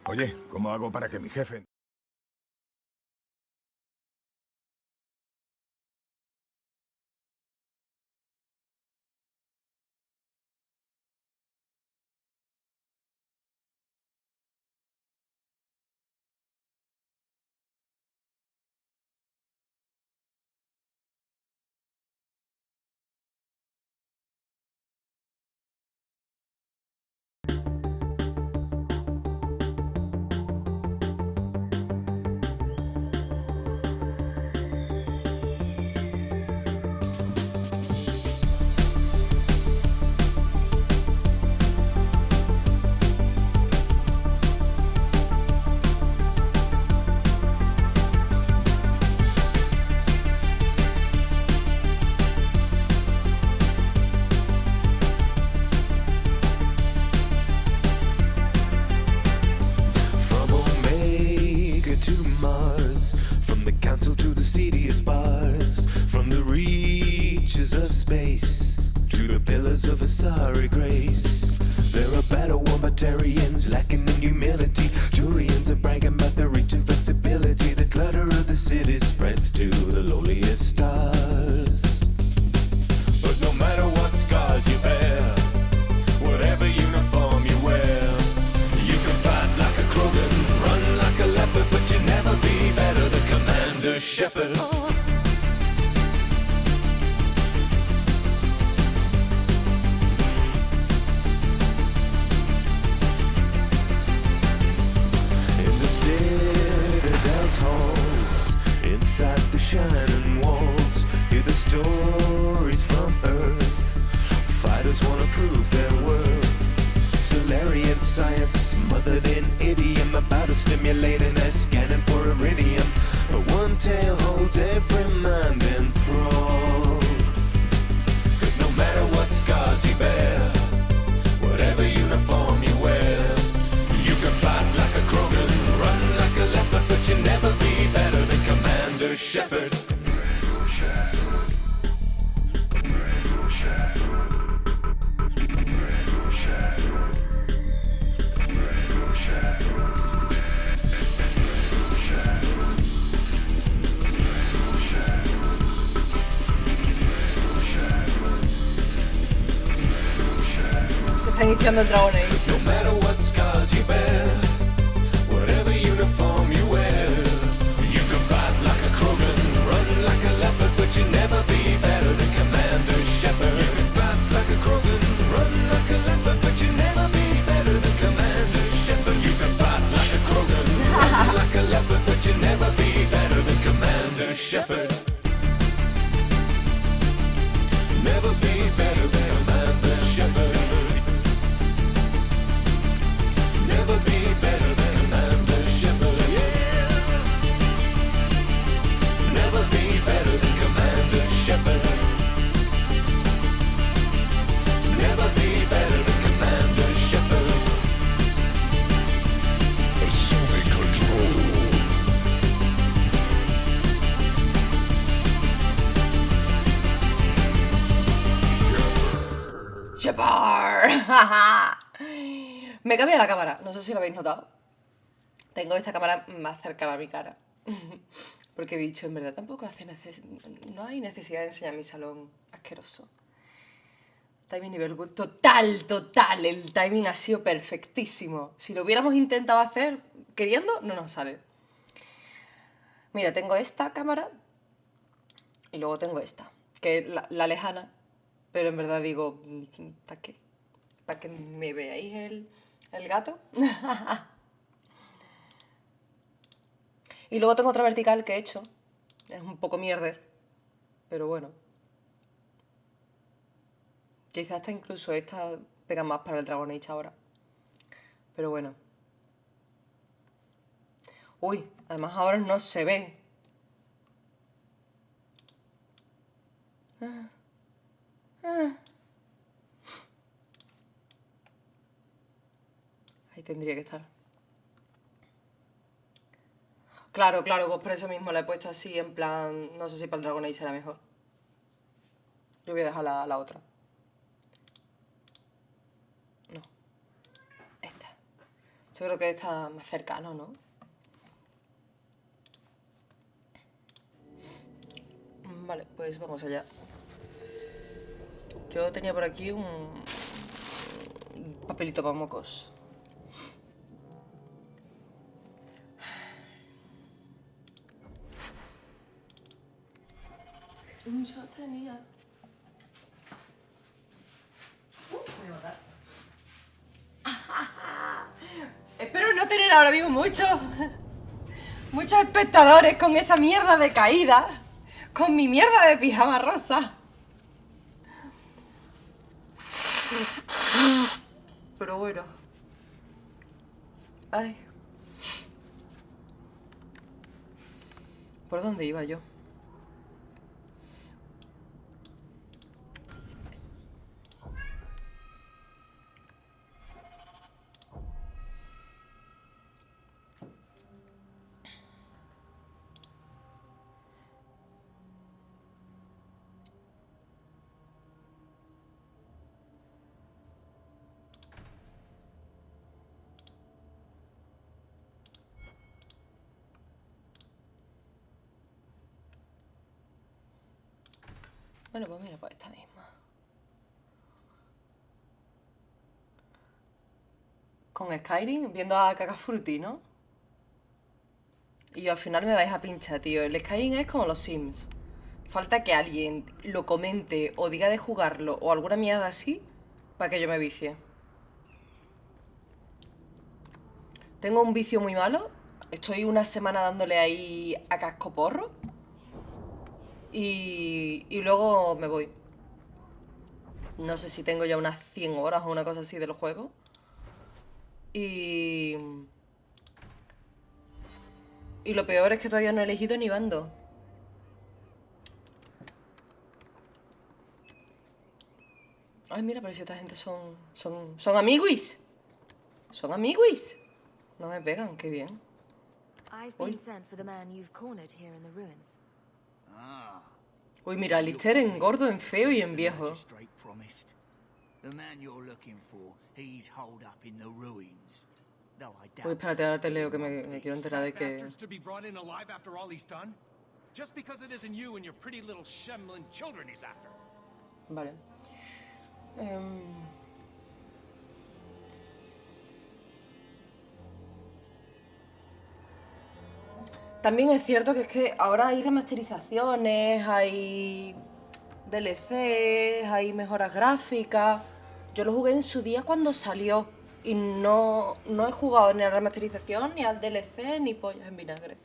Oye, ¿cómo hago para que mi jefe... From Omega to Mars, from the council to the seediest bars, from the reaches of space to the pillars of a starry grace. There are battle wombitarians lacking in humility. Turians are bragging about their reach and flexibility. The clutter of the city spreads to the lowliest stars. But no matter what scars you bear, whatever uniform you wear, you can fight like a Krogan, run like a leopard, but you'll never be better than Commander Shepard. In the Citadel's halls, inside the shining walls, hear the stories from Earth. Fighters wanna prove their worth. Solarian science smothered in idiom about a stimulating as scanning for iridium. But one tale holds every mind enthralled. 'Cause no matter what scars you bear, whatever uniform you wear, you can fight like a Krogan, run like a leopard, but you'll never be better than Commander Shepard. Se está iniciando el Dragon Age. No matter what scars you bear, whatever uniform you wear, you can fight like a Krogan, run like a leopard, but you'll never be better than Commander Shepard. You can fight like a Krogan, run like a leopard, but you'll never be better than Commander Shepard. You can fight like a Krogan, run like a leopard, but you'll never be better than Commander Shepard. Never be better than Commander Shepard. Never be better than Commander Shepard. Yeah. Never be better than Commander Shepard. Never be better than Commander Shepard. Assuming control. ¡Shepard! Me cambia la cámara, no sé si lo habéis notado. Tengo esta cámara más cercana a mi cara. Porque he dicho, en verdad tampoco no hay necesidad de enseñar mi salón asqueroso. Timing nivel good. Total. El timing ha sido perfectísimo. Si lo hubiéramos intentado hacer queriendo, no nos sale. Mira, tengo esta cámara y luego tengo esta, que es la lejana. Pero en verdad digo, ¿para qué? ¿Para que me veáis el gato? Y luego tengo otra vertical que he hecho. Es un poco mierder, pero bueno. Quizás hasta incluso esta pega más para el Dragon Age ahora. Pero bueno. Uy, además ahora no se ve. Ahí tendría que estar. Claro, pues por eso mismo la he puesto así, en plan... No sé si para el Dragon Age será mejor. Yo voy a dejar la otra. No. Esta. Yo creo que está más cercano, ¿no? Vale, pues vamos allá. Yo tenía por aquí un papelito para mocos. Yo tenía... Espero no tener ahora mismo muchos espectadores con esa mierda de caída. Con mi mierda de pijama rosa. Pero bueno. Ay. ¿Por dónde iba yo? Bueno, pues mira, pues esta misma. Con Skyrim, viendo a Cacafruti, ¿no? Y al final me vais a pinchar, tío. El Skyrim es como los Sims. Falta que alguien lo comente o diga de jugarlo o alguna mierda así para que yo me vicie. Tengo un vicio muy malo. Estoy una semana dándole ahí a cascoporro. Y luego me voy. No sé si tengo ya unas 100 horas o una cosa así del juego. Y lo peor es que todavía no he elegido ni bando. Ay, mira, pero si esta gente son amiguis. Son amiguis. No me pegan, qué bien. I've Uy. been sent for the man you've cornered here in the ruins. Uy, mira, Alistair en gordo, en feo y en viejo. Magistrate promised. The man you're looking for, he's holed up in the ruins. Though I doubt Uy, espérate, ahora te leo que me me quiero enterar de que... Bastards to be brought in alive after all he's done? Just because it isn't you and your pretty little shemlin children he's after. Vale. También es cierto que es que ahora hay remasterizaciones, hay DLCs, hay mejoras gráficas. Yo lo jugué en su día cuando salió y no he jugado ni a la remasterización, ni al DLC, ni pollas en vinagre.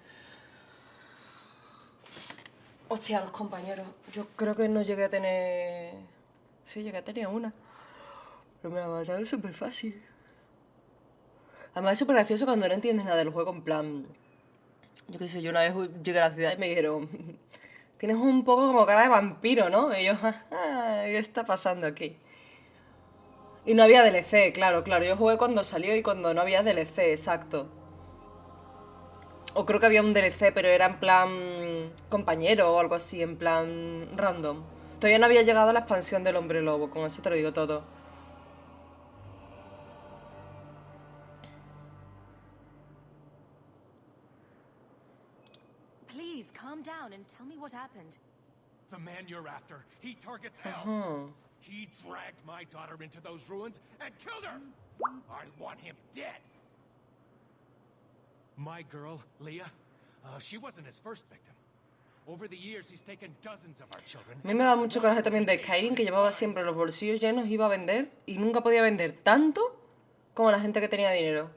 Hostia, los compañeros. Yo creo que no llegué a tener... Sí, llegué a tener una. Pero me la mataron súper fácil. Además es súper gracioso cuando no entiendes nada del juego, en plan... Yo qué sé, yo una vez llegué a la ciudad y me dijeron... Tienes un poco como cara de vampiro, ¿no? Y yo, ¿qué está pasando aquí? Y no había DLC, claro. Yo jugué cuando salió y cuando no había DLC, exacto. O creo que había un DLC, pero era en plan compañero o algo así, en plan random. Todavía no había llegado a la expansión del hombre lobo, con eso te lo digo todo. Please calm down and tell me what happened. The man you're after, he targets elves. He dragged my daughter into those ruins and killed her. I want him dead. My girl, Leah, she wasn't his first victim. Over the years, he's taken dozens of our children. A mí me da mucho coraje también de Skyrim, que llevaba siempre los bolsillos llenos, iba a vender y nunca podía vender tanto como la gente que tenía dinero.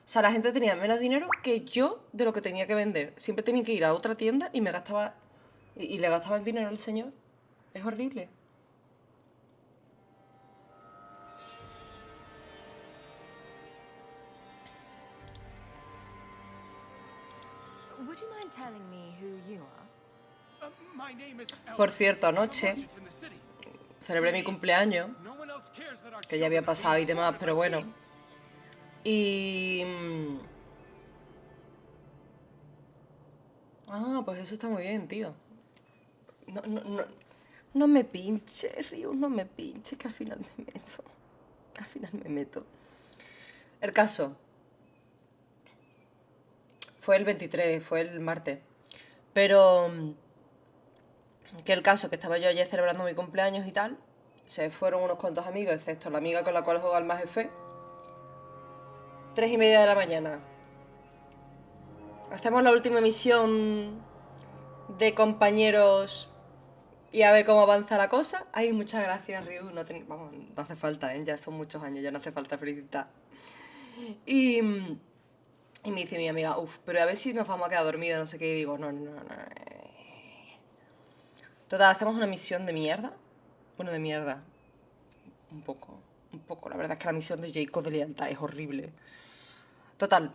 O sea, la gente tenía menos dinero que yo de lo que tenía que vender. Siempre tenía que ir a otra tienda y me gastaba... Y le gastaba el dinero al señor. Es horrible. Would you mind telling me who you are? My name is Por cierto, anoche Merchant in the city. celebré mi cumpleaños, No one else cares that our que ya había children are pasado y being demás, slaughtered pero by bueno. beasts. Y... Ah, pues eso está muy bien, tío. No me pinches, Ryu, no me pinches, que al final me meto. Al final me meto. El caso. fue el 23, fue el martes. Pero que el caso, que estaba yo ayer celebrando mi cumpleaños y tal, se fueron unos cuantos amigos, excepto la amiga con la cual juego al más F. 3:30 de la mañana. Hacemos la última misión de compañeros y a ver cómo avanza la cosa. Ay, muchas gracias, Ryu. Vamos, no hace falta, ¿eh? Ya son muchos años, ya no hace falta felicitar. Y me dice mi amiga, uff, pero a ver si nos vamos a quedar dormidos, no sé qué. Y digo, no. Total, hacemos una misión de mierda. Bueno, de mierda. Un poco. La verdad es que la misión de Jacob de lealtad es horrible. Total.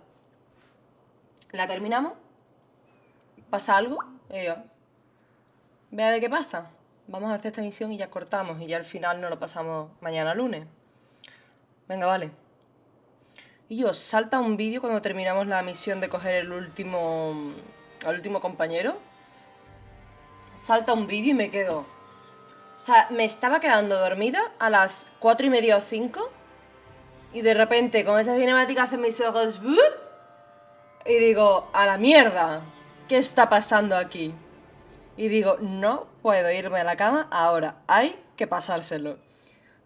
La terminamos. Pasa algo. Y digo, ve a ver qué pasa. Vamos a hacer esta misión y ya cortamos. Y ya al final nos lo pasamos mañana lunes. Venga, vale. Y yo, salta un vídeo cuando terminamos la misión de coger al último compañero. Salta un vídeo y me quedo. O sea, me estaba quedando dormida a las 4:30 o 5. Y de repente, con esa cinemática, hacen mis ojos. ¡Bup! Y digo, a la mierda. ¿Qué está pasando aquí? Y digo, no puedo irme a la cama ahora. Hay que pasárselo.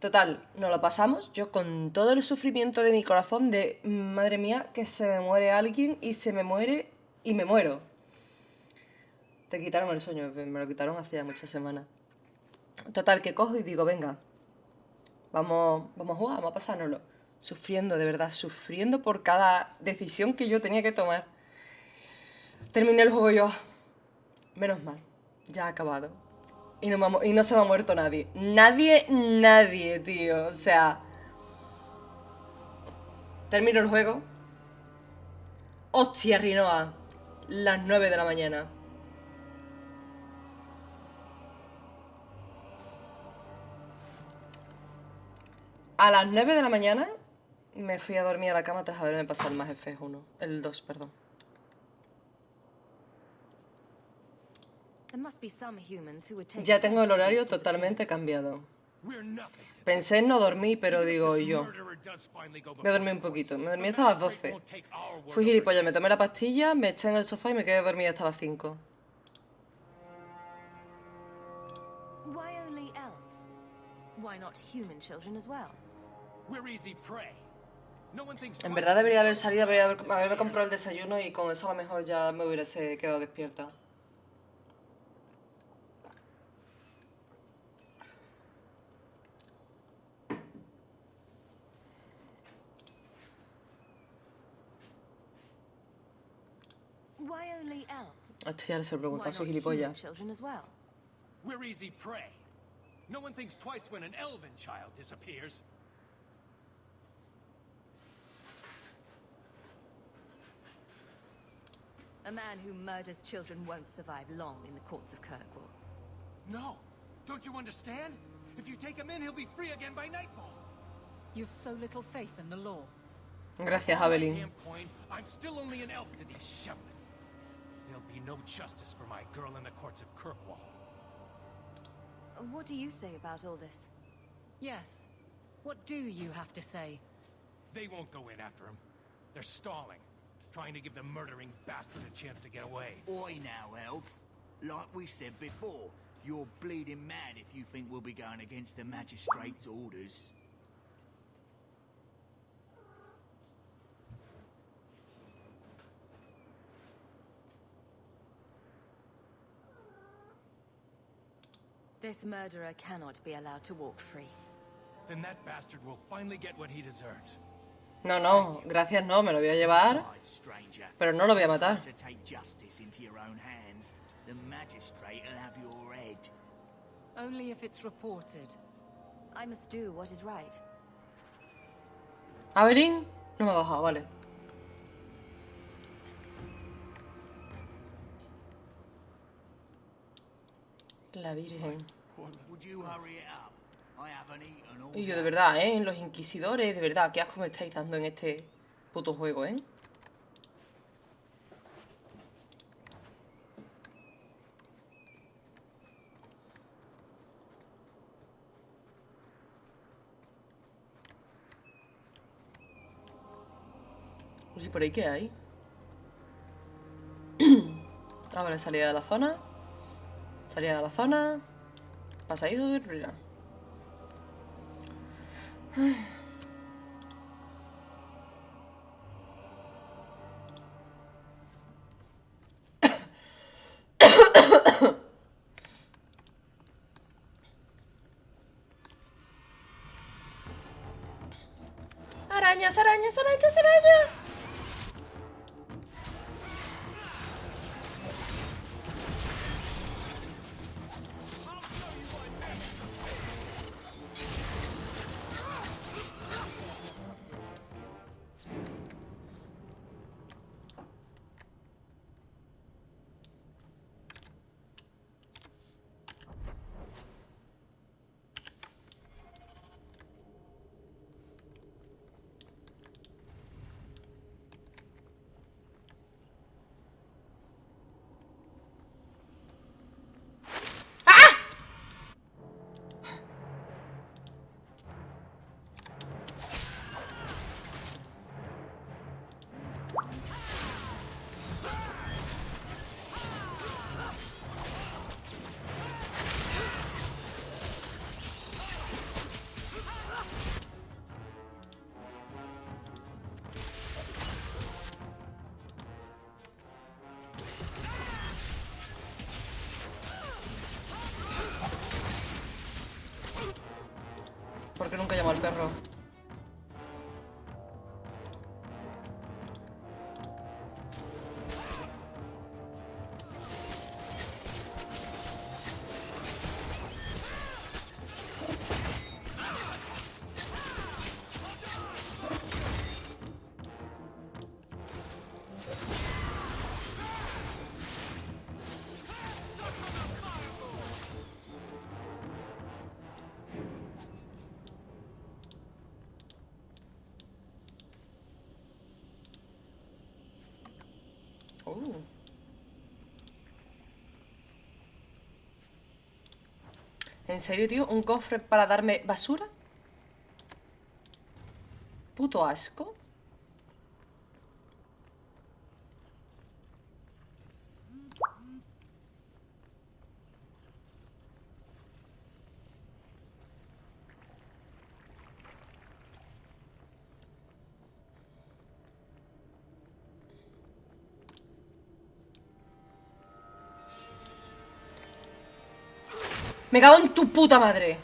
Total, nos lo pasamos. Yo con todo el sufrimiento de mi corazón de, madre mía, que se me muere alguien y se me muere y me muero. Te quitaron el sueño, me lo quitaron hace ya muchas semanas. Total, que cojo y digo, venga, vamos a jugar, vamos a pasárnoslo. Sufriendo, de verdad, sufriendo por cada decisión que yo tenía que tomar. Terminé el juego yo, menos mal, ya ha acabado. Y no se me ha muerto nadie. Nadie, tío. O sea, termino el juego. Hostia, Rinoa. Las 9 de la mañana. A las 9 de la mañana me fui a dormir a la cama tras haberme pasado el más F1. El 2, perdón. Ya tengo el horario totalmente cambiado. Pensé en no dormir, pero digo yo. Me dormí un poquito. Me dormí hasta las 12. Fui gilipollas, me tomé la pastilla, me eché en el sofá y me quedé dormida hasta las 5. En verdad debería haber salido, haberme comprado el desayuno y con eso a lo mejor ya me hubiese quedado despierta. Esto ya se lo he preguntado, soy gilipollas. We're easy prey. No one thinks twice when an elven child disappears. A man who murders children won't survive long in the courts of Kirkwall. No. Don't you understand? If you take him in, he'll be free again by nightfall. You've so little faith in the law. Gracias, Evelyn. Damn point, I'm still only an elf to these shepherds. There'll be no justice for my girl in the courts of Kirkwall. What do you say about all this? Yes. What do you have to say? They won't go in after him. They're stalling, trying to give the murdering bastard a chance to get away. Oi now, elf. Like we said before, you're bleeding mad if you think we'll be going against the magistrate's orders. This murderer cannot be allowed to walk free. Then that bastard will finally get what he deserves. No, gracias no, me lo voy a llevar, Wise stranger. pero no lo voy a matar. To take justice into your own hands, the magistrate will have your head. Only if it's reported. I must do what is right. Evelyn, no me ha bajado, vale. La Virgen. Would you hurry it up? I haven't eaten all Y yo de day. verdad, los inquisidores, de verdad, qué asco me estáis dando en este puto juego, ¿Y por ahí qué hay? Ah, vale, salida de la zona. Salida de la zona. Pasadito de ruina. Arañas, arañas, arañas, arañas. ¿Por qué nunca llamo al perro? ¿En serio, tío? ¿Un cofre para darme basura? Puto asco. Me cago en tu puta madre.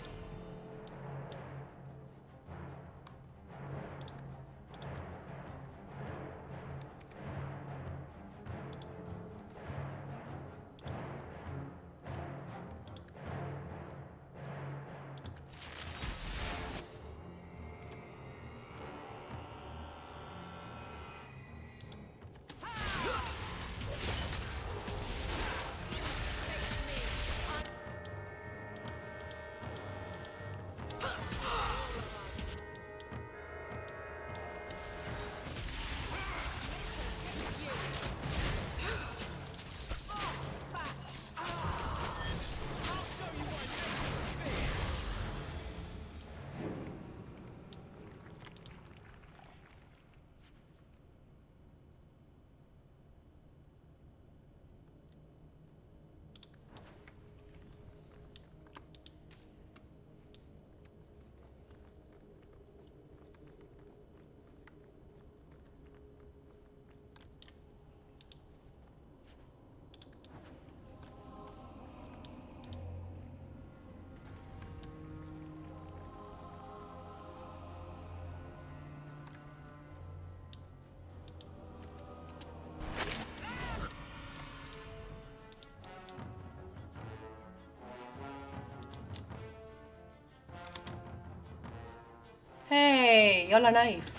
Hey, hola, Knife.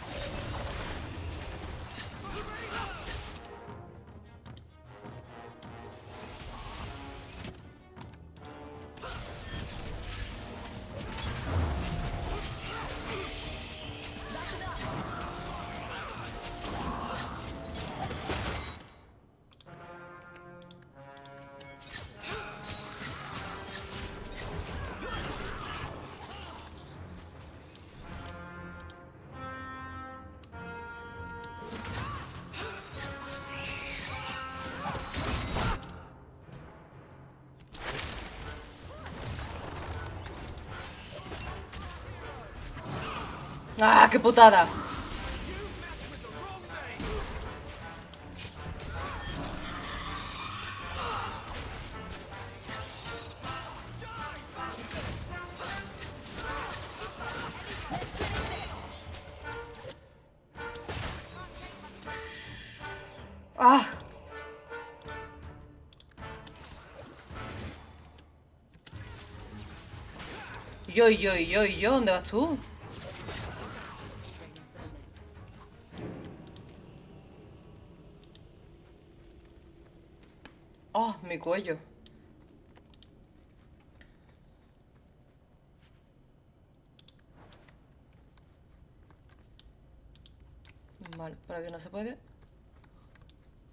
¡Ah, qué putada! ¡Ah! Yo, ¿dónde vas tú? ¡Oh, mi cuello! Vale, por aquí no se puede.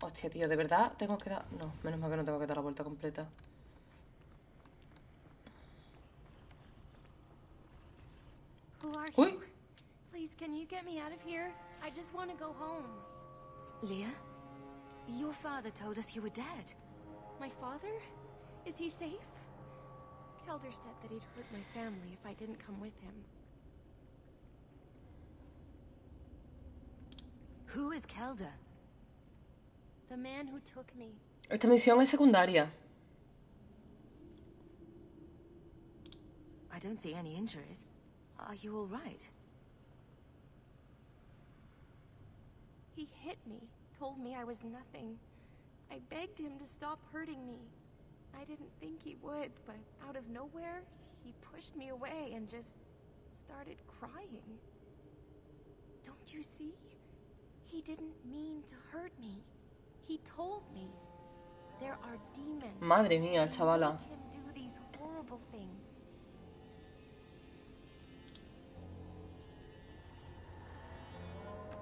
Hostia, tío, ¿de verdad tengo que dar...? No, menos mal que no tengo que dar la vuelta completa. Who are Uy. you? Please, can you get me out of here? I just want to go home. Leah? Your father told us you were dead. My father? Is he safe? Kelder said that he'd hurt my family if I didn't come with him. Who is Kelder? The man who took me. Esta misión es secundaria. I don't see any injuries. Are you all right? He hit me, told me I was nothing. I begged him to stop hurting me. I didn't think he would, but out of nowhere, he pushed me away and just started crying. Don't you see? He didn't mean to hurt me. He told me there are demons. Madre mía, chavala. Who make him do these horrible things.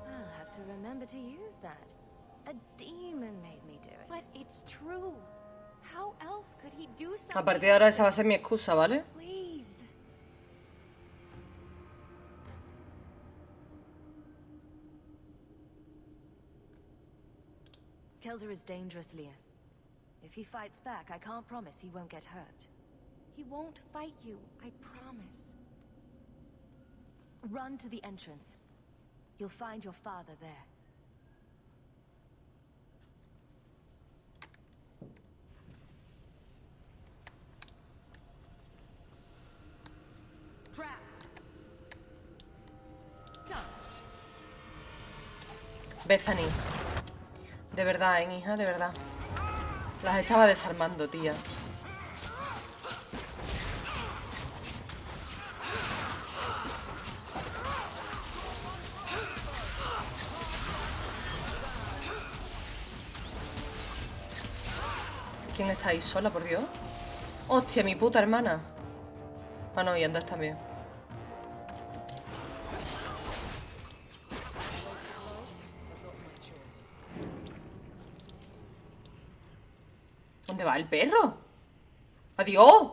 I'll have to remember to use that. A demon made me do it. But it's true. How else could he do something? A partir de ahora esa va a ser mi excusa, ¿vale? Please. Kelder is dangerous, Leah. If he fights back, I can't promise he won't get hurt. He won't fight you, I promise. Run to the entrance. You'll find your father there. Trap. Bethany. De verdad, hija, de verdad. Las estaba desarmando, tía. ¿Quién está ahí sola, por Dios? Hostia, mi puta hermana. Ah, no, y Anders también. ¿Dónde va el perro? ¡Adiós!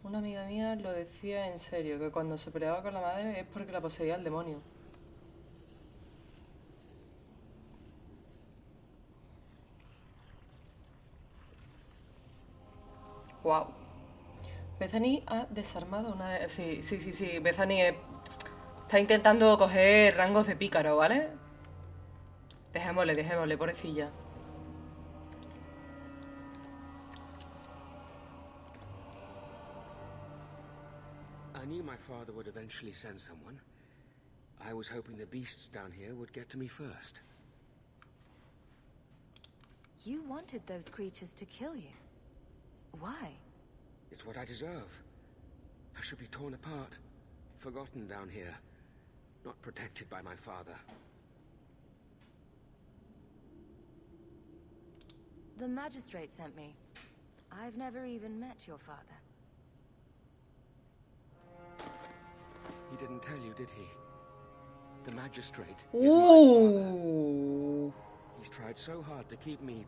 Una amiga mía lo decía en serio, que cuando se peleaba con la madre es porque la poseía el demonio. Wow. Bethany ha desarmado una de... Sí. Bethany está intentando coger rangos de pícaro, ¿vale? Dejémosle, pobrecilla. I knew my father would eventually send someone. I was hoping the beasts down here would get to me first. You wanted those creatures to kill you. Why? It's what I deserve. I should be torn apart, forgotten down here, not protected by my father. The magistrate sent me. I've never even met your father. He didn't tell you, did he? The magistrate is my father. Ooh. He's tried so hard to keep me,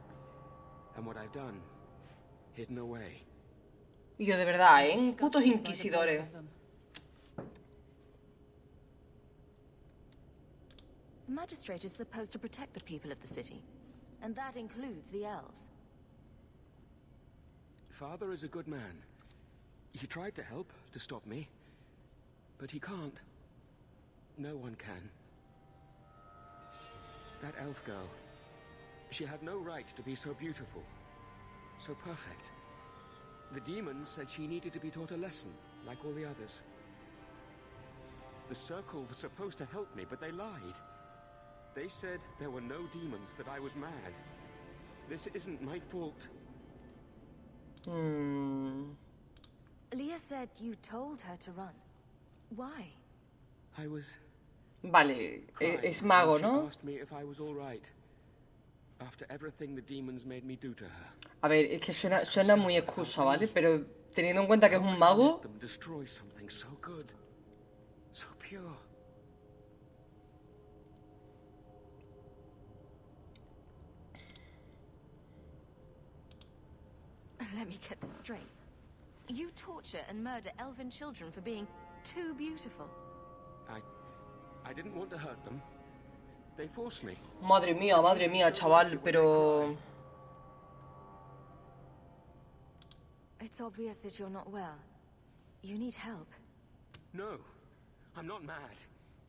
and what I've done, hidden away. Y yo de verdad, ¿eh? Putos inquisidores. The magistrate is supposed to protect the people of the city, and that includes the elves. Father is a good man. He tried to help, to stop me. But he can't. No one can. That elf girl, she had no right to be so beautiful, so perfect. The demons said she needed to be taught a lesson, like all the others. The Circle was supposed to help me, but they lied. They said there were no demons, that I was mad. This isn't my fault. Leah said you told her to run. Why? I was Vale, crying es mago, when she ¿no? asked me if I was all right. After everything the demons made me do to her. A ver, es que suena muy excusa, ¿vale? Pero teniendo en cuenta que es un mago... Let them destroy something so good, so pure. Let me get this straight. You torture and murder elven children for being too beautiful. I didn't want to hurt them. They forced me. Madre mía, chaval, pero... It's obvious that you're not well. You need help. No, I'm not mad.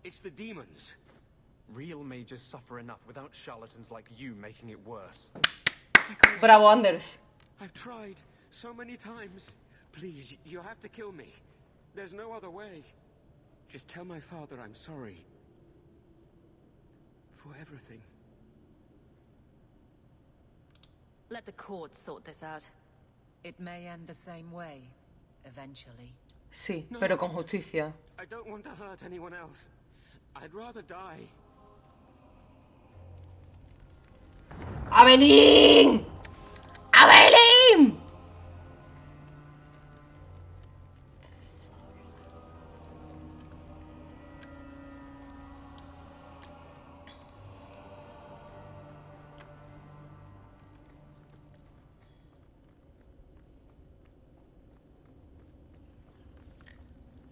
It's the demons. Real mages suffer enough without charlatans like you making it worse. Bravo, Anders. I've tried so many times. Please, you have to kill me. There's no other way. Just tell my father I'm sorry. For everything. Let the courts sort this out. It may end the same way, eventually. Sí, No. pero con justicia. I don't want to hurt anyone else. I'd rather die. ¡Abelín! ¡Abelín!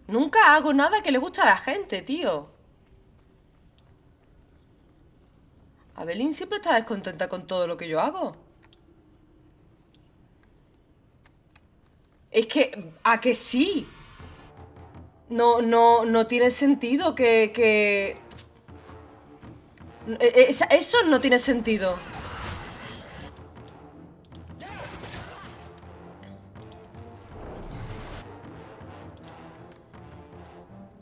Nunca hago nada que le guste a la gente, tío. Abelín siempre está descontenta con todo lo que yo hago. Es que... ¿A que sí? No tiene sentido que... Eso no tiene sentido.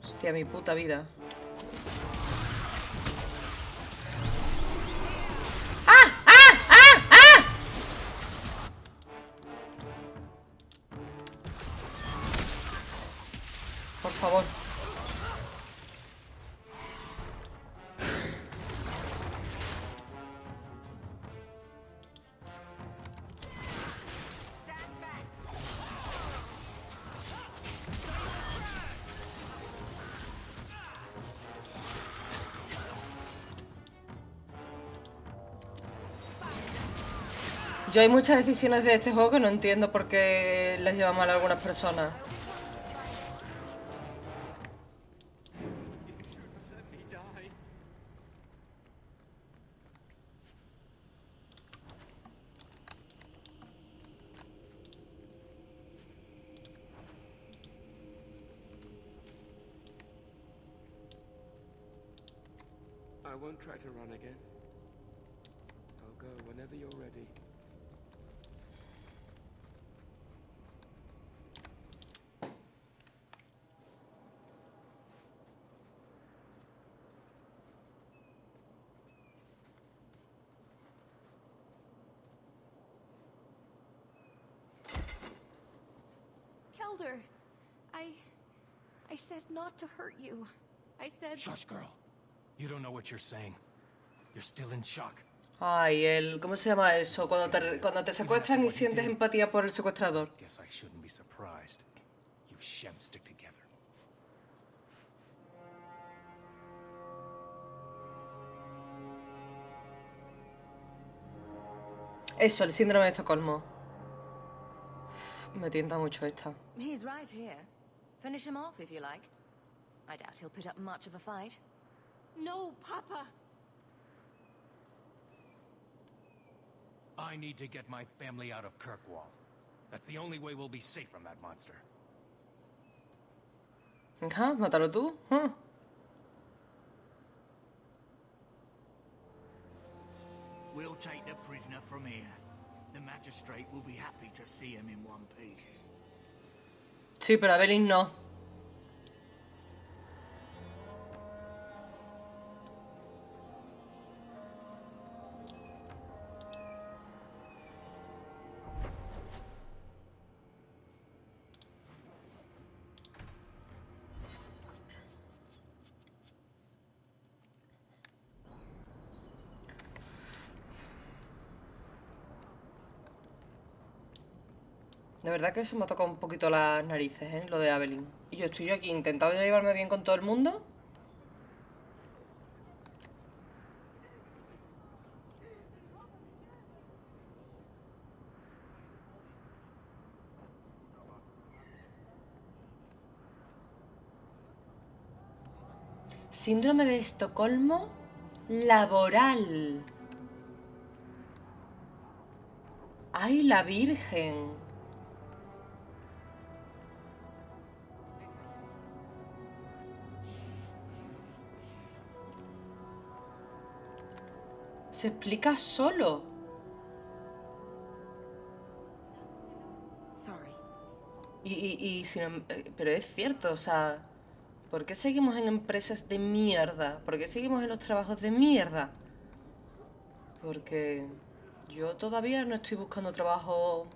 Hostia, mi puta vida. Por favor. Yo hay muchas decisiones de este juego que no entiendo por qué les lleva mal a algunas personas. Let me die. I won't try to run again. I'll go whenever you're ready. Kelder, I said not to hurt you. I said... Shush, girl. You don't know what you're saying. You're still in shock. Ay, ¿cómo se llama eso? Cuando te secuestran y sientes empatía por el secuestrador. Guess I shouldn't be surprised. You shem stick together. Eso, el síndrome de Estocolmo. Uf, me tienta mucho esta. He's right here. Finish him off if you like. I doubt he'll put up much of a fight. No, Papa. I need to get my family out of Kirkwall. That's the only way we'll be safe from that monster. Venga, mátalo tú. We'll take the prisoner from here. The magistrate will be happy to see him in one piece. Sí, pero Evelyn no. De verdad que eso me ha tocado un poquito las narices, ¿eh? Lo de Evelyn. Y yo estoy aquí intentando llevarme bien con todo el mundo. Síndrome de Estocolmo laboral. ¡Ay, la Virgen! Se explica solo. Pero es cierto, o sea, ¿por qué seguimos en empresas de mierda? ¿Por qué seguimos en los trabajos de mierda? Porque yo todavía no estoy buscando trabajo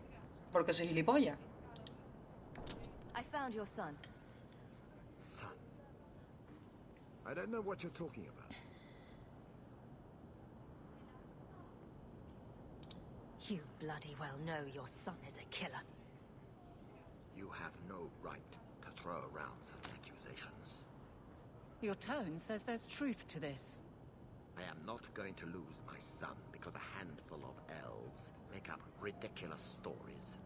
porque soy gilipollas. I found your son. Son? I don't know what you're talking about. You bloody well know your son is a killer. You have no right to throw around such accusations. Your tone says there's truth to this. I am not going to lose my son because a handful of elves make up ridiculous stories.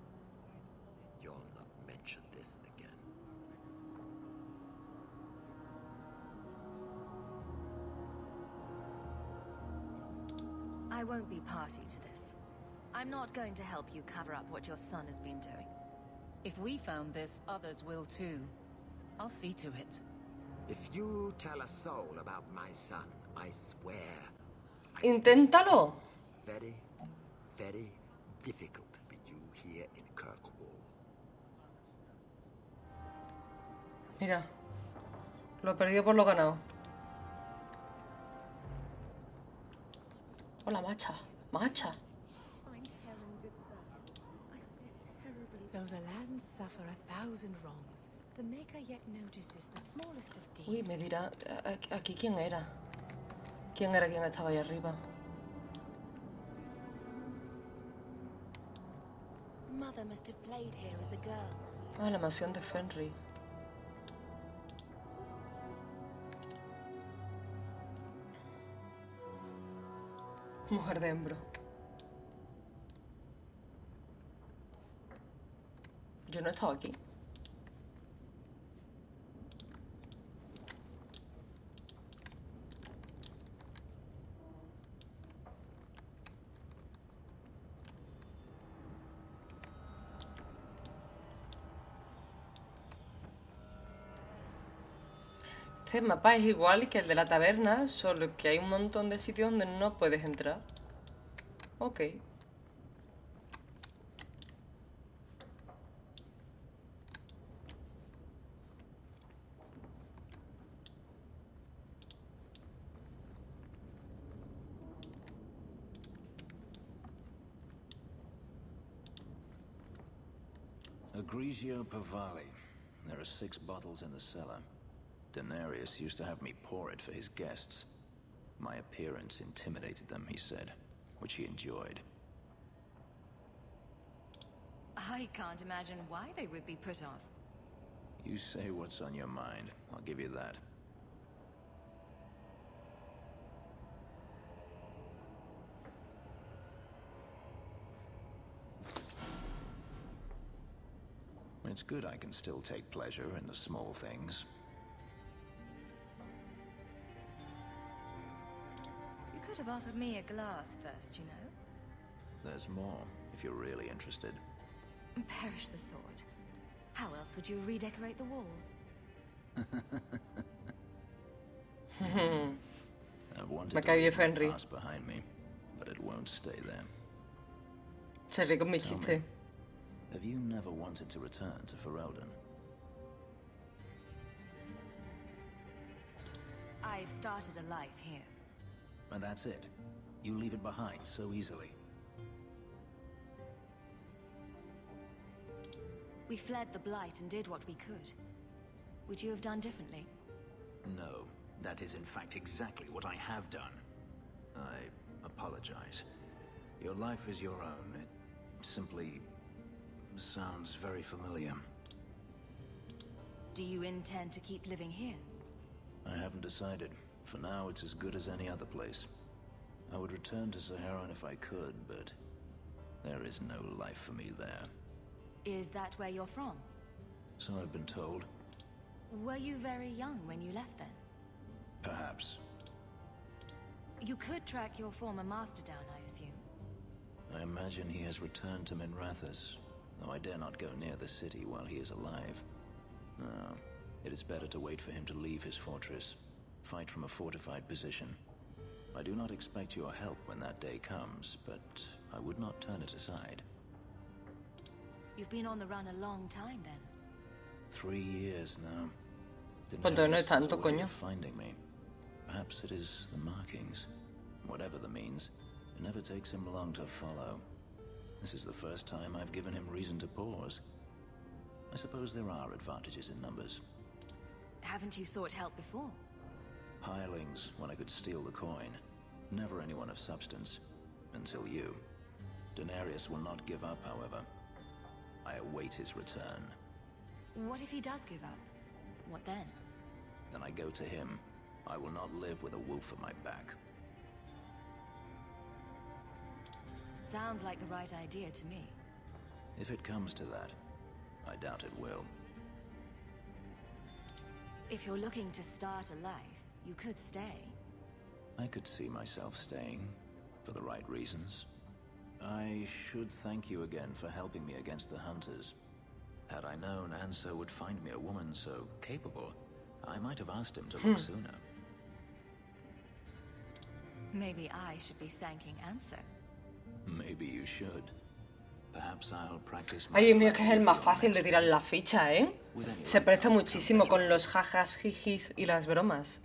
You'll not mention this again. I won't be party to this. I'm not going to help you cover up what your son has been doing. If we found this, others will too. I'll see to it. If you tell a soul about my son, I swear... Inténtalo. Very, very difficult for you here in Kirkwall. Mira, lo perdido por lo ganado. Hola, macha. Macha. Though the lands suffer 1,000 wrongs, the Maker yet notices the smallest of deeds. Uy, me dirá, aquí quién era. ¿Quién era quien estaba ahí arriba? Mother must have played here as a girl. Ah, la mansión de Fenrir. Mujer de Embro. Yo no he estado aquí. Este mapa es igual que el de la taberna, solo que hay un montón de sitios donde no puedes entrar. Ok. Grigio Pavali. There are 6 bottles in the cellar. Denarius used to have me pour it for his guests. My appearance intimidated them, he said, which he enjoyed. I can't imagine why they would be put off. You say what's on your mind. I'll give you that. It's good I can still take pleasure in the small things. You could have offered me a glass first, you know. There's more, if you're really interested. Perish the thought. How else would you redecorate the walls? I've wanted Me to cae bien leave my Fenry. past behind me, but it won't stay there. Se ríe con mi Tell chiste. me, have you never wanted to return to Ferelden? I've started a life here. And that's it. You leave it behind so easily. We fled the Blight and did what we could. Would you have done differently? No, that is in fact exactly what I have done. I apologize. Your life is your own. It simply sounds very familiar. Do you intend to keep living here? I haven't decided. For now, it's as good as any other place. I would return to Saharan if I could, but there is no life for me there. Is that where you're from? So I've been told. Were you very young when you left then? Perhaps. You could track your former master down, I assume. I imagine he has returned to Minrathous, though I dare not go near the city while he is alive. No, it is better to wait for him to leave his fortress, fight from a fortified position. I do not expect your help when that day comes, but I would not turn it aside. You've been on the run a long time then. 3 years now. Pues no es Daenerys has tanto, a way coño. of finding me. Perhaps it is the markings. Whatever the means, it never takes him long to follow. This is the first time I've given him reason to pause. I suppose there are advantages in numbers. Haven't you sought help before? Hirelings, when I could steal the coin. Never anyone of substance. Until you. Daenerys will not give up, however. I await his return. What if he does give up? What then? Then I go to him. I will not live with a wolf at my back. Sounds like the right idea to me. If it comes to that, I doubt it will. If you're looking to start a life, you could stay. I could see myself staying, for the right reasons. I should thank you again for helping me against the Hunters. Had I known Ansel would find me a woman so capable, I might have asked him to look sooner. Maybe I should be thanking Answer. Maybe you should. Perhaps I'll practice my Ay, Dios mío, que es el flattery más for your fácil de next tirar move. la ficha, ¿eh? With anyone Se presta who muchísimo comes con los jajas, jijis y las bromas.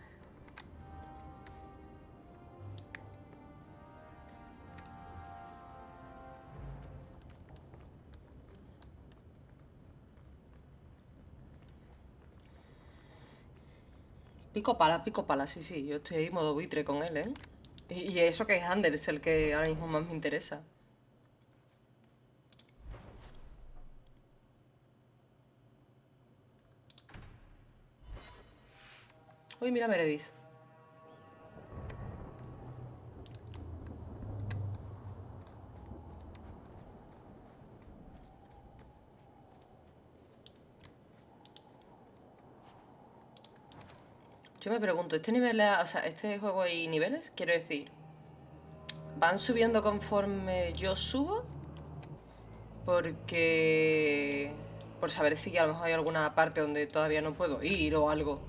Pico pala, sí, sí. Yo estoy ahí modo buitre con él, ¿eh? Y eso que es Ander es el que ahora mismo más me interesa. Uy, mira Meredith. Yo me pregunto, ¿este nivel, o sea, este juego hay niveles? Quiero decir, ¿van subiendo conforme yo subo? Porque... Por saber si a lo mejor hay alguna parte donde todavía no puedo ir o algo.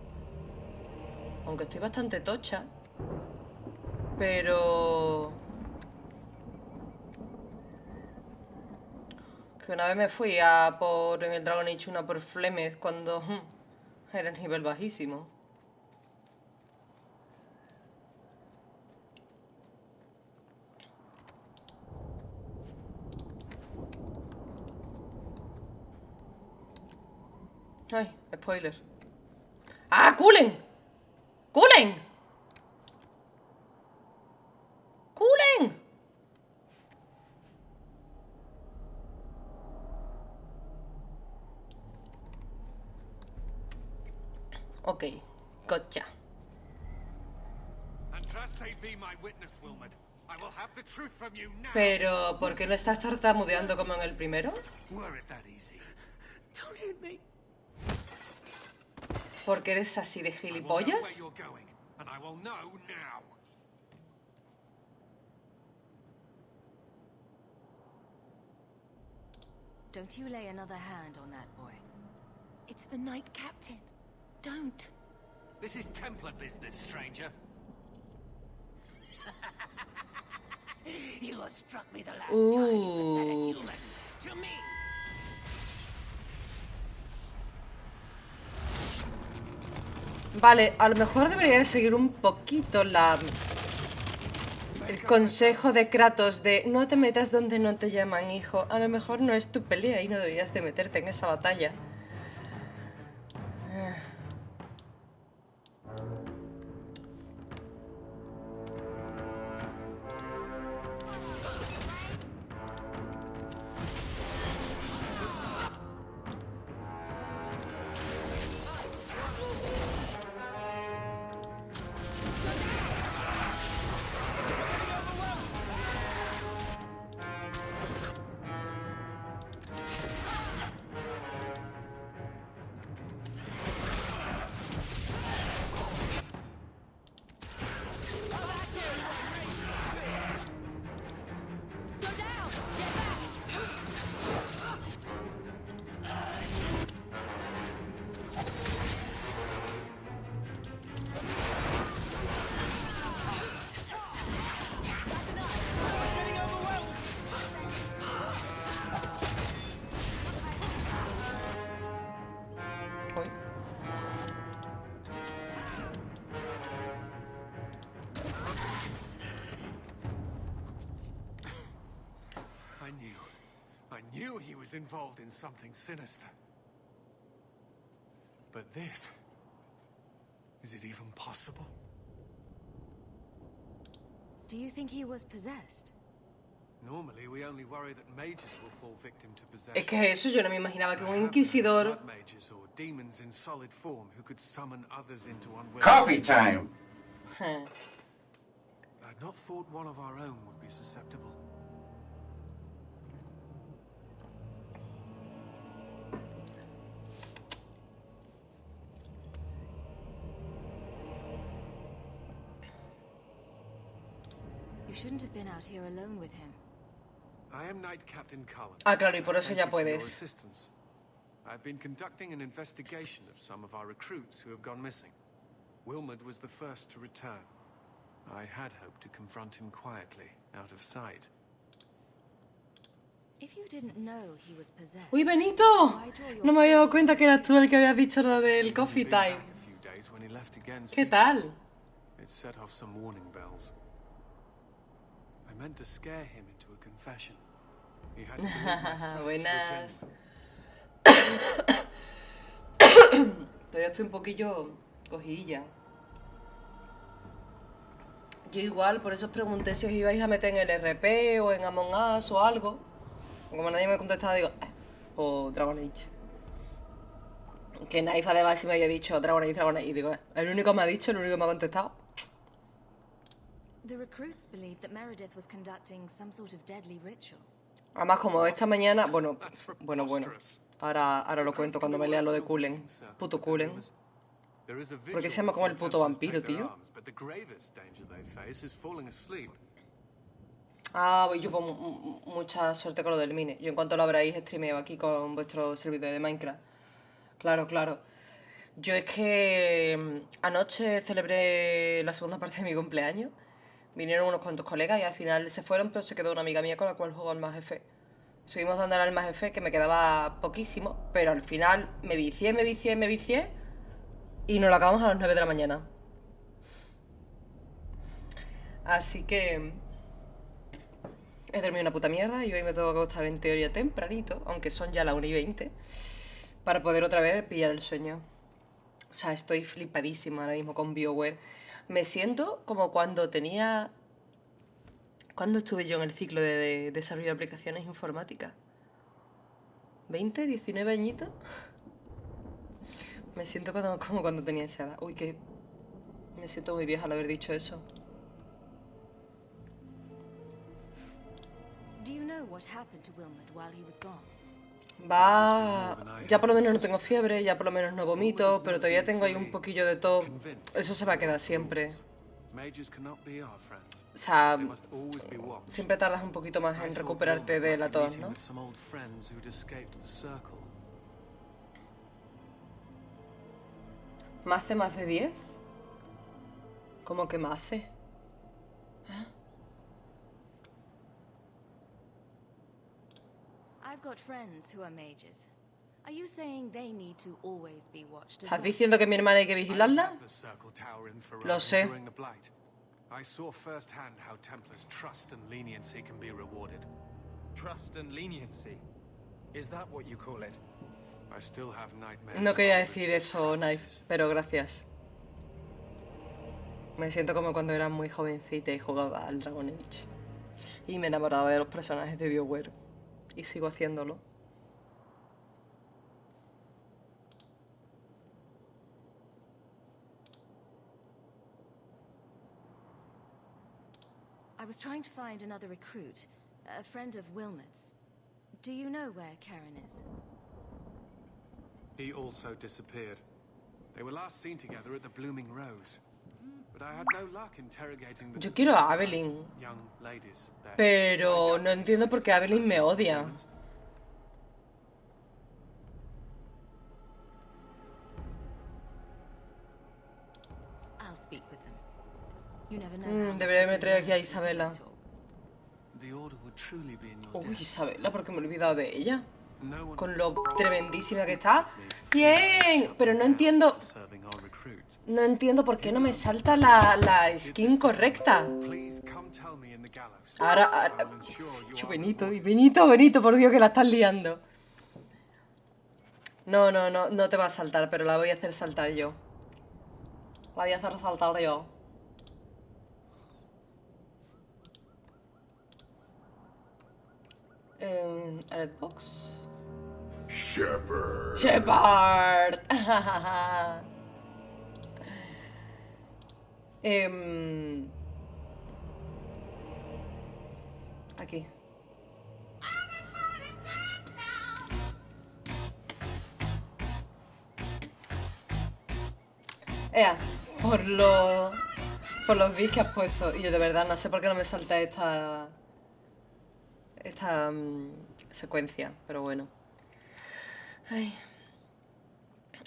Aunque estoy bastante tocha. Pero... Que una vez me fui a por... En el Dragon Age 1 por Flemeth cuando... Era nivel bajísimo. Ay, spoiler. ¡Ah, Cullen! ¡Cullen! ¡Cullen! Ok, gotcha. And trust they be my witness, Wilmot. I will have the truth from you now. Pero, ¿por qué no estás tartamudeando como en el primero? Were it that easy? Don't hit me. ¿Porque eres así de I will know where gilipollas? you're going, and I will know now. Don't you lay another hand on that boy. It's the Knight Captain. Don't. This is Templar business, stranger. You have struck me the last time, you pathetic human. To me! Vale, a lo mejor debería de seguir un poquito el consejo de Kratos de no te metas donde no te llaman, hijo. A lo mejor no es tu pelea y no deberías de meterte en esa batalla. I knew he was involved in something sinister. But this... is it even possible? Do you think he was possessed? Normally, we only worry that mages will fall victim to possession. Es que eso yo no me imaginaba que un inquisidor... Blood mages or demons in solid form who could summon others into unwilling... Coffee time! I'd not thought one of our own would be susceptible. You shouldn't have been out here alone with him. I am Knight Captain Cullen. Ah, claro, y por eso Thank ya you for your puedes. assistance. I've been conducting an investigation of some of our recruits who have gone missing. Wilmot was the first to return. I had hoped to confront him quietly, out of sight. If you didn't know he was possessed... ¡Uy, Benito! No me había dado cuenta que eras tú el que habías dicho lo del coffee time. ¿Qué tal? It set off some warning bells. I meant to scare him into a confession. He had to Buenas. Todavía estoy un poquillo cogidilla. Yo igual, por eso os pregunté si os ibais a meter en el RP o en Among Us o algo. Como nadie me ha contestado, digo, o Dragon Age. Que Naifa de base me había dicho Dragon Age. Y digo, el único que me ha dicho, el único que me ha contestado. The recruits believed that Meredith was conducting some sort of deadly ritual. Además, como esta mañana, bueno. Ahora lo cuento cuando me lea lo de Cullen. Puto Cullen. ¿Por qué se llama como el puto vampiro, tío? Ah, voy yo con mucha suerte con lo del mine. Yo en cuanto lo abráis streameo aquí con vuestro servidor de Minecraft. Claro. Yo es que anoche celebré la segunda parte de mi cumpleaños. Vinieron unos cuantos colegas y al final se fueron, pero se quedó una amiga mía con la cual juego al más F. Subimos dándole al más F, que me quedaba poquísimo, pero al final me vicié y nos lo acabamos a las 9 de la mañana. Así que he dormido una puta mierda y hoy me tengo que acostar en teoría tempranito, aunque son ya las 1:20, para poder otra vez pillar el sueño. O sea, estoy flipadísima ahora mismo con BioWare. Me siento como cuando tenía... ¿Cuándo estuve yo en el ciclo de desarrollo de aplicaciones informáticas? ¿20? ¿19 añitos? Me siento como cuando tenía esa edad. Uy, que... Me siento muy vieja al haber dicho eso. Do you know what happened to Wilmot while he was gone? Ya por lo menos no tengo fiebre, ya por lo menos no vomito, pero todavía tengo ahí un poquillo de tos. Eso se va a quedar siempre. O sea, siempre tardas un poquito más en recuperarte de la tos, ¿no? ¿Me hace más de 10? ¿Cómo que me hace? I've got friends who are mages. Are you saying they need to always be watched as ¿Estás well? diciendo que mi hermana hay que vigilarla? The Circle Tower in Ferrara Lo sé. during the Blight. I saw firsthand how Templars' trust and leniency can be rewarded. Trust and leniency. Is that what you call it? I still have nightmares. No quería decir eso, Knife, pero gracias. Me siento como cuando era muy jovencita y jugaba al Dragon Age. Y me enamoraba de los personajes de BioWare. Y sigo haciéndolo. I was trying to find another recruit, a friend of Wilmot's. Do you know where Karen is? He also disappeared. They were last seen together at the Blooming Rose. But I had no luck interrogating the Yo quiero a Evelyn, young ladies there. pero no entiendo por qué Evelyn me odia. I'll speak with them. You never know. Debería haberme traído aquí a Isabela. The order would truly be in your Uy, debt. Isabela, ¿por qué me he olvidado de ella? No one Con lo tremendísima que está. ¡Bien! Pero no entiendo... serving our recruits. No entiendo por qué no me salta la skin correcta. Please come tell me in the gallows. Ahora... I'll ensure you Yo, are Benito, y Benito, por Dios, que la estás liando. No te va a saltar, pero la voy a hacer saltar yo. La voy a hacer saltar yo. Alert box. Shepard. Shepard. Aquí. Ea, por los bits que has puesto. Y yo de verdad no sé por qué no me salta esta secuencia, pero bueno. Ay.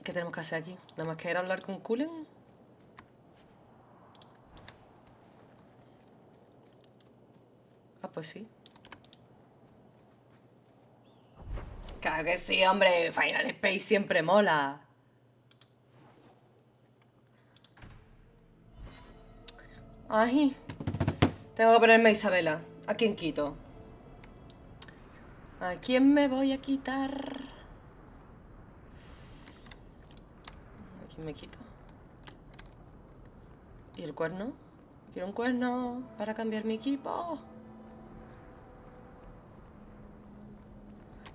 ¿Qué tenemos que hacer aquí? Nada más que ir a hablar con Cullen. Ah, pues sí. Claro que sí, hombre. Final Space siempre mola. Ay. Tengo que ponerme a Isabela. ¿A quién quito? ¿A quién me voy a quitar? ¿A quién me quito? ¿Y el cuerno? Quiero un cuerno para cambiar mi equipo.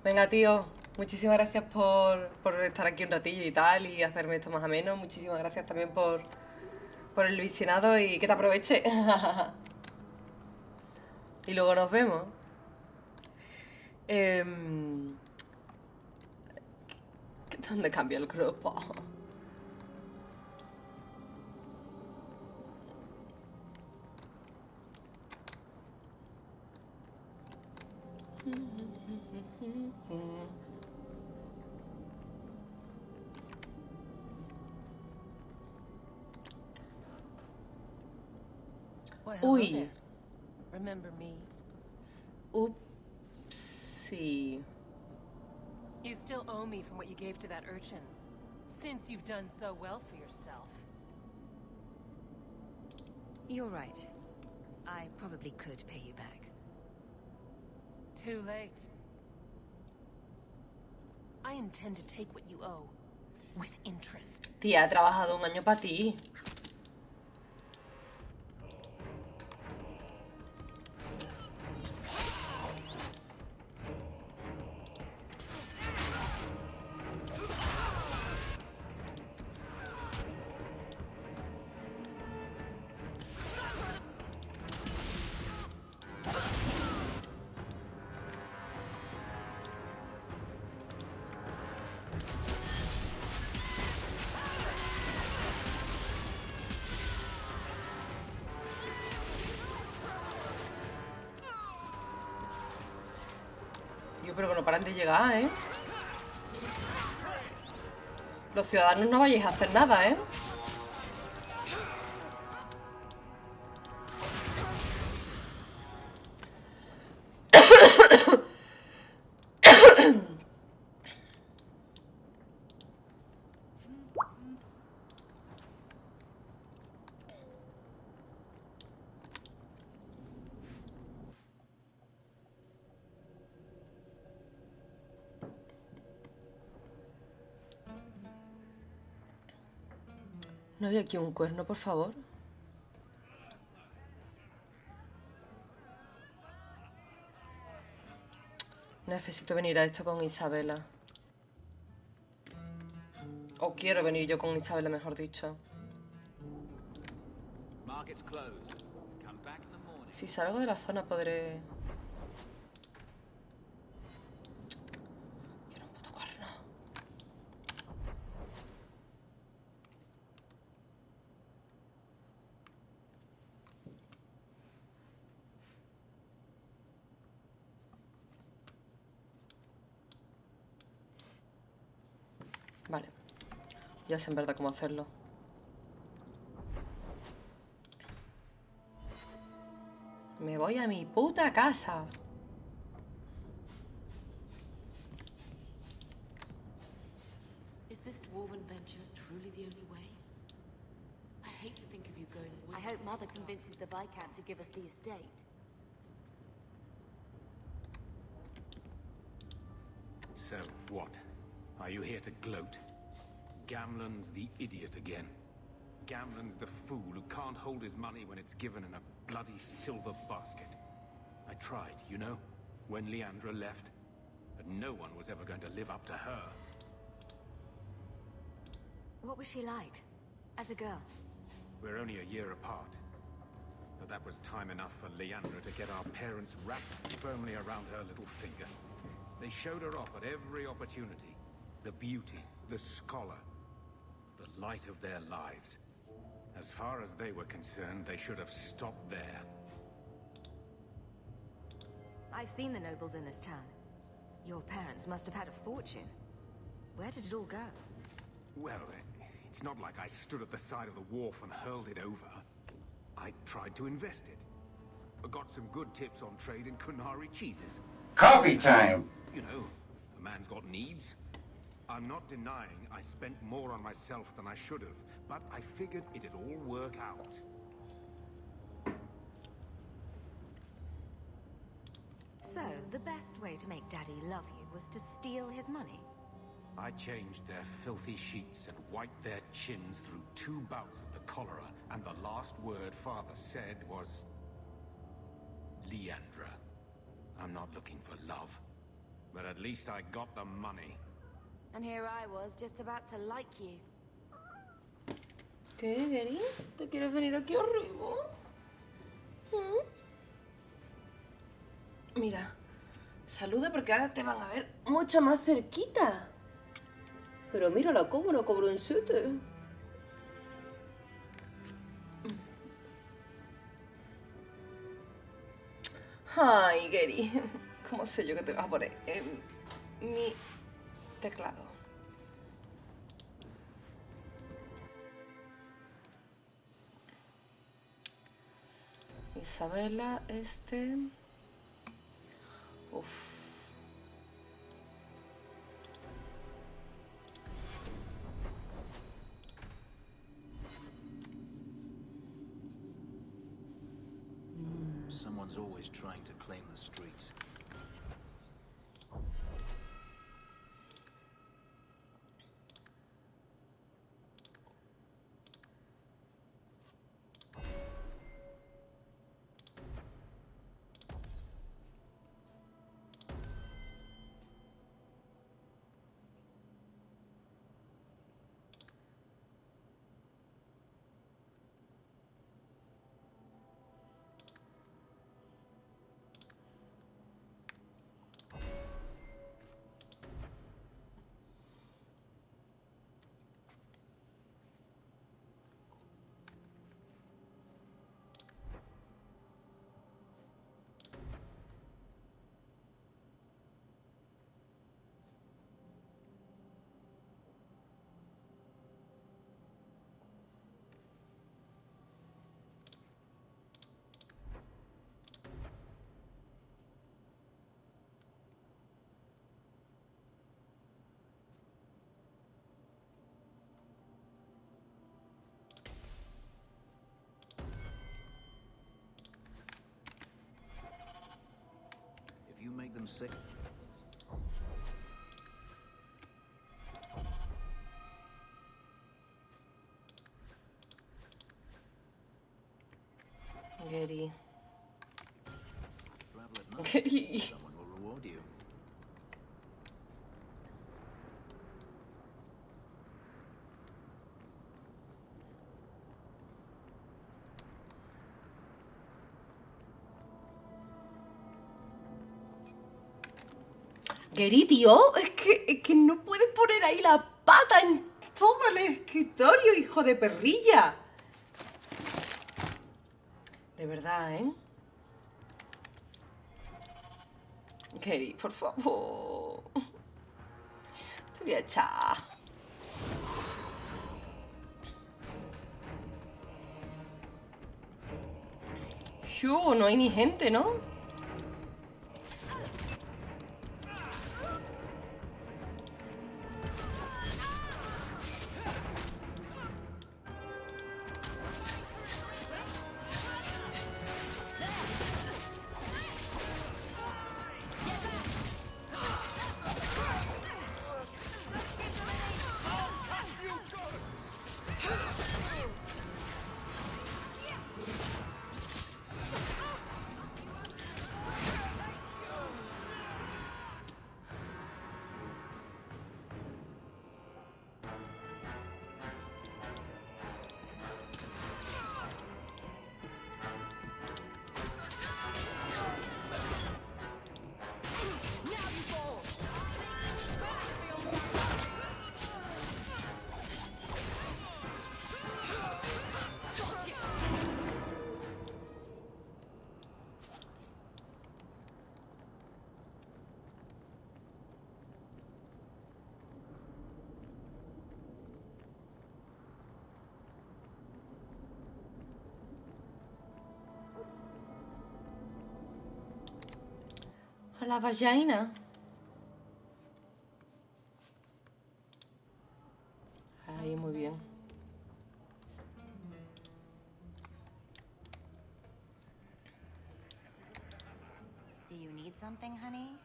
Venga, tío. Muchísimas gracias por estar aquí un ratillo y tal y hacerme esto más ameno. Muchísimas gracias también por el visionado y que te aproveche. Y luego nos vemos. ¿Dónde cambia el grupo? Well, Uy. hello there. Remember me? Oopsie. You still owe me from what you gave to that urchin, since you've done so well for yourself. You're right. I probably could pay you back. Too late. I intend to take what you owe, with interest. Tía, he trabajado un año para ti. Yo, pero que no paran de llegar, ¿eh? Los ciudadanos no vayáis a hacer nada, ¿eh? ¿No había aquí un cuerno, por favor? Necesito venir a esto con Isabela. O quiero venir yo con Isabela, mejor dicho. Si salgo de la zona podré... Quiero un puto cuerno. Vale. Ya sé en verdad cómo hacerlo. Me voy a mi puta casa. Is this dwarven venture truly the only way? I hate to think of you going with... I hope Mother convinces the Viscount to give us the estate. So, what? Are you here to gloat? Gamlen's the idiot again. Gamlen's the fool who can't hold his money when it's given in a bloody silver basket. I tried, you know, when Leandra left. But no one was ever going to live up to her. What was she like? As a girl? We're only a year apart. But that was time enough for Leandra to get our parents wrapped firmly around her little finger. They showed her off at every opportunity. The beauty, the scholar, the light of their lives. As far as they were concerned, they should have stopped there. I've seen the nobles in this town. Your parents must have had a fortune. Where did it all go? Well, it's not like I stood at the side of the wharf and hurled it over. I tried to invest it. I got some good tips on trade in Kunari cheeses. Coffee time! You know, a man's got needs. I'm not denying I spent more on myself than I should have, but I figured it'd all work out. So, the best way to make Daddy love you was to steal his money? I changed their filthy sheets and wiped their chins through 2 bouts of the cholera, and the last word Father said was... Leandra. I'm not looking for love, but at least I got the money. And here I was, just about to like you. ¿Qué, Gary? ¿Te quieres venir aquí arriba? Mira, saluda porque ahora te van a ver mucho más cerquita. Pero mírala cómo no cobro un 7. Ay, Gary, ¿cómo sé yo que te vas a poner en mi teclado? Isabela, Uf. Someone's always trying to claim the streets. sick. Gary. Travel at night. Gary. Someone will reward you. Gary, tío, es que no puedes poner ahí la pata en todo el escritorio, hijo de perrilla. De verdad, ¿eh? Gary, por favor. Te voy a echar. Yo, no hay ni gente, ¿no? A la vagina. Ahí, muy bien. Do you need something, honey?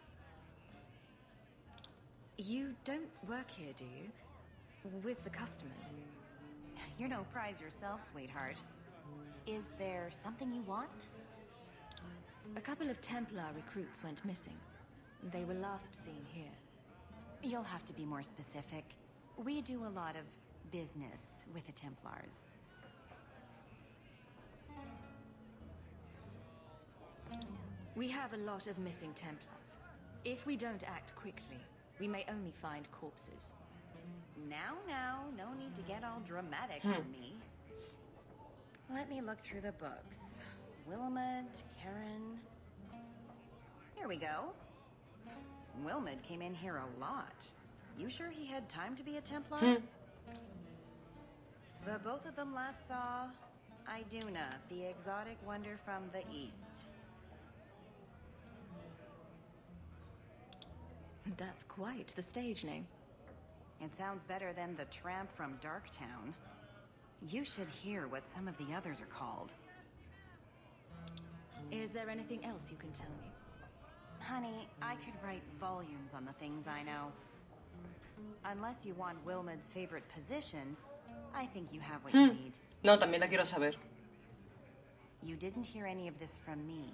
You don't work here, do you? With the customers? You're no prize yourself, sweetheart. Is there something you want? A couple of Templar recruits went missing. They were last seen here. You'll have to be more specific. We do a lot of business with the Templars. We have a lot of missing Templars. If we don't act quickly, we may only find corpses. Now, no need to get all dramatic on me. Let me look through the books. Wilmot, Karen... Here we go. Wilmot came in here a lot. You sure he had time to be a Templar? The both of them last saw Iduna, the exotic wonder from the east. That's quite the stage name. It sounds better than the tramp from Darktown. You should hear what some of the others are called. Is there anything else you can tell me? Honey, I could write volumes on the things I know. Unless you want Wilmot's favorite position, I think you have what you need. No, también la quiero saber. You didn't hear any of this from me.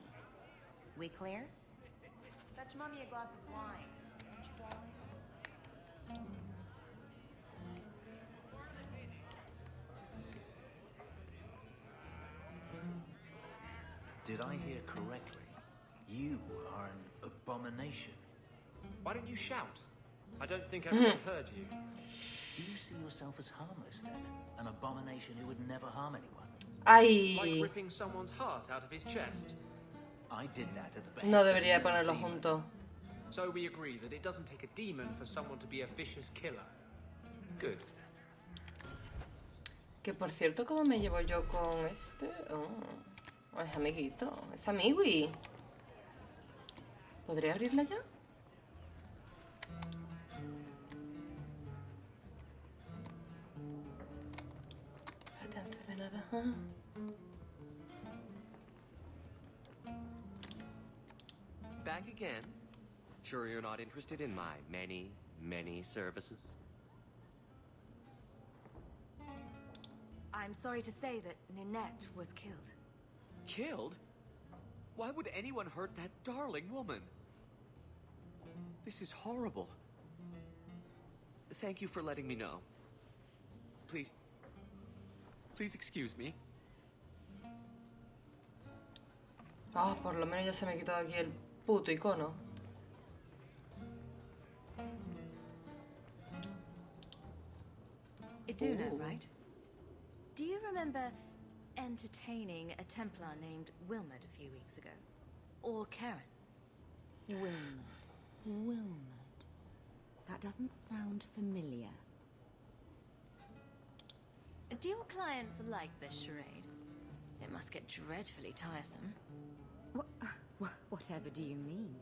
We clear? Fetch Mommy a glass of wine, won't you, darling? Did I hear correctly? You are an abomination. Why don't you shout? I don't think everyone heard you. Do you see yourself as harmless then? An abomination who would never harm anyone? Like ripping someone's heart out of his chest. I did that at the best. No debería ponerlo junto. So we agree that it doesn't take a demon for someone to be a vicious killer. Good. Que por cierto, ¿cómo me llevo yo con este? Oh, es amiguito, es amigui. ¿Podría abrirla ya? Espérate, antes de nada. Back again? Sure you're not interested in my many, many services? I'm sorry to say that Ninette was killed. Killed? Why would anyone hurt that darling woman? This is horrible. Thank you for letting me know. Please... Please excuse me. Ah, por lo menos ya se me ha quitado aquí el puto icono. Iduna, right? Do you remember entertaining a Templar named Wilmot a few weeks ago? Or Karen? Wilmot. That doesn't sound familiar. Do your clients like this charade? It must get dreadfully tiresome. Whatever do you mean?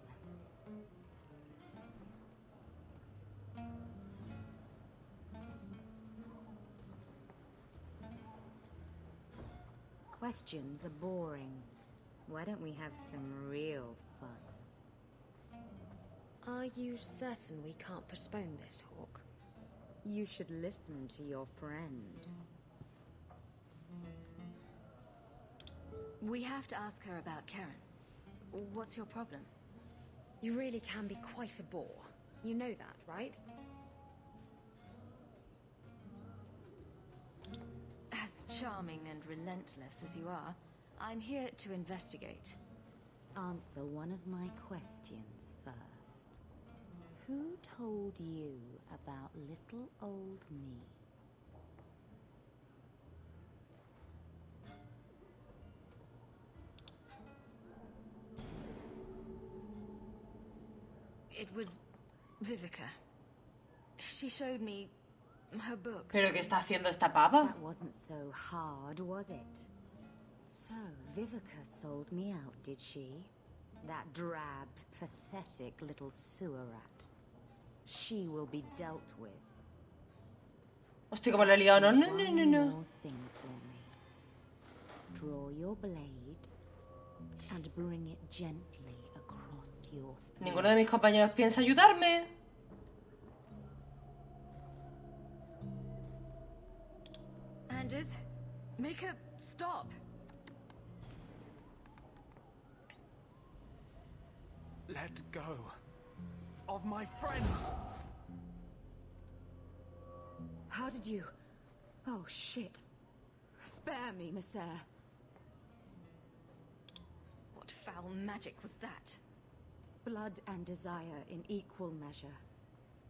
Questions are boring. Why don't we have some real fun? Are you certain we can't postpone this, Hawk? You should listen to your friend. We have to ask her about Karen. What's your problem? You really can be quite a bore. You know that, right? As charming and relentless as you are, I'm here to investigate. Answer one of my questions first. Who told you about little old me? It was Vivica. She showed me her books. ¿Pero qué está haciendo esta pava? That wasn't so hard, was it? So, Vivica sold me out, did she? That drab, pathetic little sewer rat. She will be dealt with. Hostia, como le he liado. No. One more thing for me. Draw your blade and bring it gently across your throat. Ninguno de mis compañeros piensa ayudarme. Anders, make her stop. Let go of my friends. How did you... Oh, shit. Spare me, Messer. What foul magic was that? Blood and desire in equal measure.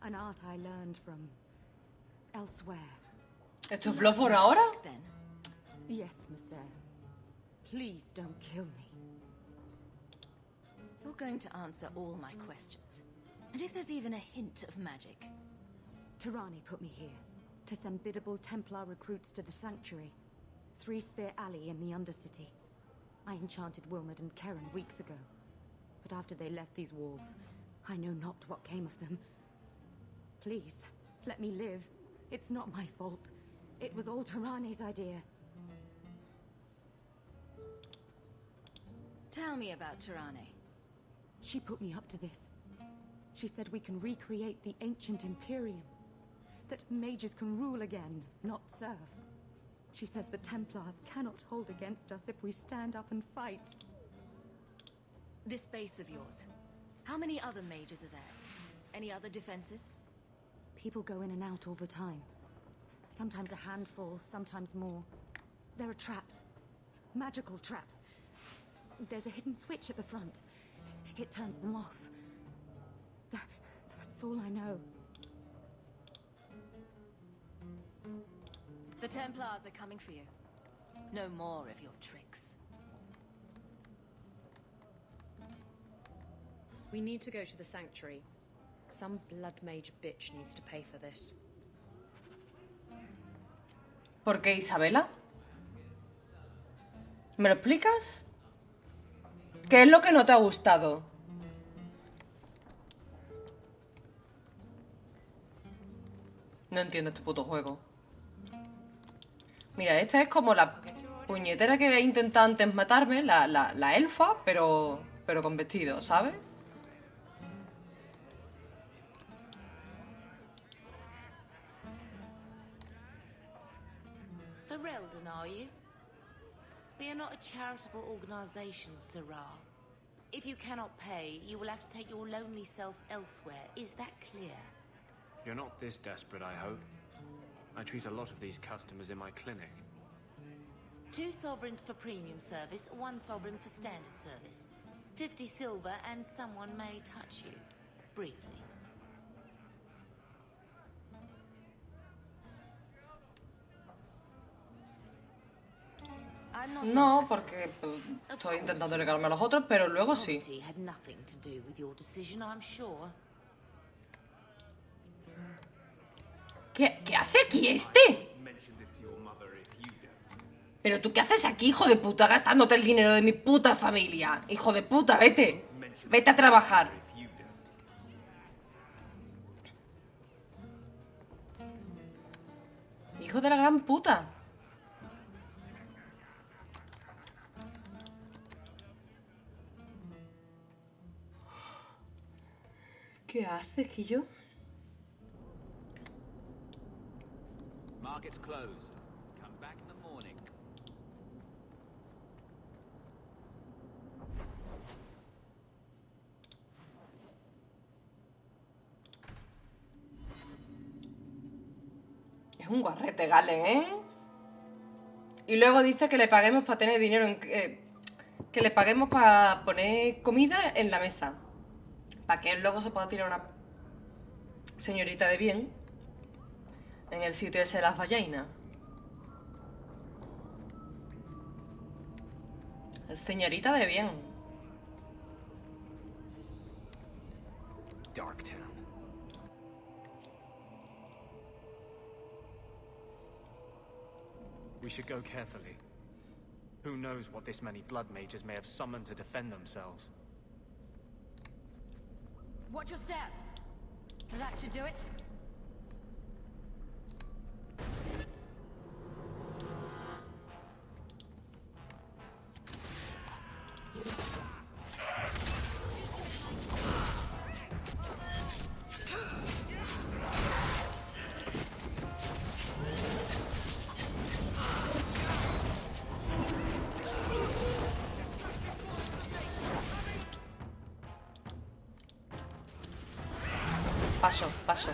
An art I learned from... elsewhere. ¿Esto es Bloodborne ahora? Then. Yes, Messer. Please don't kill me. You're going to answer all my questions. And if there's even a hint of magic... Tirani put me here to send biddable Templar recruits to the Sanctuary. Three Spear Alley in the Undercity. I enchanted Wilmot and Karen weeks ago. But after they left these walls, I know not what came of them. Please, let me live. It's not my fault. It was all Tirani's idea. Tell me about Tirani. She put me up to this. She said we can recreate the ancient Imperium. That mages can rule again, not serve. She says the Templars cannot hold against us if we stand up and fight. This base of yours, how many other mages are there? Any other defenses? People go in and out all the time. Sometimes a handful, sometimes more. There are traps. Magical traps. There's a hidden switch at the front. It turns them off. That's all I know. The Templars are coming for you. No more of your tricks. We need to go to the Sanctuary. Some blood mage bitch needs to pay for this. ¿Por qué, Isabela? ¿Me lo explicas? ¿Qué es lo que no te ha gustado? No entiendo este puto juego. Mira, esta es como la puñetera que había intentado antes matarme, la elfa, pero con vestido, ¿sabes? Ferelden, are you? We are not a charitable organization, Sarah. If you cannot pay, you will have to take your lonely self elsewhere. Is that clear? You're not this desperate, I hope. I treat a lot of these customers in my clinic. 2 sovereigns for premium service, 1 sovereign for standard service. 50 silver and someone may touch you. Briefly. No, porque estoy intentando regalarme a los otros, pero luego sí. Poverty had nothing to do with your decision, I'm sure. ¿Qué hace aquí este? Pero tú, ¿qué haces aquí, hijo de puta, gastándote el dinero de mi puta familia? Hijo de puta, vete. Vete a trabajar. Hijo de la gran puta. ¿Qué hace, Quillo? Market's closed. Come back in the morning. Es un guarrete, Galen, ¿eh? Y luego dice que le paguemos para tener dinero en... que le paguemos para poner comida en la mesa. Para que él luego se pueda tirar una señorita de bien en el sitio ese de las vallainas. Señorita de bien. Darktown. We should go carefully. Who knows what this many blood mages may have summoned to defend themselves. Watch your step. That should do it. Paso, paso.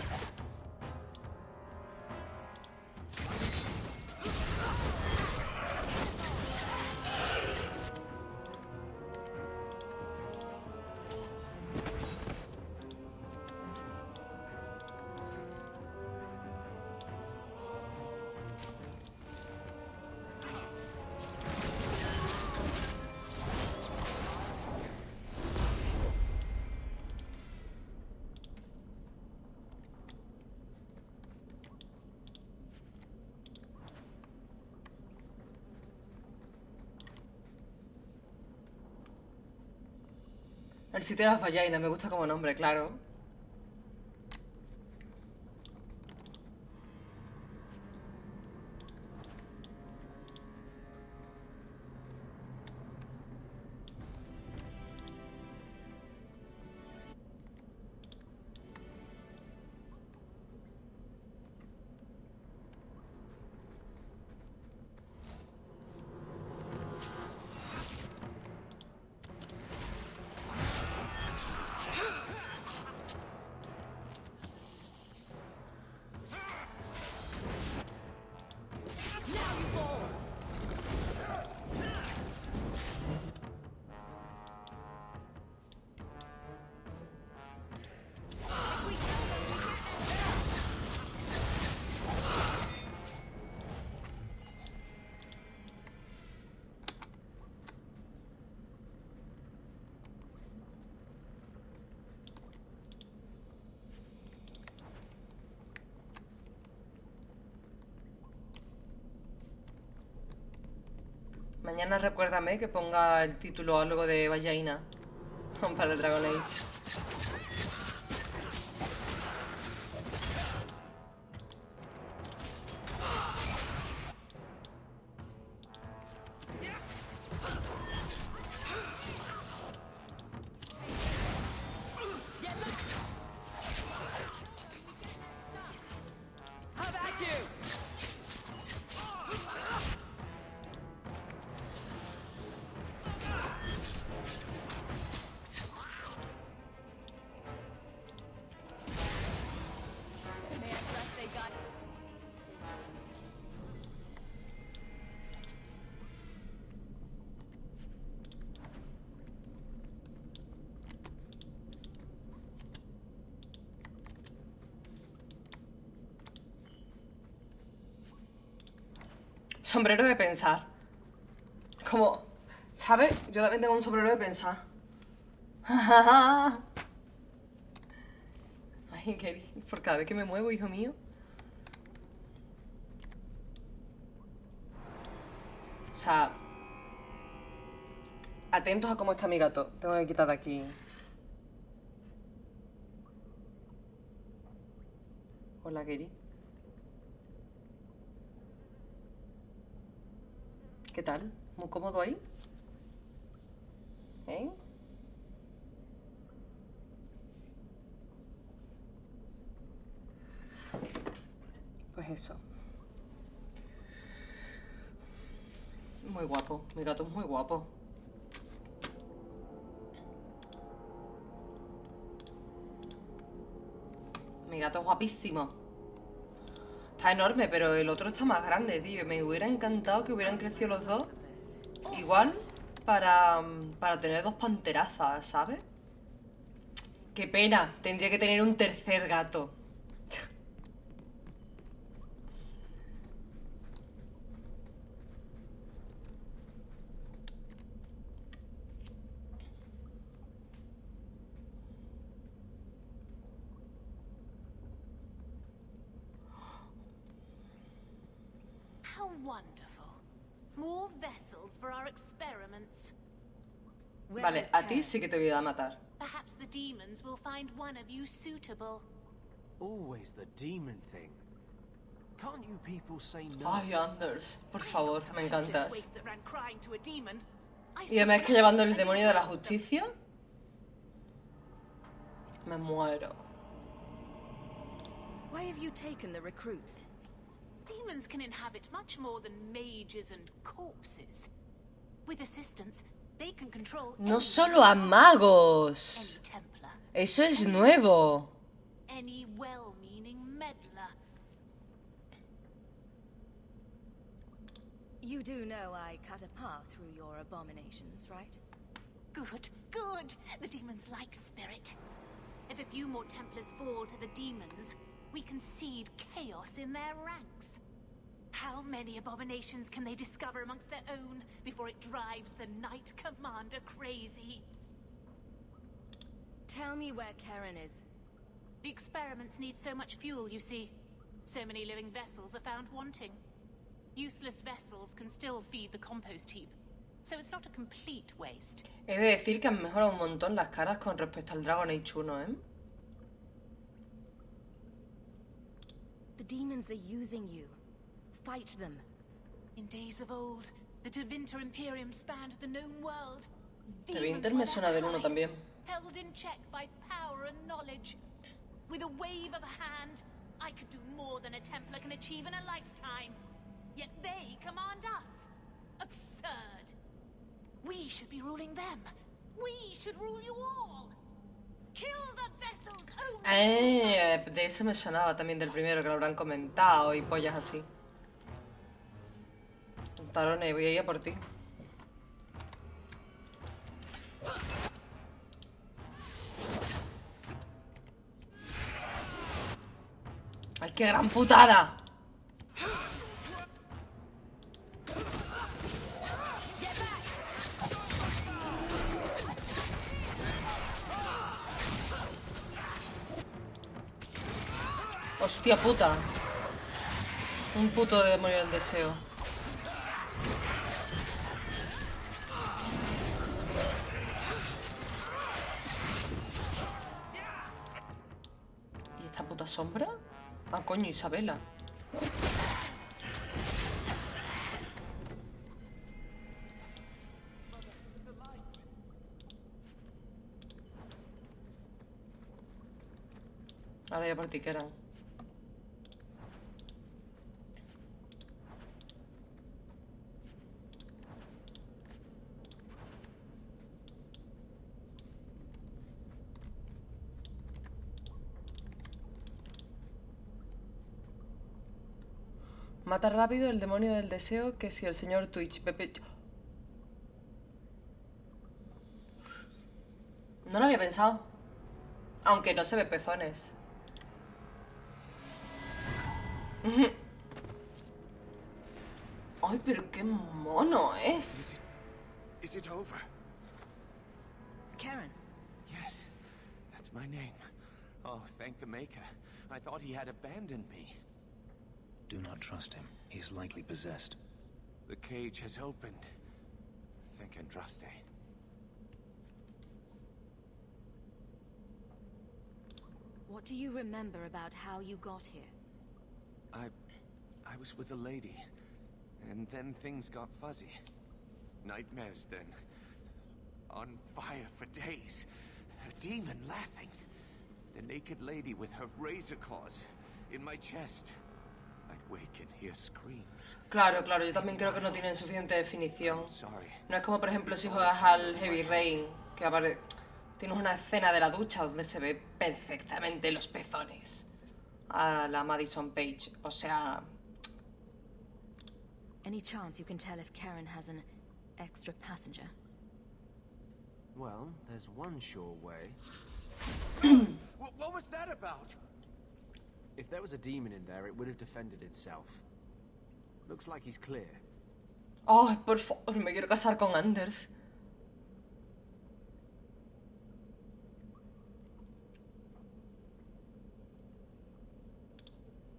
El sitio de las vallainas, me gusta como nombre, claro. Mañana recuérdame que ponga el título o algo de Vallaina para el Dragon Age. sombrero de pensar. Como, ¿sabes? Yo también tengo un sombrero de pensar. Ay, Gary, por cada vez que me muevo, hijo mío. O sea, atentos a cómo está mi gato. Tengo que quitar de aquí. Hola, Gary. ¿Qué tal? ¿Muy cómodo ahí? ¿Eh? Pues eso. Muy guapo. Mi gato es muy guapo. Mi gato es guapísimo. Está enorme, pero el otro está más grande, tío. Me hubiera encantado que hubieran crecido los dos igual para tener dos panterazas, ¿sabes? Qué pena. Tendría que tener un tercer gato. How wonderful. More vessels for our experiments. Vale, a ti sí que te voy a matar. Perhaps the demons will find one of you suitable. Always the demon thing. Can't you people say no? Ay, Anders, por favor, me encantas. That ran crying to a demon. Y además que llevando el demonio de la justicia. Me muero. Why have you taken the recruits? Demons can inhabit much more than mages and corpses. With assistance, they can control No solo a magos. Eso es nuevo. any well-meaning meddler. You do know I cut a path through your abominations, right? Good, good. The demons like spirit. If a few more Templars fall to the demons, we can seed chaos in their ranks. How many abominations can they discover amongst their own before it drives the Knight Commander crazy? Tell me where Karen is. The experiments need so much fuel, you see. So many living vessels are found wanting. Useless vessels can still feed the compost heap, so it's not a complete waste. He de decir que han mejorado un montón las caras con respecto al Dragon Age 1, ¿eh? The demons are using you. Fight them. In days of old, the Tevinter Imperium spanned the known world. Tevinter me suena del 1 también. Held in check by power and knowledge. With a wave of a hand, I could do more than a Templar can achieve in a lifetime. Yet they command us. Absurd. We should be ruling them. We should rule you all. Kill the vessels only. De eso me sonaba también del primero, que lo habrán comentado y pollas así. Tarone, voy a ir a por ti. ¡Ay, qué gran putada! Hostia puta. Un puto demonio del deseo. ¿Y esta puta sombra? Ah, coño, Isabela. Ahora ya por ti, Keran. Mata rápido el demonio del deseo que si el señor Twitch. Pepe... No lo había pensado. Aunque no se ve pezones. Ay, pero qué mono es. Is it over? Karen. Yes, that's my name. Oh, thank the Maker. I thought he had abandoned me. Do not trust him. He's likely possessed. The cage has opened. Thank Andraste. What do you remember about how you got here? I was with a lady, and then things got fuzzy. Nightmares then. On fire for days. A demon laughing. The naked lady with her razor claws in my chest. I'd wake and hear screams. Claro, claro, yo también creo que no tienen suficiente definición. No es como, por ejemplo, si juegas al Heavy Rain, que tienes una escena de la ducha donde se ve perfectamente los pezones a la Madison Page. O sea... Any chance you can tell if Karen has an extra passenger? Well, there's one sure way. What was that about? If there was a demon in there, it would have defended itself. Looks like he's clear. Ay, por favor, me quiero casar con Anders.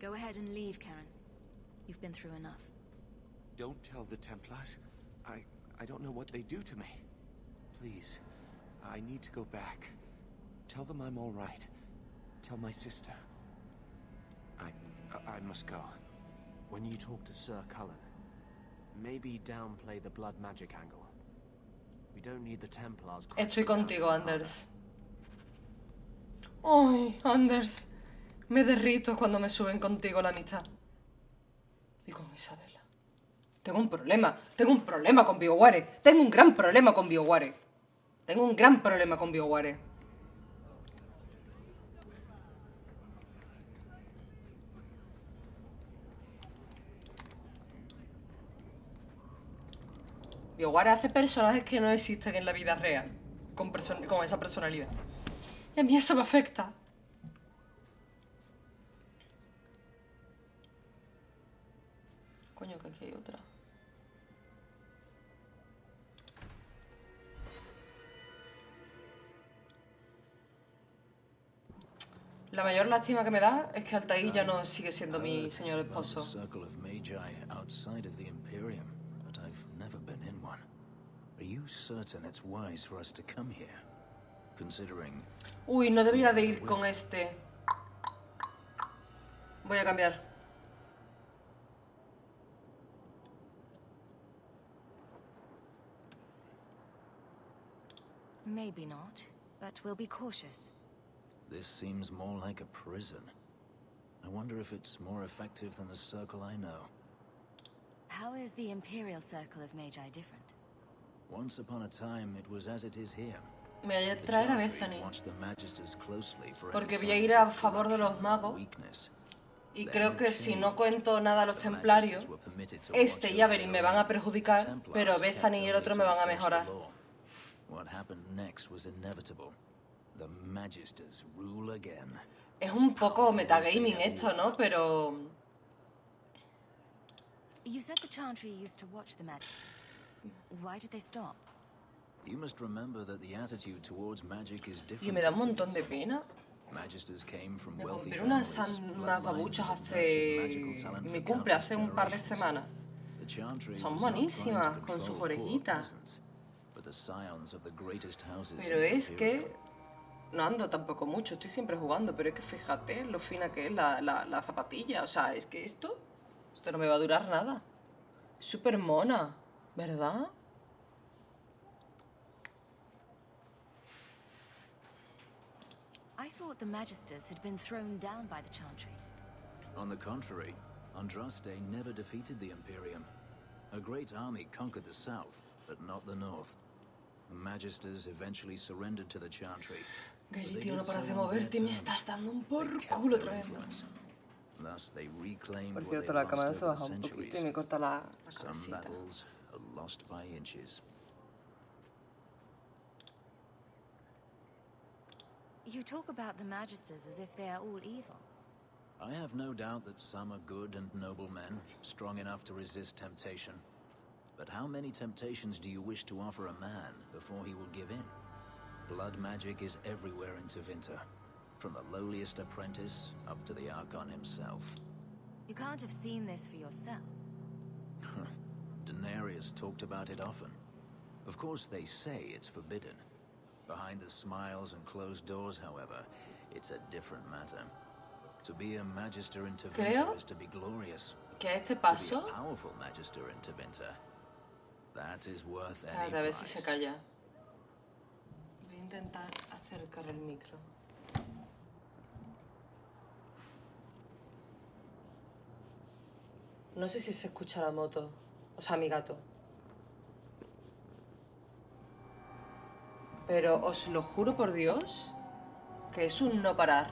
Go ahead and leave, Karen. You've been through enough. Don't tell the Templars. I don't know what they do to me. Please, I need to go back. Tell them I'm all right. Tell my sister. I must go. When you talk to Sir Cullen, maybe downplay the blood magic angle. We don't need the Templars. Estoy contigo, Anders. Ay, Anders. Me derrito cuando me suben contigo la amistad. Y con Isabela. Tengo un problema con BioWare. Tengo un gran problema con BioWare. BioWare hace personajes que no existen en la vida real. Con esa personalidad. Y a mí eso me afecta. Coño, que aquí hay otra. La mayor lástima que me da es que Altair ya no sigue siendo mi señor esposo. Uy, no debería de ir con este. Voy a cambiar. Maybe not, but we'll be cautious. This seems more like a prison. I wonder if it's more effective than the circle I know. How is the Imperial Circle of Magi different? Once upon a time, it was as it is here. Me voy a traer a Bethany. Porque voy a ir a favor de los magos. Y creo que si no cuento nada a los templarios, este y Avery me van a perjudicar, pero Bethany y el otro me van a mejorar. Es un poco metagaming esto, ¿no? Pero... You said the Chantry used to watch the magic. Why did they stop? You must remember that the attitude towards magic is different. Y me da un montón de pena. Me compré unas babuchas hace... mi cumple, hace un par de semanas. Son buenísimas, con sus orejitas. Pero es que... no ando tampoco mucho, estoy siempre jugando, pero es que fíjate lo fina que es la zapatilla. O sea, es que esto no me va a durar nada. Súper mona, ¿verdad? I thought the Magisters had been thrown down by the Chantry. On the contrary, Andraste never defeated the Imperium. A great army conquered the south, but not the north. The Magisters eventually surrendered to the Chantry. Gary, tío, no paras de moverte y me estás dando un por culo otra vez. Por cierto, la cámara se baja un poquito y me corta la cabecita. You talk about the Magisters as if they are all evil. I have no doubt that some are good and noble men, strong enough to resist temptation. But how many temptations do you wish to offer a man before he will give in? Blood magic is everywhere in Tevinter, from the lowliest apprentice up to the Archon himself. You can't have seen this for yourself. Daenerys talked about it often. Of course, they say it's forbidden. Behind the smiles and closed doors, however, it's a different matter. To be a Magister in Tevinter is to be glorious. Que este To be paso... a powerful Magister in Tevinter, that is worth any A ver si price. se calla. Voy a intentar acercar el micro. No sé si se escucha la moto. O sea, mi gato. Pero os lo juro por Dios que es un no parar.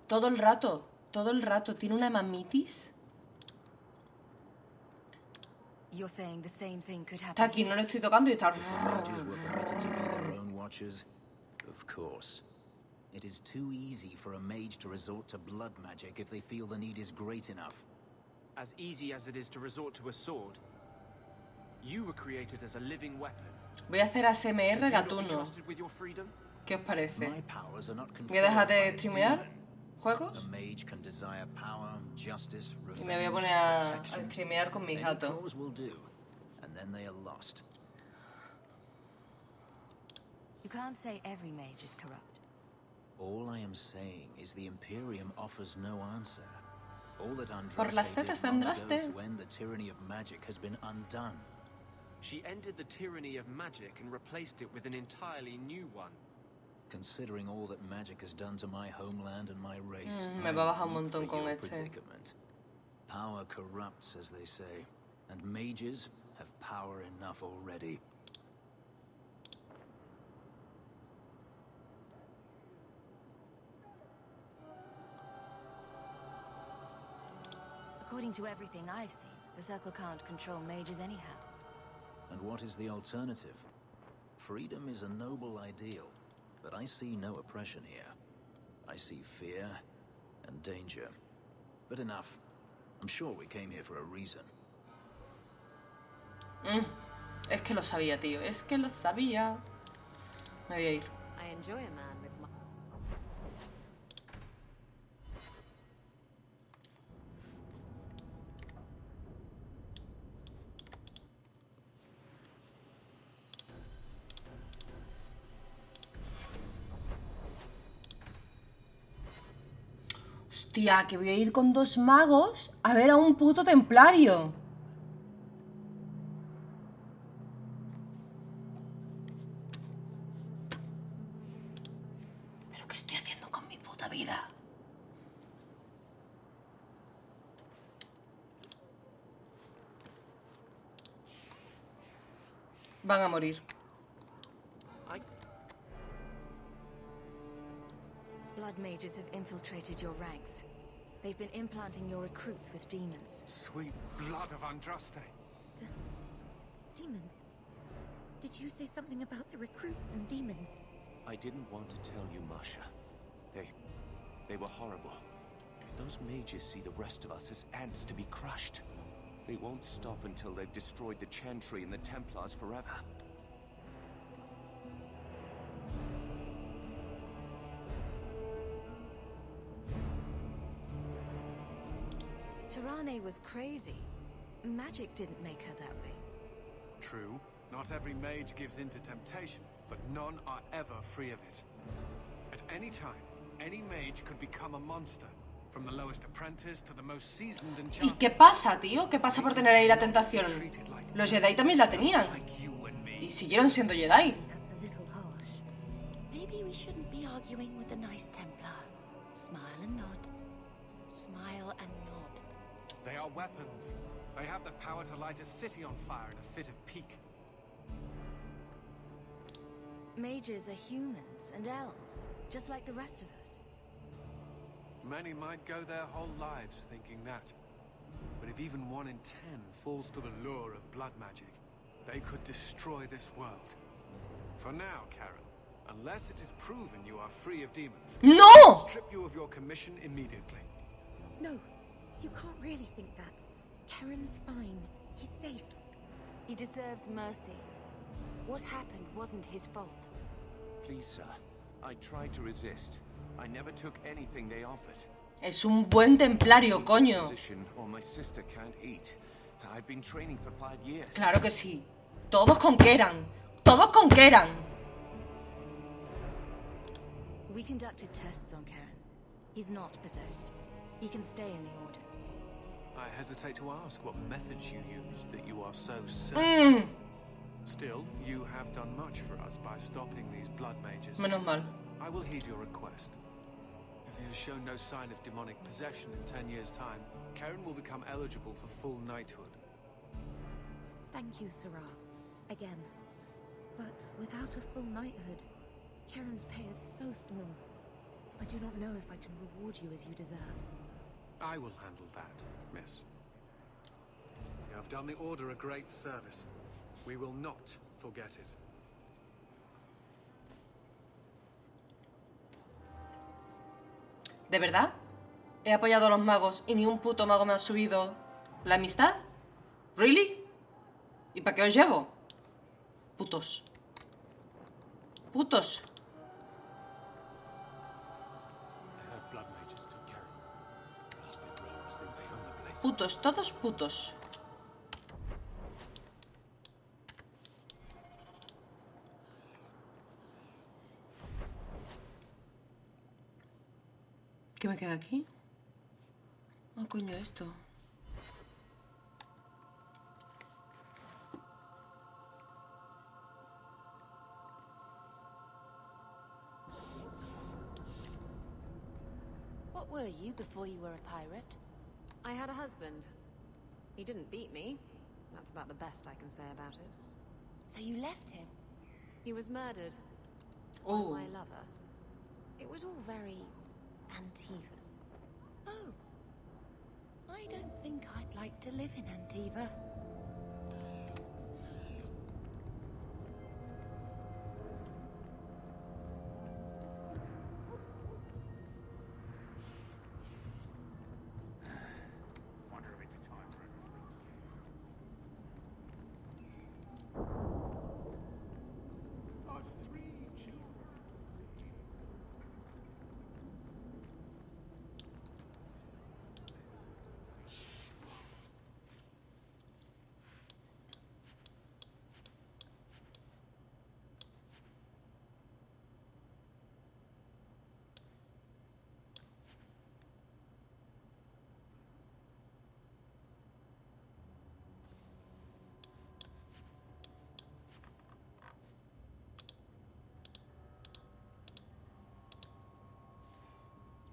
Todo el rato. Todo el rato. Tiene una mamitis. You're saying the same thing could Está happen. aquí, no le estoy tocando y está... Mages were permitted to be their own watchers? Of course. It is too easy for a mage to resort to blood magic if they feel the need is great enough. As easy as it is to resort to a sword. You were created as a living weapon. Voy a hacer ASMR Should you not be gatuno. trusted with your freedom? ¿Qué os parece? My powers are not Voy a dejar de controlled by the streamear demon. juegos A mage can desire power, justice, y me voy a revenge, poner a protection. streamear con mi Any gato. cause will do, and then they are lost. You can't say every mage is corrupt. All I am saying is the Imperium offers no answer. All that Por las Andraste tetas did de long ago Andraste. to end the tyranny of magic has been undone. She ended the tyranny of magic and replaced it with an entirely new one. Considering all that magic has done to my homeland and my race, Me I va a bajar un weep montón for con your este. predicament. Power corrupts, as they say, and mages have power enough already. According to everything I've seen, the Circle can't control mages anyhow. And what is the alternative? Freedom is a noble ideal, but I see no oppression here. I see fear and danger. But enough. I'm sure we came here for a reason. Es que lo sabía, tío. Es que lo sabía. Me voy a ir. I enjoy a man with my... Hostia, que voy a ir con 2 magos a ver a un puto templario. ¿Pero qué estoy haciendo con mi puta vida? Van a morir. Blood mages have infiltrated your ranks. They've been implanting your recruits with demons. Sweet blood of Andraste. Demons? Did you say something about the recruits and demons? I didn't want to tell you, Masha. They were horrible. Those mages see the rest of us as ants to be crushed. They won't stop until they've destroyed the Chantry and the Templars forever. Tirane was crazy. Magic didn't make her that way. True, not every mage gives in to temptation, but none are ever free of it. At any time, any mage could become a monster, from the lowest apprentice to the most seasoned ¿Y enchanter. qué pasa, tío? ¿Qué pasa por tener ahí la tentación? Los Jedi también la tenían. Y siguieron siendo Jedi. That's a little harsh. Maybe we shouldn't be arguing with the nice Templar. Smile and nod. Smile and nod. They are weapons. They have the power to light a city on fire in a fit of pique. Mages are humans and elves, just like the rest of us. Many might go their whole lives thinking that. But if even 1 in 10 falls to the lure of blood magic, they could destroy this world. For now, Karen, Unless it is proven you are free of demons. ¡No! Strip you of your commission immediately. No, you can't really think that. Karen's fine. He's safe. He deserves mercy. What happened wasn't his fault. Please, sir. I tried to resist. I never took anything they offered. Es un buen templario, coño. Position or my sister can't eat. I've been training for 5 years. Claro que sí. Todos con Keran. Todos con Keran. We conducted tests on Karen. He's not possessed. He can stay in the Order. I hesitate to ask what methods you used that you are so certain. Still, you have done much for us by stopping these blood mages. Menos mal. I will heed your request. If he has shown no sign of demonic possession in 10 years' time, Karen will become eligible for full knighthood. Thank you, Sarah. Again. But without a full knighthood, Karen's pay is so small. I do not know if I can reward you as you deserve. I will handle that, miss. You have done the Order a great service. We will not forget it. ¿De verdad? He apoyado a los magos y ni un puto mago me ha subido la amistad. ¿Really? ¿Y para qué os llevo? Putos. Putos. Putos, todos putos. ¿Qué me queda aquí? Ah, coño, esto. What were you before you were a pirate? I had a husband. He didn't beat me. That's about the best I can say about it. So you left him? He was murdered. Oh. By my lover. It was all very Antiva. Oh. I don't think I'd like to live in Antiva.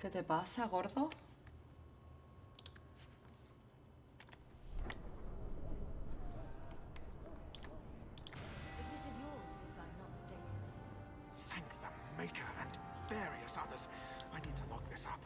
¿Qué te pasa, gordo? This is yours, if I'm not mistaken. Thank the Maker and various others. I need to lock this up.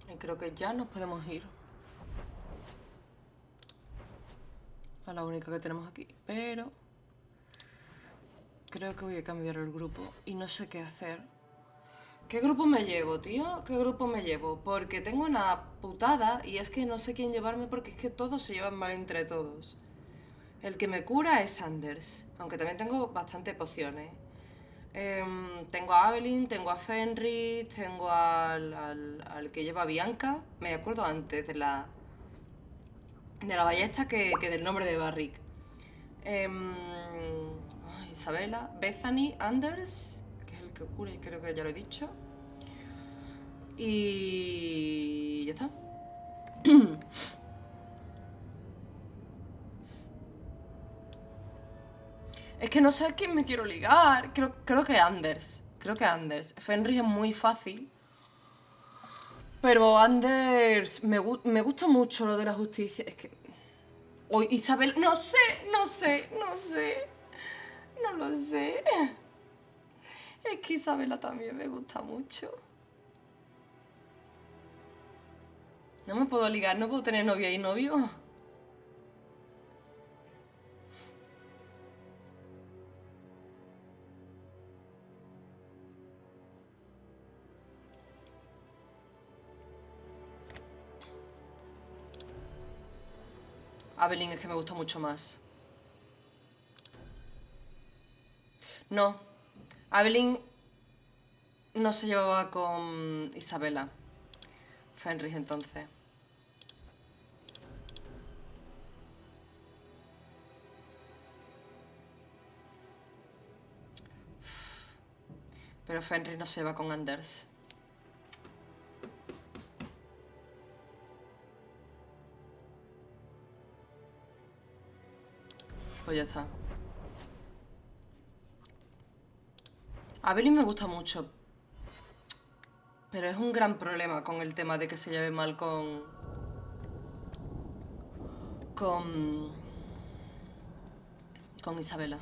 Y creo que ya nos podemos ir. A la única que tenemos aquí. Pero creo que voy a cambiar el grupo. Y no sé qué hacer. ¿Qué grupo me llevo, tío? ¿Qué grupo me llevo? Porque tengo una putada y es que no sé quién llevarme porque es que todos se llevan mal entre todos. El que me cura es Anders. Aunque también tengo bastante pociones. Tengo a Evelyn, tengo a Fenris, tengo al que lleva a Bianca. Me acuerdo antes de la ballesta que del nombre de Barrick. Isabela, Bethany, Anders, que es el que cura y creo que ya lo he dicho. Y ya está. que no sé a quién me quiero ligar. Creo que Anders. Creo que Anders. Fenris es muy fácil. Pero Anders... Me gusta mucho lo de la justicia. Es que... Hoy Isabel... No sé. No lo sé. Es que Isabela también me gusta mucho. No me puedo ligar, no puedo tener novia y novio. Evelyn es que me gusta mucho más. No. Evelyn no se llevaba con Isabela. Fenris entonces. Pero Fenris no se va con Anders. Pues ya está. Evelyn me gusta mucho. Pero es un gran problema con el tema de que se lleve mal con Isabela.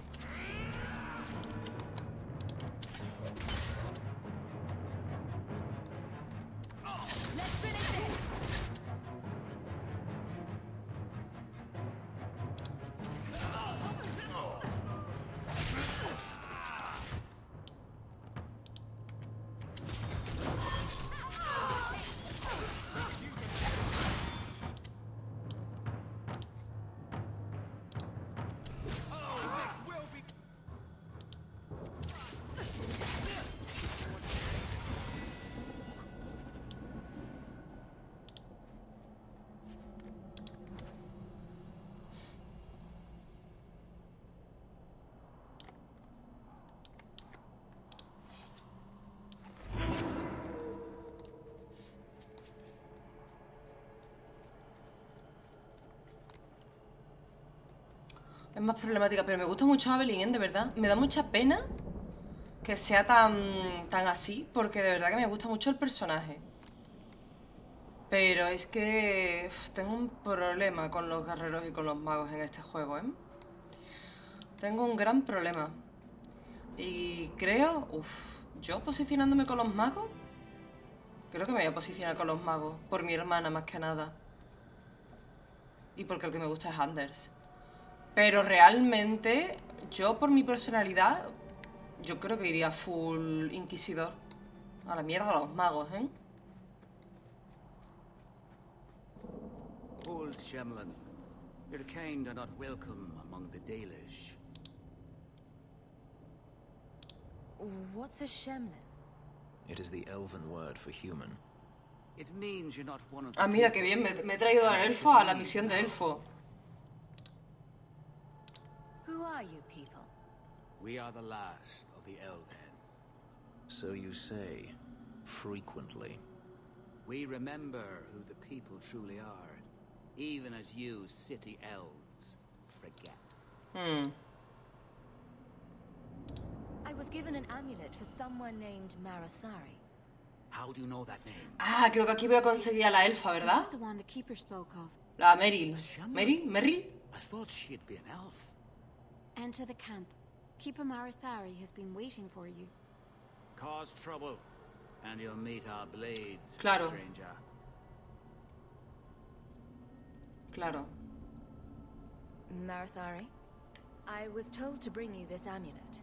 Es más problemática, pero me gusta mucho Evelyn, de verdad. Me da mucha pena que sea tan así, porque de verdad que me gusta mucho el personaje. Pero es que tengo un problema con los guerreros y con los magos en este juego, ¿eh? Tengo un gran problema. Y creo... yo posicionándome con los magos... Creo que me voy a posicionar con los magos. Por mi hermana, más que nada. Y porque el que me gusta es Anders. Pero realmente, yo por mi personalidad, yo creo que iría full inquisidor. A la mierda a los magos, ¿eh? Old Shemlin, your kind are not welcome among the Dalish. What's a Shemlin? It is the elven word for human. It means you're not one of the Ah, mira, qué bien, me he traído al elfo a la misión de elfo. Who are you people? We are the last of the Elven. So you say, frequently. We remember who the people truly are, even as you city elves forget. I was given an amulet for someone named Marathari. How do you know that name? Ah, creo que aquí voy a conseguir a la elfa, ¿verdad? This is the one the keeper spoke of. La Meryl. ¿Merrill? I thought she'd be an elf. Enter the camp. Keeper Marathari has been waiting for you. Cause trouble, and you'll meet our blades, Claro. stranger. Claro. Marathari, I was told to bring you this amulet.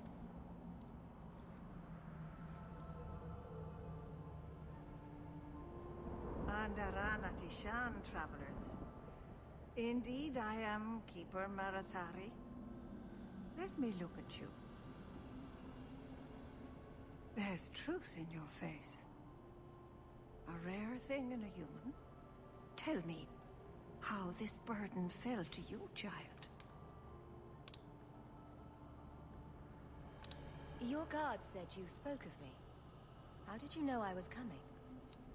Andarana Tishan, travelers. Indeed, I am Keeper Marathari. Let me look at you. There's truth in your face. A rare thing in a human. Tell me how this burden fell to you, child. Your guard said you spoke of me. How did you know I was coming?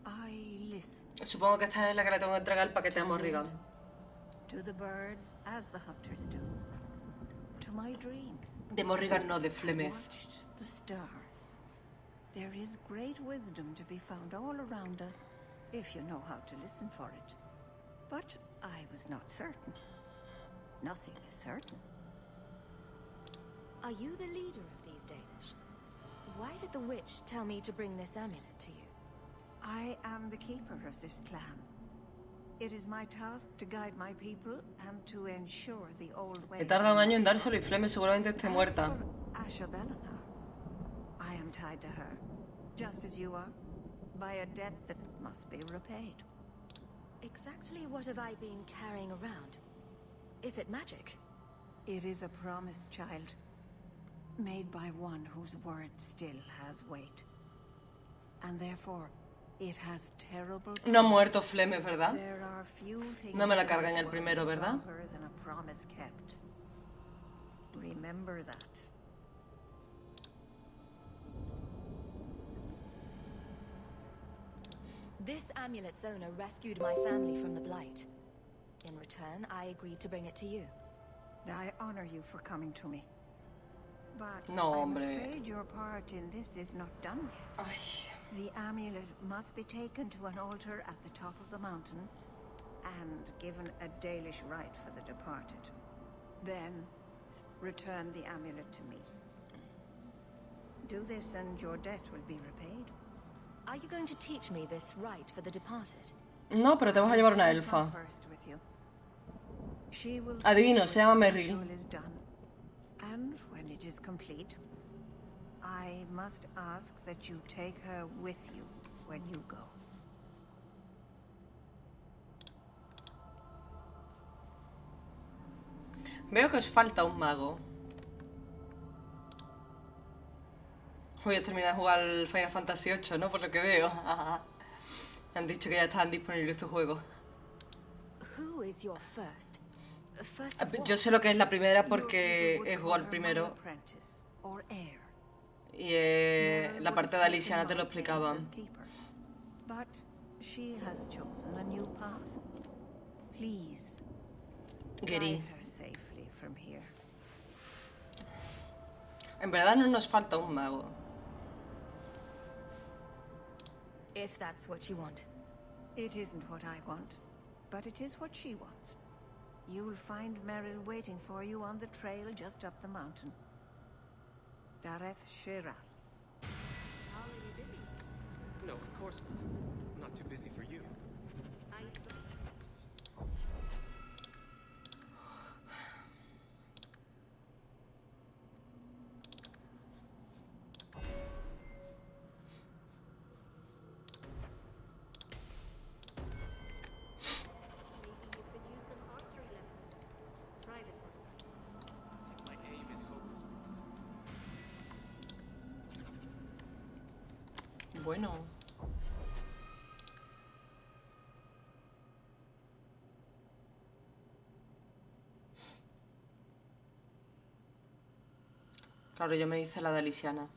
I listen. Supongo que esta es la que le tengo que entregar el paquete a Morrigan. To the birds as the hunters do. To my dreams. De Morrigan no, de Flemeth. Watched the stars. There is great wisdom to be found all around us, if you know how to listen for it. But I was not certain. Nothing is certain. Are you the leader of these Danish? Why did the witch tell me to bring this amulet to you? I am the keeper of this clan. It is my task to guide my people and to ensure the old ways. He tardado un año en dárselo y Fleme seguramente esté muerta. Asha Belena. I am tied to her, just as you are, by a debt that must be repaid. Exactly what have I been carrying around? Is it magic? It is a promise, child. Made by one whose word still has weight. And therefore, it has terrible... No ha muerto Fleme, ¿verdad? There are few things No me la carga en el primero, ¿verdad? stronger than a promise kept. Remember that. This amulet's owner rescued my family from the Blight. In return, I agreed to bring it to you. I honor you for coming to me. But No, I'm hombre. afraid your part in this is not done yet. Ay. The amulet must be taken to an altar at the top of the mountain and given a Dalish rite for the departed. Then, return the amulet to me. Do this and your debt will be repaid. Are you going to teach me this rite for the departed? No, pero te vas a llevar una elfa. First with you. She will Adivino, se llama see Merrill. the ritual is done. And when it is complete, I must ask that you take her with you when you go. Veo que os falta un mago. Voy a terminar de jugar el Final Fantasy VIII, ¿no? Por lo que veo. Me han dicho que ya estaban disponibles estos juegos. Who is your first? Yo sé lo que es la primera porque he jugado el primero. Y la parte de Alicia te lo explicaban. But she has chosen a new path. Please, Gary. guide her safely from here. En verdad no nos falta un mago. If that's what you want. It isn't what I want, but it is what she wants. You'll find Merrill waiting for you on the trail just up the mountain. Dareth Shiral. No, of course not. I'm not too busy for you. My aim is hopeless. Bueno. Claro, yo me hice la de Alisiana.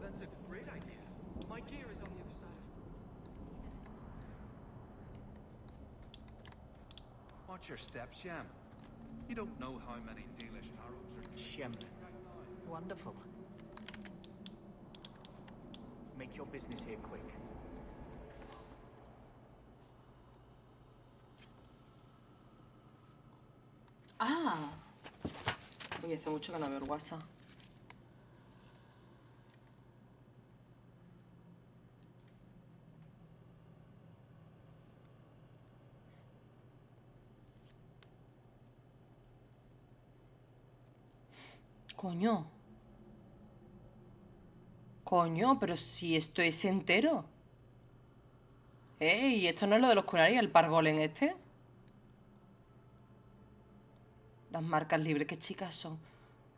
That's a great idea. My gear is on the other side of... Watch your steps, Shem. You don't know how many Dalish arrows are... Shem. Wonderful. Make your business here quick. Ah. Uy, hace mucho que no veo el WhatsApp. Coño. Coño, pero si esto es entero. ¿Y esto no es lo de los Kunari, el pargolem este? Las marcas libres, qué chicas son.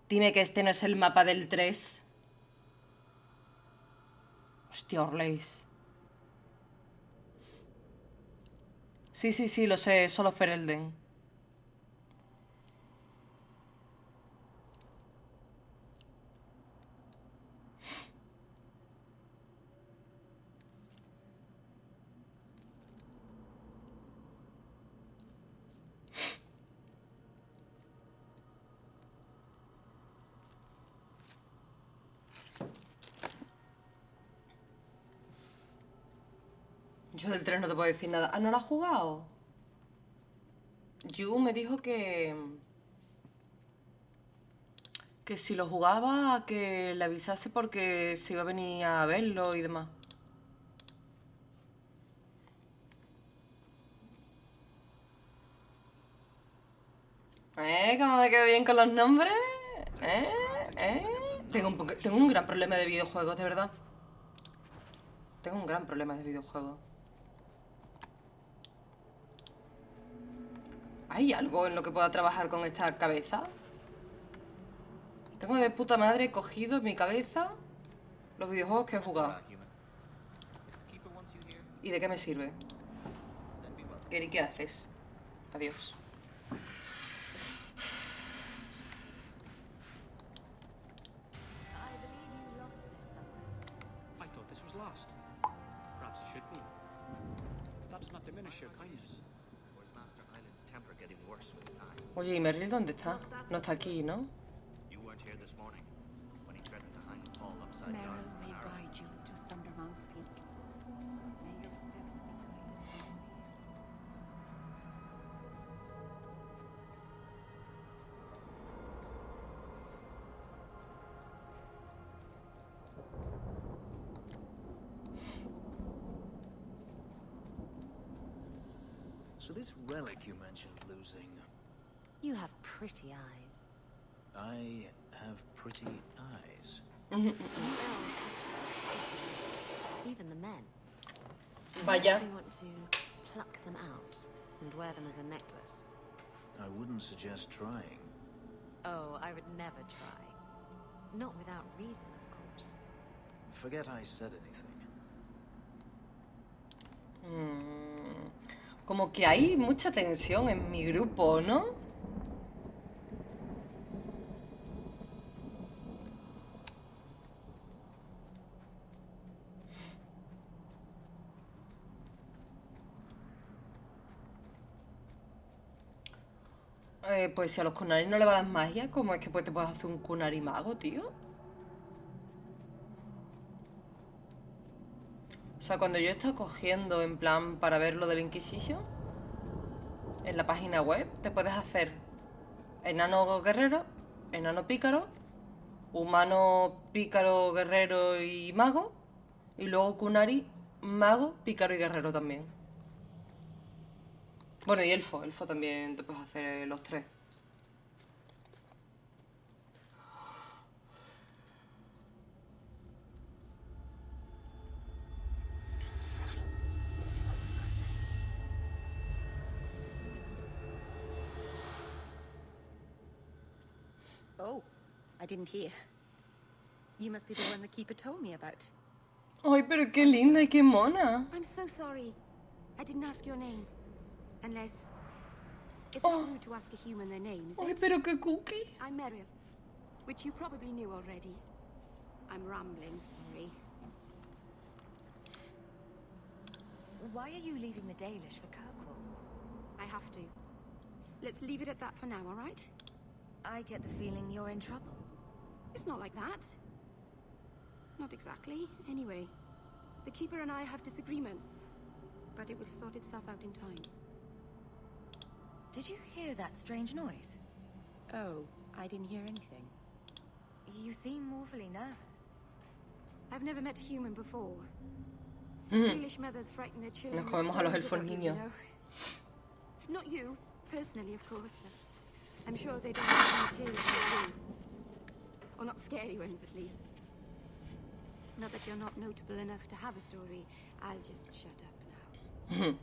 Dime que este no es el mapa del 3. Hostia, Orleis. Sí, lo sé, solo Ferelden. Yo del 3 no te puedo decir nada. Ah, ¿no lo has jugado? Yu me dijo que si lo jugaba, que le avisase porque se iba a venir a verlo y demás. ¿Cómo me quedo bien con los nombres? Tengo un gran problema de videojuegos, de verdad. Tengo un gran problema de videojuegos. ¿Hay algo en lo que pueda trabajar con esta cabeza? Tengo de puta madre cogido en mi cabeza los videojuegos que he jugado. ¿Y de qué me sirve? Gary, ¿qué haces? Adiós. I thought this was lost. Perhaps it should be. That does not diminish your kindness. Or is Master Island's temper getting worse with time? Oye, ¿y Merrill dónde está? No está aquí, ¿no? You weren't here this morning when he threatened to hang Paul upside down. Merrill may guide you to Sundermount's Peak. May your steps be guided. So this relic you mentioned losing... You have pretty eyes. I have pretty eyes. Even the men. Vaya. You want to pluck them out and wear them as a necklace. I wouldn't suggest trying. Oh, I would never try. Not without reason, of course. Forget I said anything. Como que hay mucha tensión en mi grupo, ¿no? Pues si a los Kunari no le va las magias, ¿cómo es que pues te puedes hacer un Kunari mago, tío? O sea, cuando yo he estado cogiendo en plan para ver lo del Inquisition, en la página web te puedes hacer enano guerrero, enano pícaro, humano pícaro, guerrero y mago, y luego Kunari, mago, pícaro y guerrero también. Bueno, y elfo también te puedes hacer los tres. Oh, I didn't hear. You must be the one the keeper told me about. Ay, pero qué linda y qué mona. I'm so sorry. I didn't ask your name. Unless... It's not rude to ask a human their name, is Ay, it? pero qué cookie. I'm Meryl, which you probably knew already. I'm rambling, sorry. Why are you leaving the Dalish for Kirkwall? I have to. Let's leave it at that for now, all right? I get the feeling you're in trouble. It's not like that. Not exactly. Anyway, the Keeper and I have disagreements, but it will sort itself out in time. Did you hear that strange noise? Oh, I didn't hear anything. You seem awfully nervous. I've never met a human before. Mm. Dalish mothers frighten their children. Nos comemos a los elfos niños. Not you, personally, of course. I'm sure they don't have any tales like you. Or not scary ones, at least. Not that you're not notable enough to have a story. I'll just shut up now.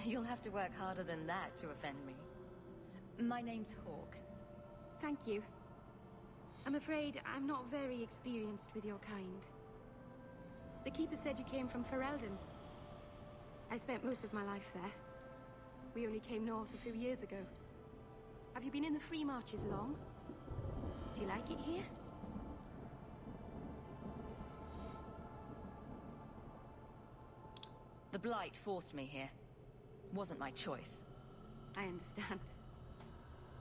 You'll have to work harder than that to offend me. My name's Hawk. Thank you. I'm afraid I'm not very experienced with your kind. The Keeper said you came from Ferelden. I spent most of my life there. We only came north a few years ago. Have you been in the Free Marches long? Do you like it here? The Blight forced me here. Wasn't my choice. I understand.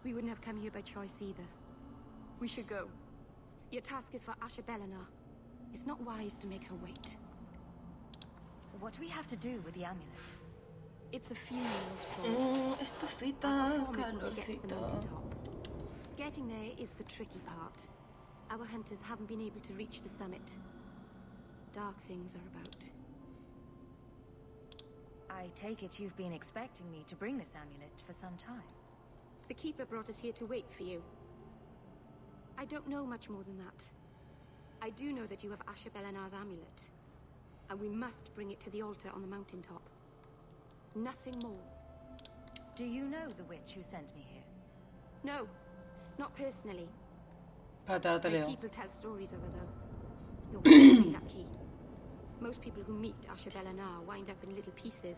We wouldn't have come here by choice either. We should go. Your task is for Asha Belenar. It's not wise to make her wait. What do we have to do with the amulet? It's a funeral of sorts. Estufita, I'll perform it when we get to the calorcito. mountaintop. Getting there is the tricky part. Our hunters haven't been able to reach the summit. Dark things are about. I take it you've been expecting me to bring this amulet for some time. The Keeper brought us here to wait for you. I don't know much more than that. I do know that you have Asha Belenar's amulet, and we must bring it to the altar on the mountaintop. Nothing more. Do you know the witch who sent me here? No, not personally. Espérate, ahora te My leo. people tell stories of her, though. You're very lucky. Most people who meet Asha Belenar wind up in little pieces,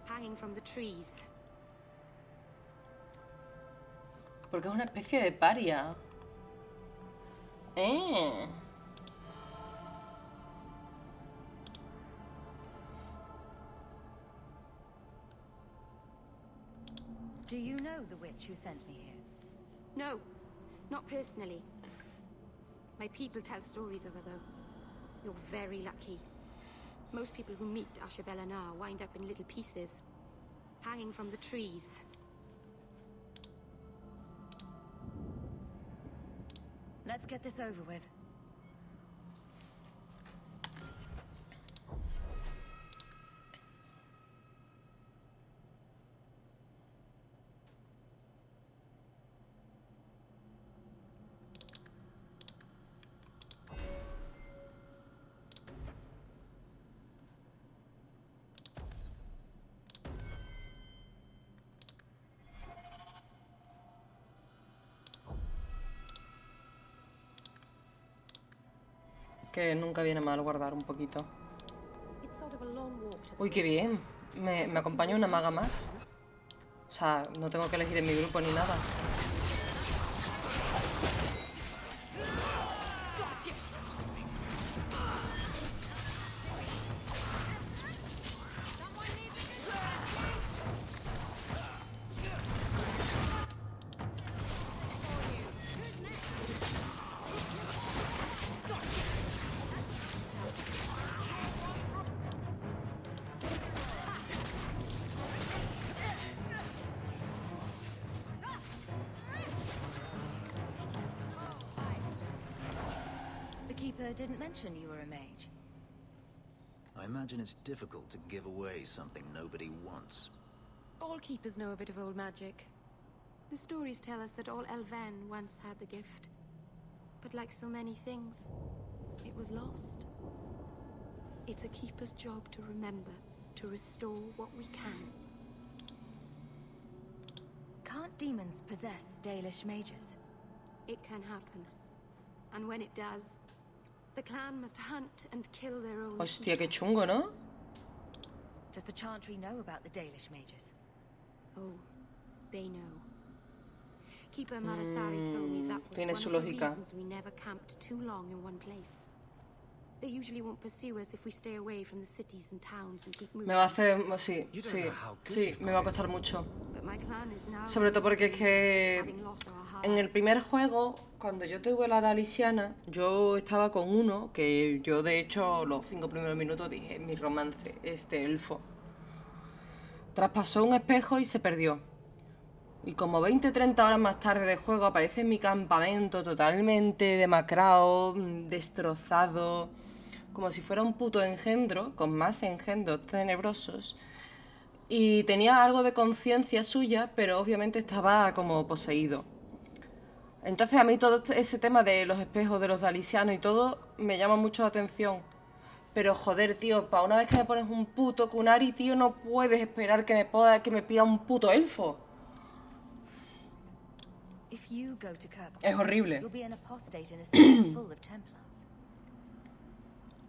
hanging from the trees. Porque es una especie de paria. Do you know the witch who sent me here? No, not personally. My people tell stories of her, though. You're very lucky. Most people who meet Asha Belenar wind up in little pieces, hanging from the trees. Let's get this over with. Que nunca viene mal guardar un poquito. It's sort of a long walk to the Uy, qué bien. Me acompaña una maga más. O sea, no tengo que elegir en mi grupo ni nada. The Keeper didn't mention you were a mage. I imagine it's difficult to give away something nobody wants. All keepers know a bit of old magic. The stories tell us that all Elven once had the gift. But like so many things, it was lost. It's a keeper's job to remember, to restore what we can. Can't demons possess Dalish mages? It can happen. And when it does, the clan must hunt and kill their own. Hostia, qué chungo, ¿no? Does the Chantry know about the Dalish mages? Oh, they know. Keeper Marathari told me that was tiene one su of the lógica. reasons we never camped too long in one place. They usually won't pursue us if we stay away from the cities and towns and keep moving. Me va a hacer... Sí, sí, sí, me va a costar mucho. But my clan is now Sobre todo porque es que having lost our heart. en el primer juego, cuando yo tuve la Dalisiana, yo estaba con uno que yo de hecho los 5 primeros minutos dije, mi romance, este elfo. Traspasó un espejo y se perdió. Y como 20-30 horas más tarde de juego aparece en mi campamento totalmente demacrado, destrozado, como si fuera un puto engendro, con más engendros tenebrosos. Y tenía algo de conciencia suya, pero obviamente estaba como poseído. Entonces a mí todo ese tema de los espejos, de los dalisianos y todo, me llama mucho la atención. Pero joder, tío, para una vez que me pones un puto kunari, tío, no puedes esperar que me pida un puto elfo. If If you go to Kirkwall, Es horrible. you'll be an apostate in a city full of Templars.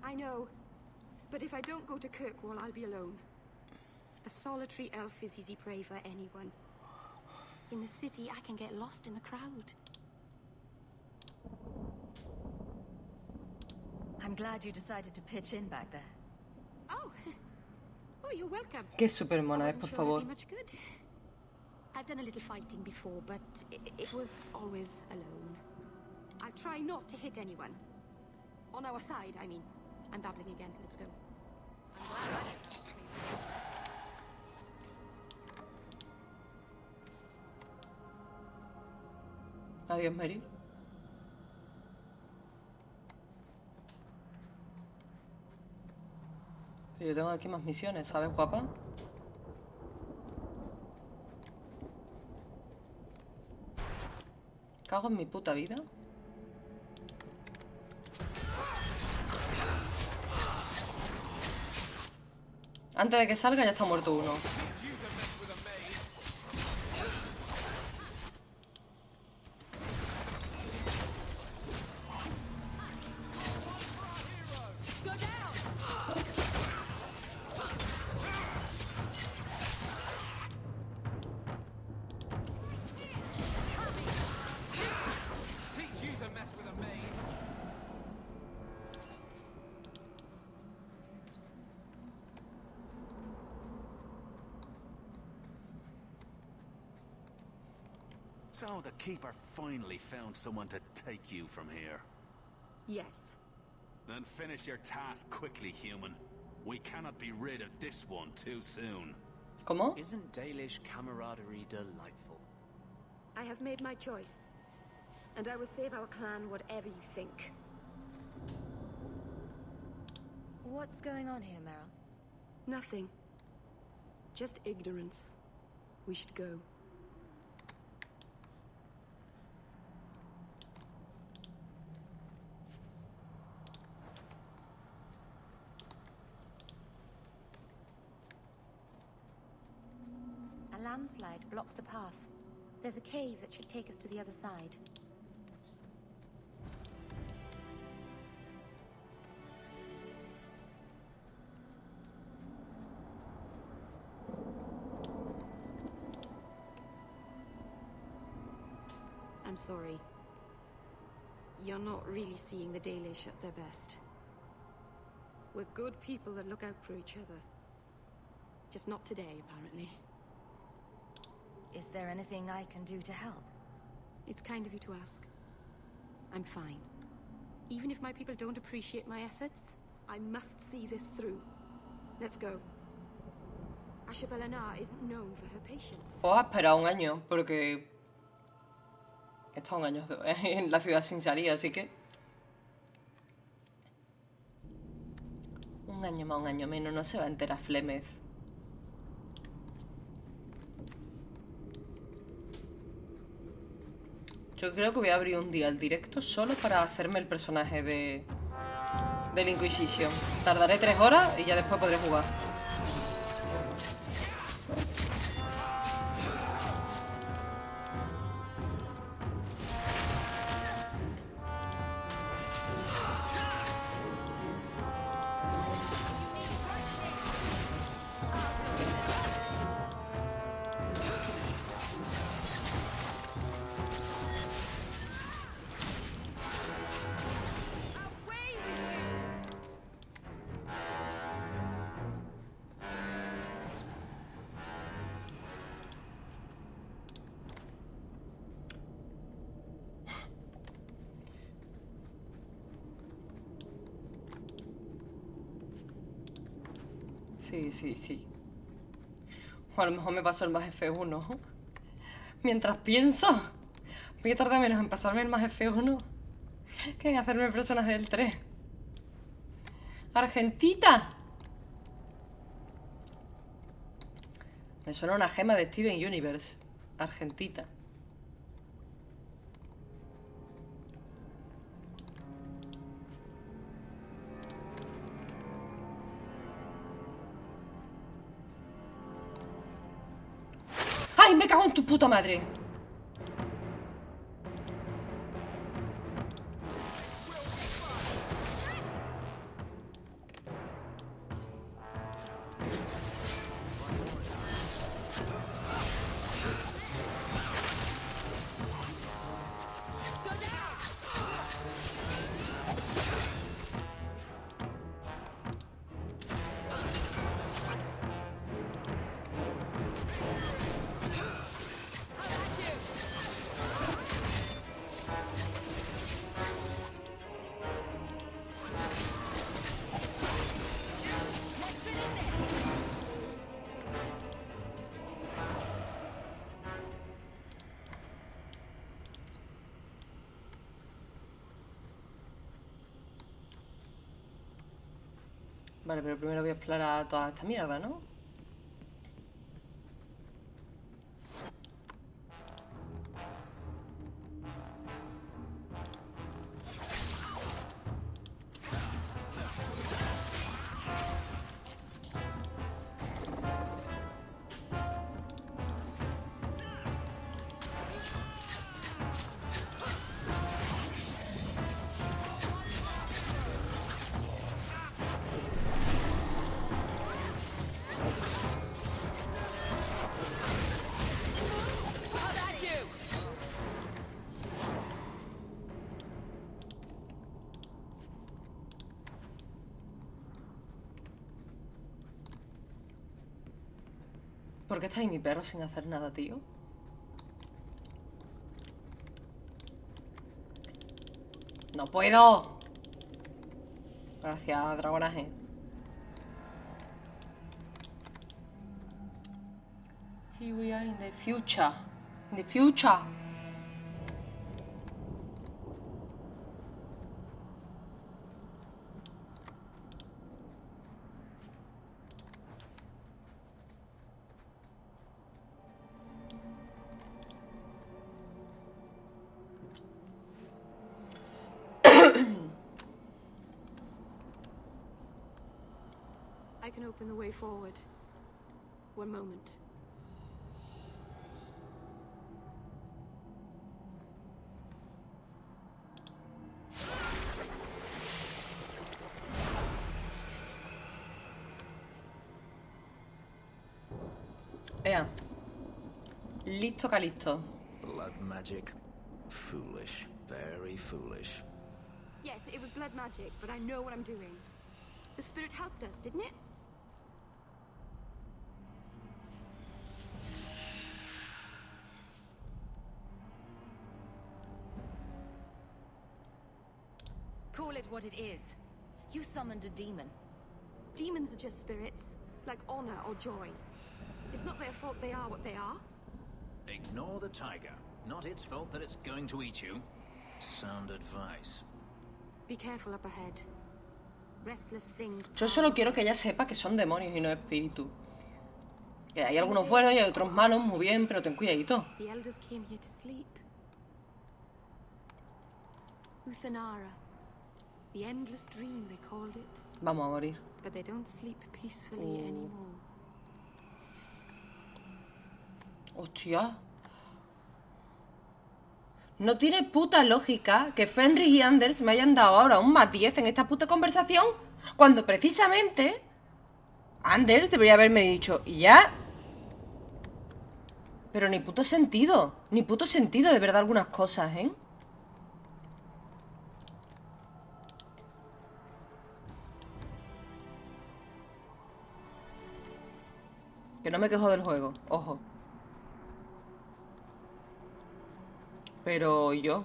I know. But if I don't go to Kirkwall, I'll be alone. A solitary elf is easy prey for anyone. In the city, I can get lost in the crowd. I'm glad you decided to pitch in back there. Oh, oh, you're welcome. Qué super mona es, I wasn't por sure favor. I'd be much good. I've done a little fighting before, but it was always alone. I'll try not to hit anyone. On our side, I mean. I'm babbling again. Let's go. Adiós, Meryl. Yo tengo aquí más misiones, ¿sabes, guapa? Cago en mi puta vida. Antes de que salga ya está muerto uno. So the Keeper finally found someone to take you from here. Yes. Then finish your task quickly, human. We cannot be rid of this one too soon. ¿Cómo? Isn't Dalish camaraderie delightful? I have made my choice. And I will save our clan whatever you think. What's going on here, Meryl? Nothing. Just ignorance. We should go. A landslide blocked the path. There's a cave that should take us to the other side. I'm sorry. You're not really seeing the Dalish at their best. We're good people that look out for each other. Just not today, apparently. Is there anything I can do to help? It's kind of you to ask. I'm fine. Even if my people don't appreciate my efforts, I must see this through. Let's go. Ashabelana isn't known for her patience. O ha esperado un año, porque... He estado un año en la ciudad sin salir, así que... Un año más, un año menos, no se va a enterar Flemeth. Yo creo que voy a abrir un día el directo solo para hacerme el personaje del Inquisition. Tardaré 3 horas y ya después podré jugar. Sí. O a lo mejor me paso el más F1. Mientras pienso, voy a tardar menos en pasarme el más F1 que en hacerme el personaje del 3. ¡Argentita! Me suena una gema de Steven Universe. Argentita. ¡Ay, me cago en tu puta madre! Vale, pero primero voy a explorar toda esta mierda, ¿no? ¿Por qué está ahí mi perro sin hacer nada, tío? ¡No puedo! Gracias, dragonaje. Here we are in the future. In the future. I can open the way forward. One moment. Ea. Listo, calisto. Blood magic? Foolish. Very foolish. Yes, it was blood magic, but I know what I'm doing. The spirit helped us, didn't it? Call it what it is. You summoned a demon. Demons are just spirits, like honor or joy. It's not their fault they are what they are. Ignore the tiger. Not its fault that it's going to eat you. Sound advice. Be careful up ahead. Restless things. Yo solo quiero que ella sepa que son demonios y no espíritus. Que hay algunos buenos y hay otros malos, muy bien, pero ten cuidadito. The elders came here to sleep. Uthanara. The endless dream they called it. Vamos a morir. But they don't sleep peacefully anymore. Hostia. No tiene puta lógica que Fenris y Anders me hayan dado ahora un más 10 en esta puta conversación, cuando precisamente Anders debería haberme dicho, y ya. Pero ni puto sentido de verdad algunas cosas, ¿eh? Que no me quejo del juego, ojo. Pero yo.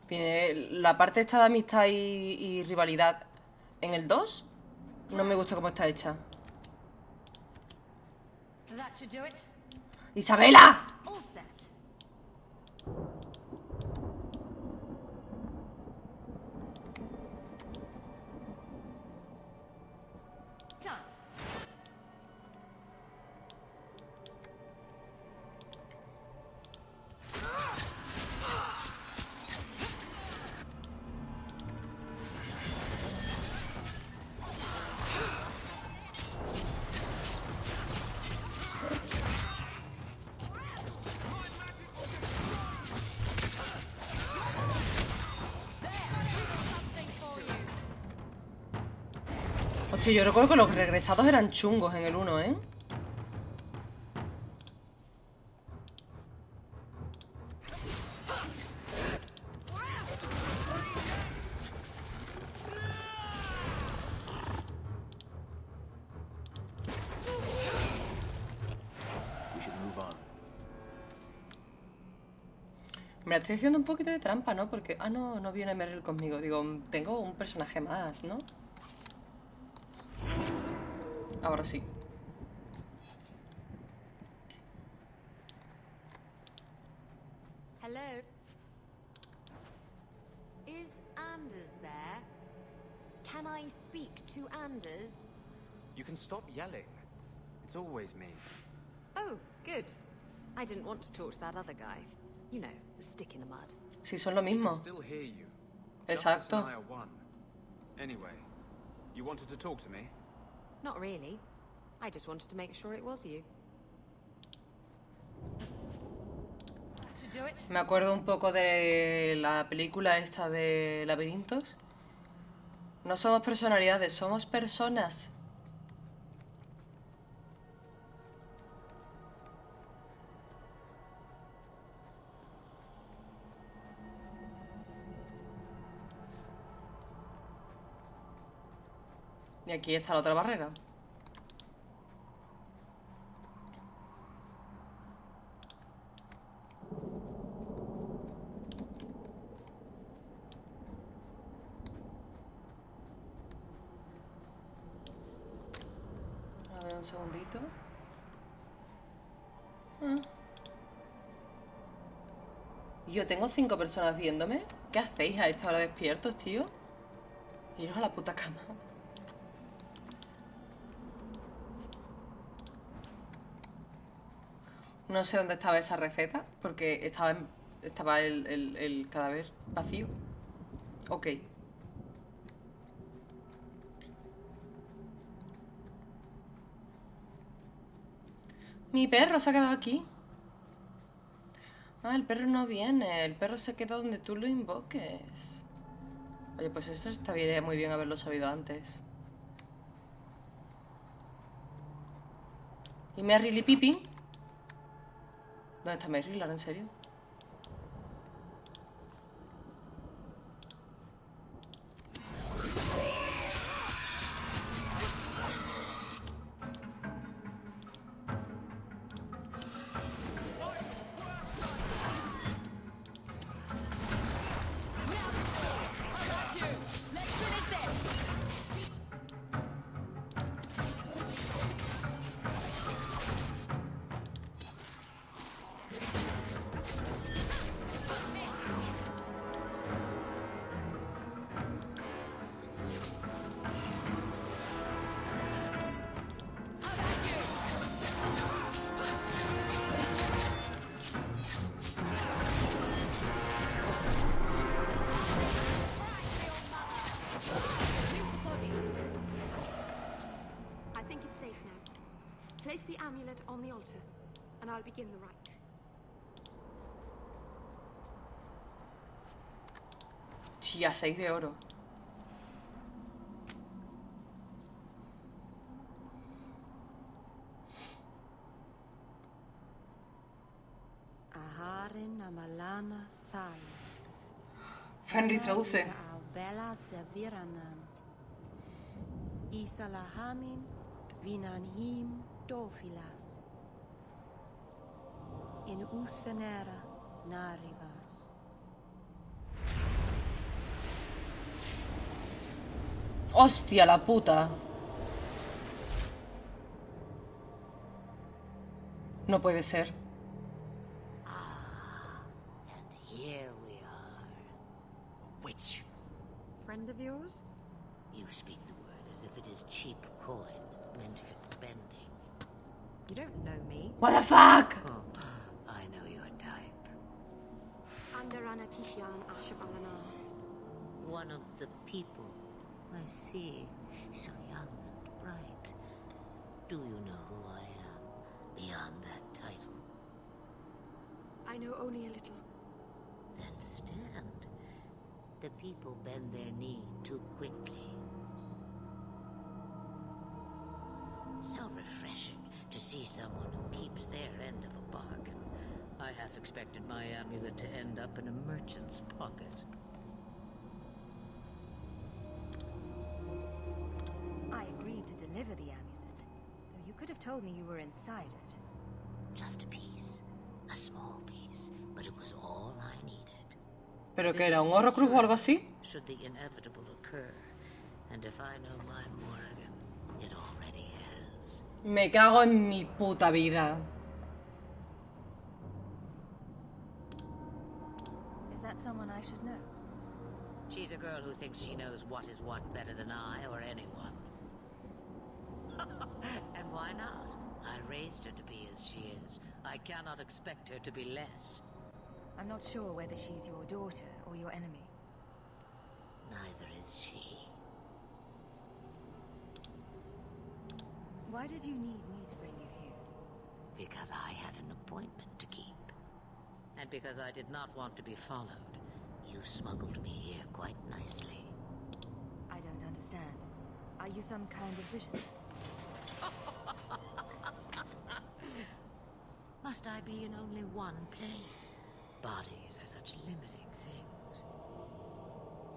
Tiene la parte esta de amistad y rivalidad en el 2. No me gusta cómo está hecha. ¡Isabela! Hostia, yo recuerdo que los regresados eran chungos en el 1, ¿eh? Me estoy haciendo un poquito de trampa, ¿no? Porque... Ah, no, no viene Merrill conmigo. Digo, tengo un personaje más, ¿no? Ahora sí. Hello? Is Anders there? Can I speak to Anders? You can stop yelling. It's always me. Oh, good. I didn't want to talk to that other guy. You know, the stick in the mud. Si son lo I can mismo. still hear you. Exacto. Justice and I are one. Anyway, you wanted to talk to me? Not really. I just wanted to make sure it was you. Me acuerdo un poco de la película esta de laberintos. No somos personalidades, somos personas. Y aquí está la otra barrera. A ver, un segundito. Yo tengo 5 personas viéndome. ¿Qué hacéis a esta hora despiertos, tío? Iros a la puta cama. No sé dónde estaba esa receta, porque estaba el cadáver vacío. Ok. Mi perro se ha quedado aquí. Ah, el perro no viene. El perro se queda donde tú lo invoques. Oye, pues eso estaría muy bien haberlo sabido antes. ¿Y Merry Pippin? ¿Dónde está Merry? ¿Ahora en serio? I think it's safe now. Place the amulet on the altar, and I'll begin the rite. Tía, 6 de oro. Aharin amalana sal. Fenrir traduce. Bella seviranan. Isalahamin vinanhim dofilas. In usenera narivas. ¡Hostia, la puta! No puede ser. And here we are. A witch. Friend of yours? You speak the word as if it is cheap coin meant for spending. You don't know me. What the fuck? Oh, I know your type. Anderana Tishan Ashabalana. One of the people. I see. So young and bright. Do you know who I am? Beyond that title. I know only a little. Then stand. The people bend their knee too quickly. So refreshing to see someone who keeps their end of a bargain. I half expected my amulet to end up in a merchant's pocket. I agreed to deliver the amulet, though you could have told me you were inside it. Just a piece. A small piece, but it was all I needed. ¿Pero qué era? ¿Un horrocrux o algo así? Should the inevitable occur, and if I know my Morrigan, it already has. Me cago en mi puta vida. Is that someone I should know? She's a girl who thinks she knows what is what better than I or anyone. And why not? I raised her to be as she is. I cannot expect her to be less. I'm not sure whether she's your daughter or your enemy. Neither is she. Why did you need me to bring you here? Because I had an appointment to keep. And because I did not want to be followed. You smuggled me here quite nicely. I don't understand. Are you some kind of vision? Must I be in only one place? Bodies are such limiting things.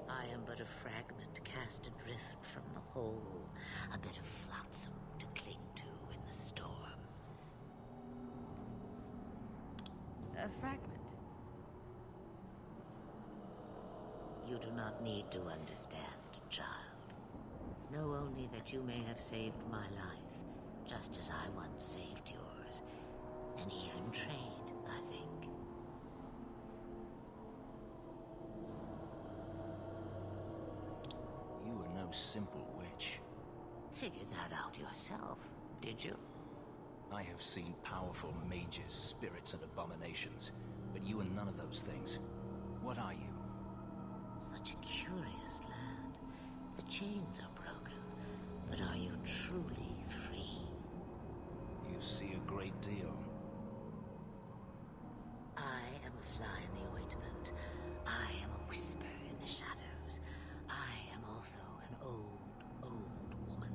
I am but a fragment cast adrift from the whole, a bit of flotsam to cling to in the storm. A fragment? You do not need to understand, child. Know only that you may have saved my life, just as I once saved yours. An even trade, I think. You are no simple witch. Figured that out yourself, did you? I have seen powerful mages, spirits, and abominations, but you are none of those things. What are you? Such a curious land. The chains are broken, but are you truly free? You see a great deal. I am a fly in the ointment. I am a whisper in the shadows. I am also an old woman.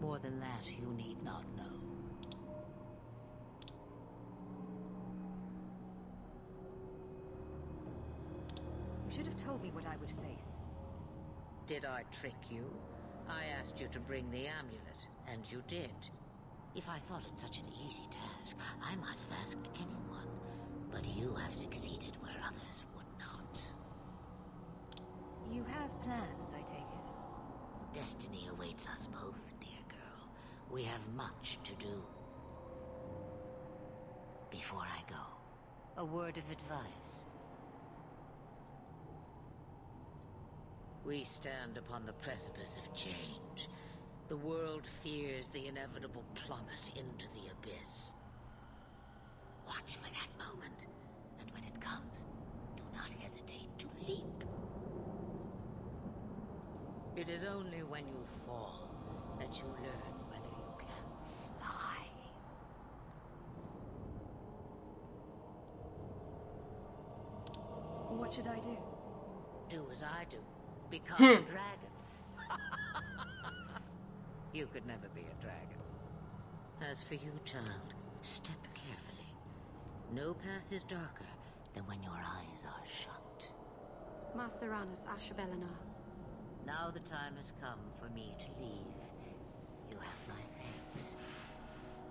More than that, you need not know. You should have told me what I would face. Did I trick you? I asked you to bring the amulet, and you did. If I thought it such an easy task, I might have asked anyone. But you have succeeded where others would not. You have plans, I take it? Destiny awaits us both, dear girl. We have much to do. Before I go, a word of advice. We stand upon the precipice of change. The world fears the inevitable plummet into the abyss. Watch for that moment, and when it comes, do not hesitate to leap. It is only when you fall that you learn whether you can fly. What should I do? Do as I do. Become a dragon. You could never be a dragon. As for you, child, step carefully. No path is darker than when your eyes are shut. Maceranus Ashbellinar. Now the time has come for me to leave. You have my thanks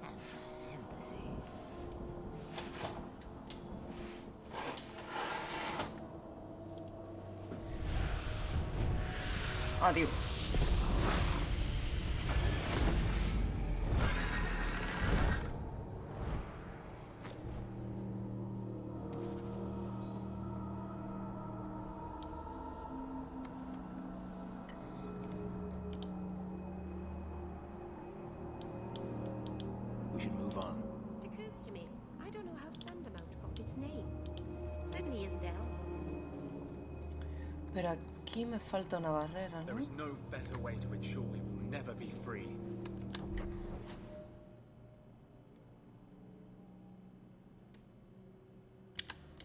and my sympathy. Adiós. We should move on. It occurs to me, I don't know how Sandamount got its name. Certainly isn't elf. Pero aquí me falta una barrera, ¿no? There is no better way to ensure we will never be free.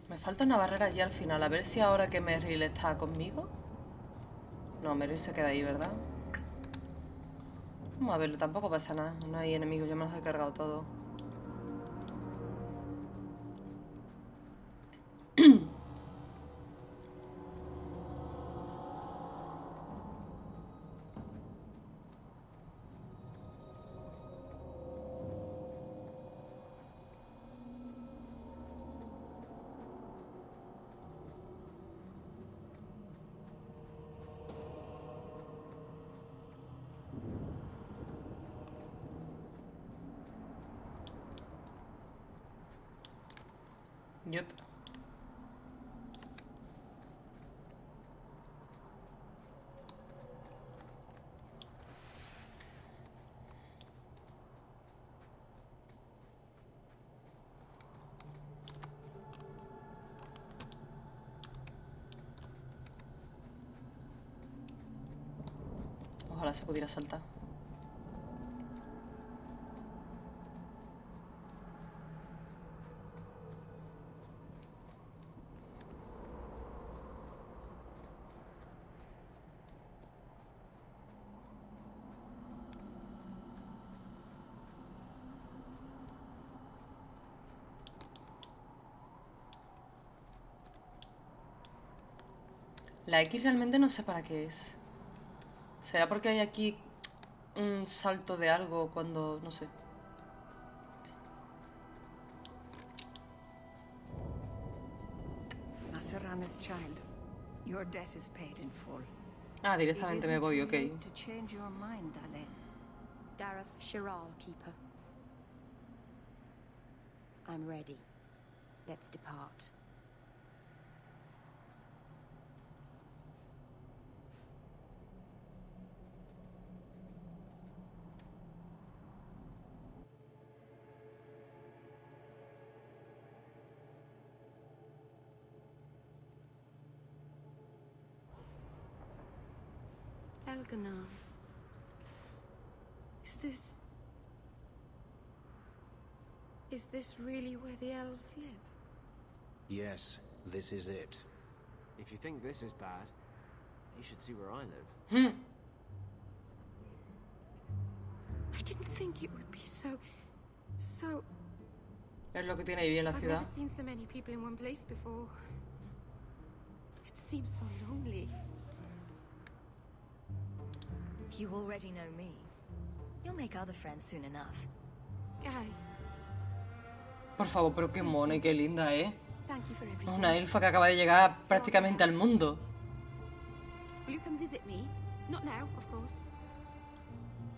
Me falta una barrera allí al final. A ver si ahora que Merrill está conmigo. No, Merrill se queda ahí, ¿verdad? Vamos a verlo, tampoco pasa nada. No hay enemigos, yo me los he cargado todo. Yup. Ojalá se pudiera saltar. La X realmente no sé para qué es. ¿Será porque hay aquí un salto de algo cuando... no sé? Masarana's child, your debt is paid in full. Ah, directamente me voy, ok. To change your mind, Dale. Dareth Shiral, Keeper. I'm ready. Let's depart. Elganar. Is this really where the elves live? Yes, this is it. If you think this is bad, you should see where I live. I didn't think it would be so... Es lo que tiene ahí en la I've ciudad. never seen so many people in one place before. It seems so lonely. You already know me. You'll make other friends soon enough. Aye. Por favor, pero qué mona y qué linda, ¿eh? Thank you for Es everything. una elfa que acaba de llegar prácticamente al mundo. Will you come visit me? Not now, of course.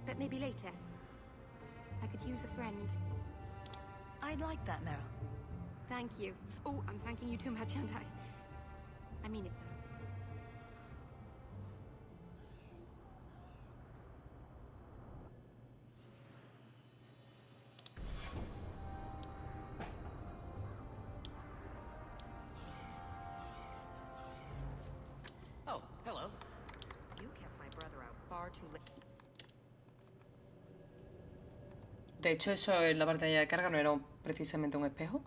But maybe later. I could use a friend. I'd like that, Meryl. Thank you. Oh, I'm thanking you too much, aren't I? I mean it, though. Oh, hello. You kept my brother out far too late. De hecho, eso en la pantalla de carga no era precisamente un espejo.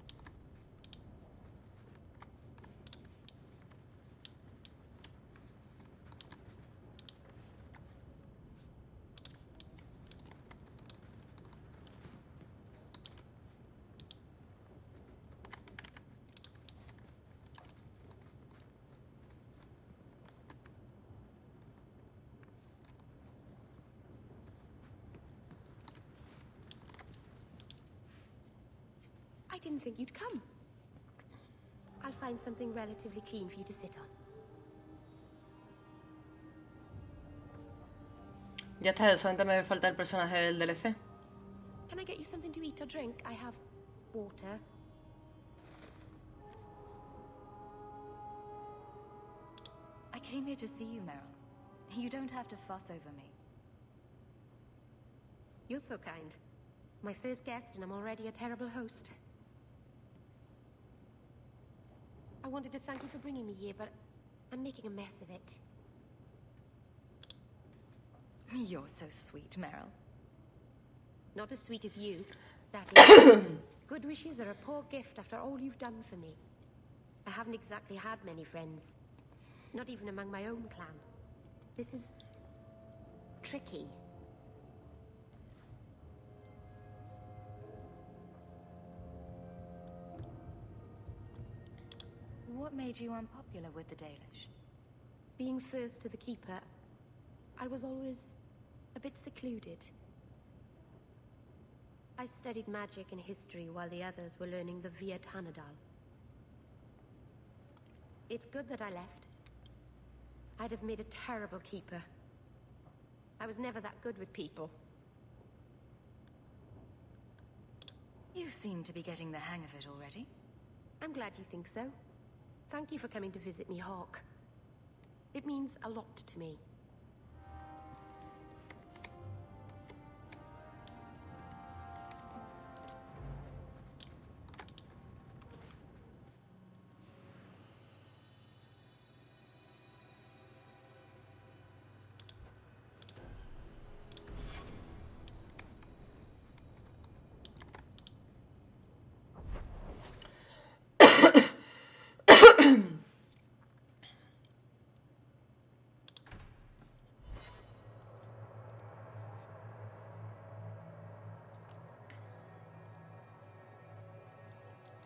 I didn't think you'd come. I'll find something relatively clean for you to sit on. Ya está, solamente me falta el personaje del DLC. Can I get you something to eat or drink? I have water. I came here to see you, Meryl. You don't have to fuss over me. You're so kind. My first guest, and I'm already a terrible host. I wanted to thank you for bringing me here, but I'm making a mess of it. You're so sweet, Meryl. Not as sweet as you. That is. Good wishes are a poor gift after all you've done for me. I haven't exactly had many friends. Not even among my own clan. This is... tricky. What made you unpopular with the Dalish? Being first to the Keeper, I was always a bit secluded. I studied magic and history while the others were learning the Via Tanadal. It's good that I left. I'd have made a terrible Keeper. I was never that good with people. You seem to be getting the hang of it already. I'm glad you think so. Thank you for coming to visit me, Hawk. It means a lot to me.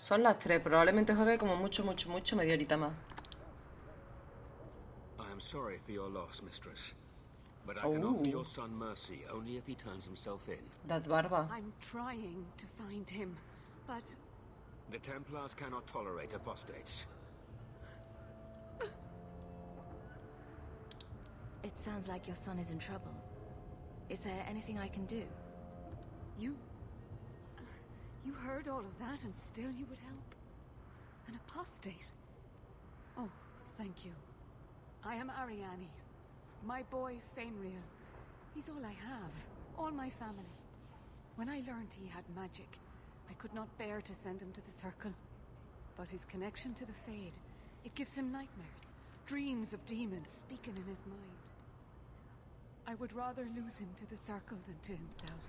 Son las 3. Probablemente juegue como mucho, media horita más. I am sorry for your loss, mistress. But I can offer your son mercy only if he turns himself in. That's barba. I'm trying to find him, but... The Templars cannot tolerate apostates. It sounds like your son is in trouble. Is there anything I can do? You heard all of that and still you would help? An apostate? Oh, thank you. I am Ariane. My boy, Fainriel. He's all I have. All my family. When I learned he had magic, I could not bear to send him to the Circle. But his connection to the Fade, it gives him nightmares. Dreams of demons speaking in his mind. I would rather lose him to the Circle than to himself.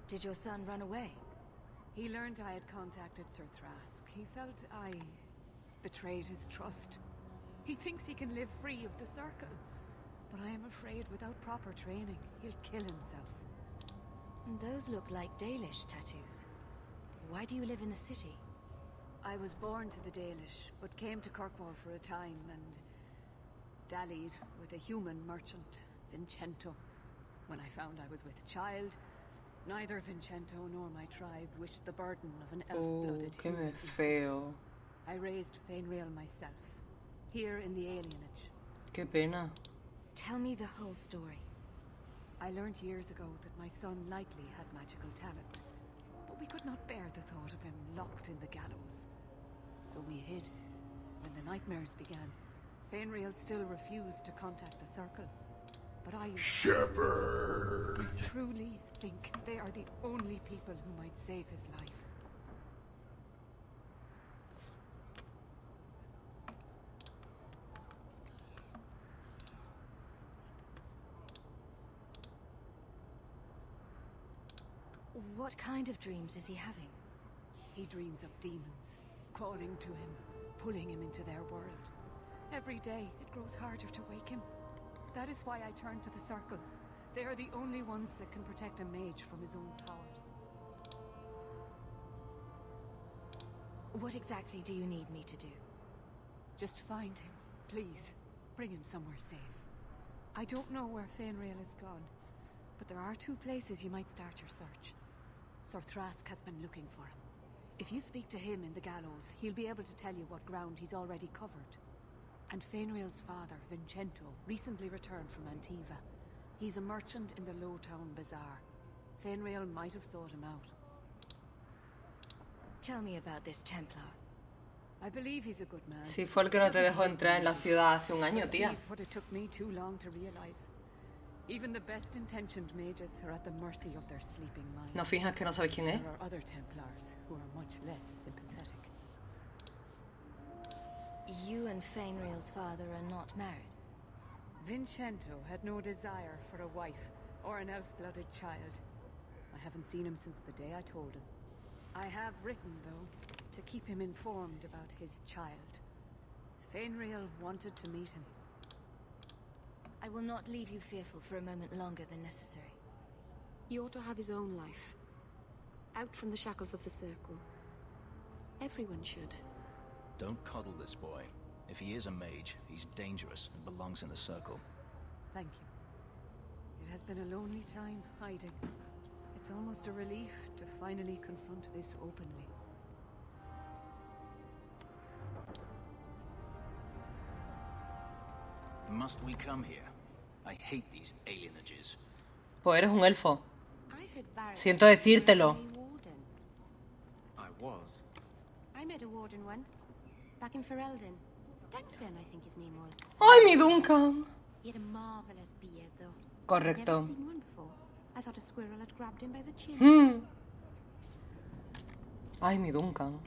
Did your son run away? He learned I had contacted Sir Thrask. He felt I betrayed his trust. He thinks he can live free of the Circle. But I am afraid without proper training, he'll kill himself. Those look like Dalish tattoos. Why do you live in the city? I was born to the Dalish, but came to Kirkwall for a time and dallied with a human merchant, Vincento. When I found I was with child, neither Vincento nor my tribe wished the burden of an elf-blooded que human. feo. I raised Fainriel myself, here in the alienage. Qué pena. Tell me the whole story. I learned years ago that my son likely had magical talent, but we could not bear the thought of him locked in the gallows. So we hid. When the nightmares began, Fainriel still refused to contact the Circle. But I truly think they are the only people who might save his life. What kind of dreams is he having? He dreams of demons, calling to him, pulling him into their world. Every day, it grows harder to wake him. That is why I turned to the Circle. They are the only ones that can protect a mage from his own powers. What exactly do you need me to do? Just find him, please. Bring him somewhere safe. I don't know where Fainriel is gone, but there are 2 places you might start your search. Sir Thrask has been looking for him. If you speak to him in the gallows, he'll be able to tell you what ground he's already covered. And Fainriel's father, Vincento, recently returned from Antiva. He's a merchant in the Lowtown Bazaar. Fainriel might have sought him out. Tell me about this Templar. I believe he's a good man. Sí, fue el que no te dejó entrar en la ciudad hace un año, tía. He's what it took me too long to realize. Even the best-intentioned mages are at the mercy of their sleeping minds. No finjas que no sabes quién es. There are other Templars who are much less sympathetic. You and Fainriel's father are not married. Vincento had no desire for a wife or an elf-blooded child. I haven't seen him since the day I told him. I have written, though, to keep him informed about his child. Fainriel wanted to meet him. I will not leave you fearful for a moment longer than necessary. He ought to have his own life. Out from the shackles of the Circle. Everyone should. Don't coddle this boy. If he is a mage, he's dangerous and belongs in the Circle. Thank you. It has been a lonely time hiding. It's almost a relief to finally confront this openly. Must we come here? I hate these alienages. Pues eres un elfo. Siento decírtelo. I was. I met a warden once. Back in Ferelden. Duncan, I think his name was. ¡Ay, mi Duncan! He had a marvelous beard, though. Correcto. I'd never seen one before. I thought a squirrel had grabbed him by the chin. Ay, mi Duncan.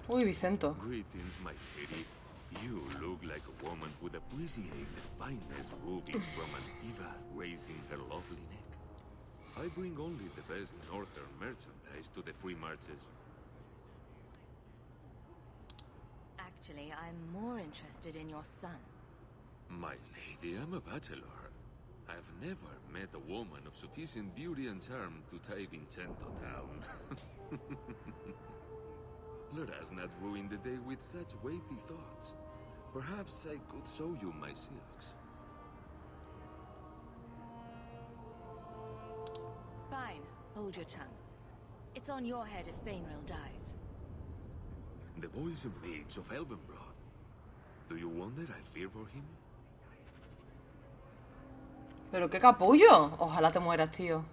Uy, Vicento. Greetings, my lady. You look like a woman who'd appreciate the finest rubies from Antiva raising her lovely neck. I bring only the best northern merchandise to the free marches. Actually, I'm more interested in your son. My lady, I'm a bachelor. I've never met a woman of sufficient beauty and charm to tie Vincento down. Let us not ruin the day with such weighty thoughts. Perhaps I could show you my silks. Fine, hold your tongue. It's on your head if Fainril dies. The boy is a mage of elven blood. Do you wonder I fear for him? Pero qué capullo. Ojalá te mueras, tío.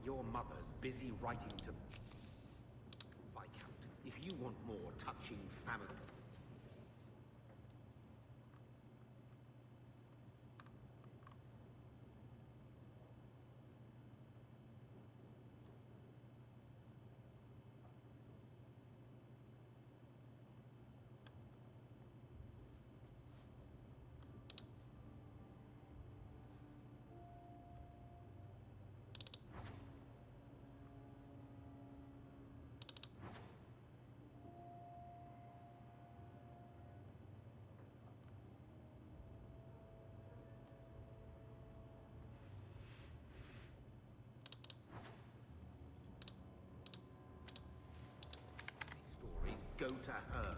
Your mother's busy writing to Viscount. If you want more touching family... Stories go to her.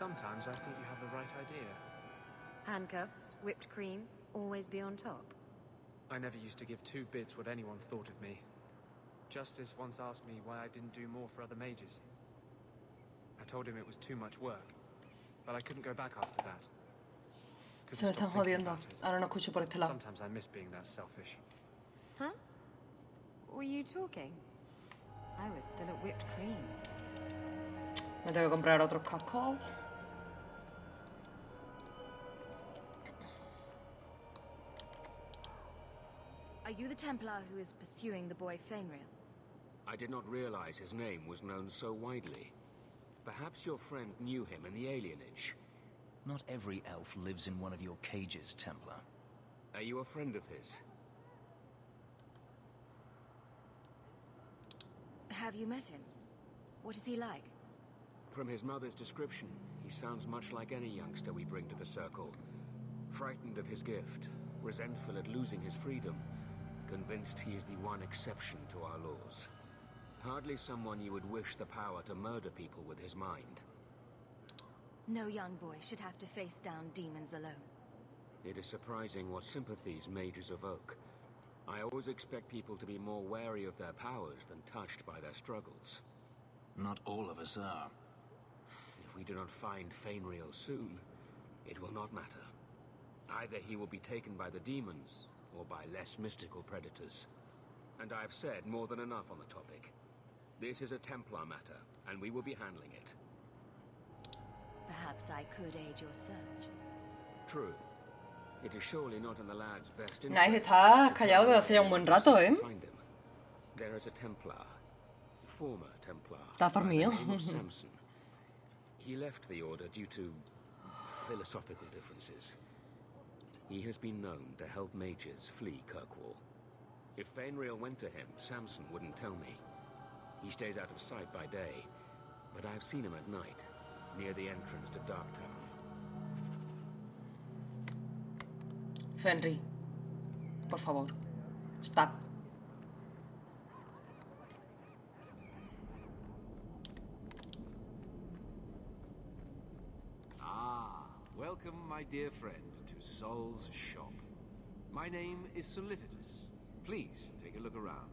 Sometimes I think you have the right idea. Handcuffs, whipped cream, always be on top. I never used to give two bits what anyone thought of me. Justice once asked me why I didn't do more for other mages. I told him it was too much work, but I couldn't go back after that. Se me están jodiendo. Ahora no escucho por este lado. Sometimes I miss being that selfish. Huh? Were you talking? I was still at whipped cream. Me tengo que comprar otros cascos. Are you the Templar who is pursuing the boy Fainrail? I did not realize his name was known so widely. Perhaps your friend knew him in the alienage. Not every elf lives in one of your cages, Templar. Are you a friend of his? Have you met him? What is he like? From his mother's description, he sounds much like any youngster we bring to the Circle. Frightened of his gift, resentful at losing his freedom, convinced he is the one exception to our laws. Hardly someone you would wish the power to murder people with his mind. No young boy should have to face down demons alone. It is surprising what sympathies mages evoke. I always expect people to be more wary of their powers than touched by their struggles. Not all of us are. If we do not find Fainrail soon, it will not matter. Either he will be taken by the demons, or by less mystical predators. And I have said more than enough on the topic. This is a Templar matter, and we will be handling it. Perhaps I could aid your search. True. It is surely not in the lad's best interest. Nice, está callado desde hace ya un buen rato, ¿eh? Find him. There is a Templar, former Templar, Está dormido. by the name of Samson. He left the order due to philosophical differences. He has been known to help mages flee Kirkwall. If Fainrail went to him, Samson wouldn't tell me. He stays out of sight by day, but I've seen him at night, near the entrance to Darktown. Fenry, por favor, stop. Ah, welcome, my dear friend, to Sol's shop. My name is Solicitus. Please take a look around.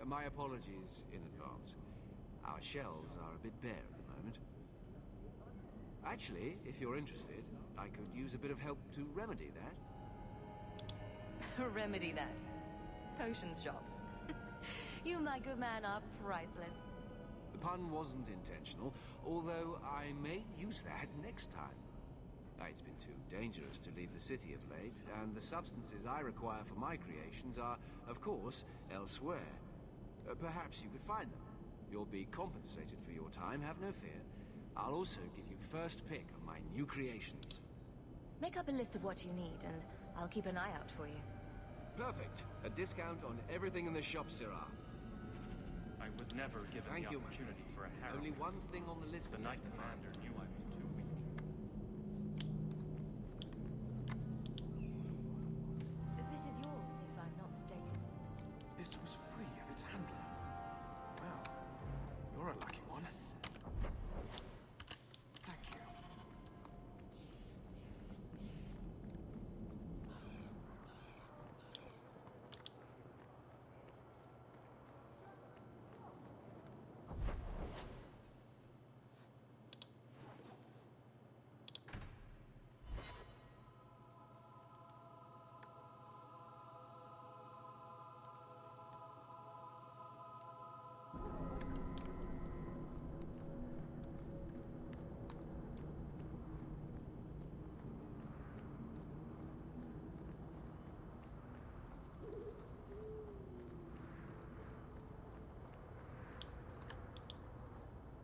My apologies in advance. Our shelves are a bit bare at the moment. Actually, if you're interested, I could use a bit of help to remedy that. Remedy that. Potions shop. You, my good man, are priceless. The pun wasn't intentional, although I may use that next time. It's been too dangerous to leave the city of late, and the substances I require for my creations are, of course, elsewhere. Perhaps you could find them. You'll be compensated for your time, have no fear. I'll also give you first pick of my new creations. Make up a list of what you need, and I'll keep an eye out for you. Perfect. A discount on everything in the shop, Sirrah. I was never given Thank the you, opportunity for a harem. Only one thing on the list. The Knight Commander knew I was too weak. This is yours, if I'm not mistaken. This was free of its handler. Well, you're a lucky one. Thank you.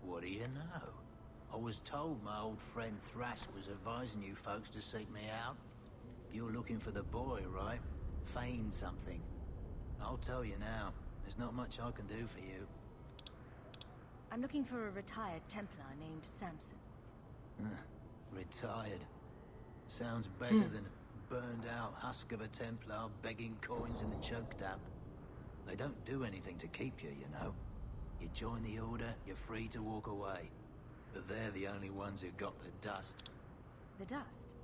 What do you know? I was told my old friend Thrash was advising you folks to seek me out. You're looking for the boy, right? Feign something. I'll tell you now, there's not much I can do for you. I'm looking for a retired Templar named Samson. Retired. Sounds better than a burned-out husk of a Templar begging coins in the choke tap. They don't do anything to keep you, you know. You join the Order, you're free to walk away. but they're the only ones who got the dust. The dust?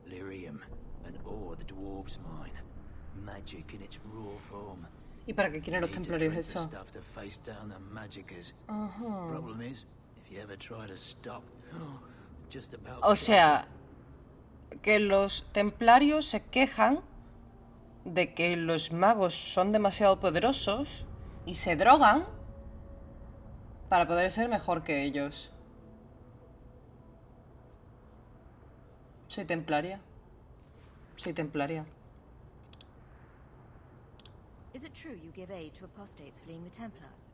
Lyrium, an ore the dwarves mine. Magic in its raw form. ¿Y para qué quieren los Need to templarios drink the eso? stuff to face down the magickas. Ajá. Problem is, if you ever try to stop, just about. O sea, que los templarios se quejan de que los magos son demasiado poderosos y se drogan para poder ser mejor que ellos. Soy templaria. Soy templaria. Is it true you give aid to apostates fleeing the Templars?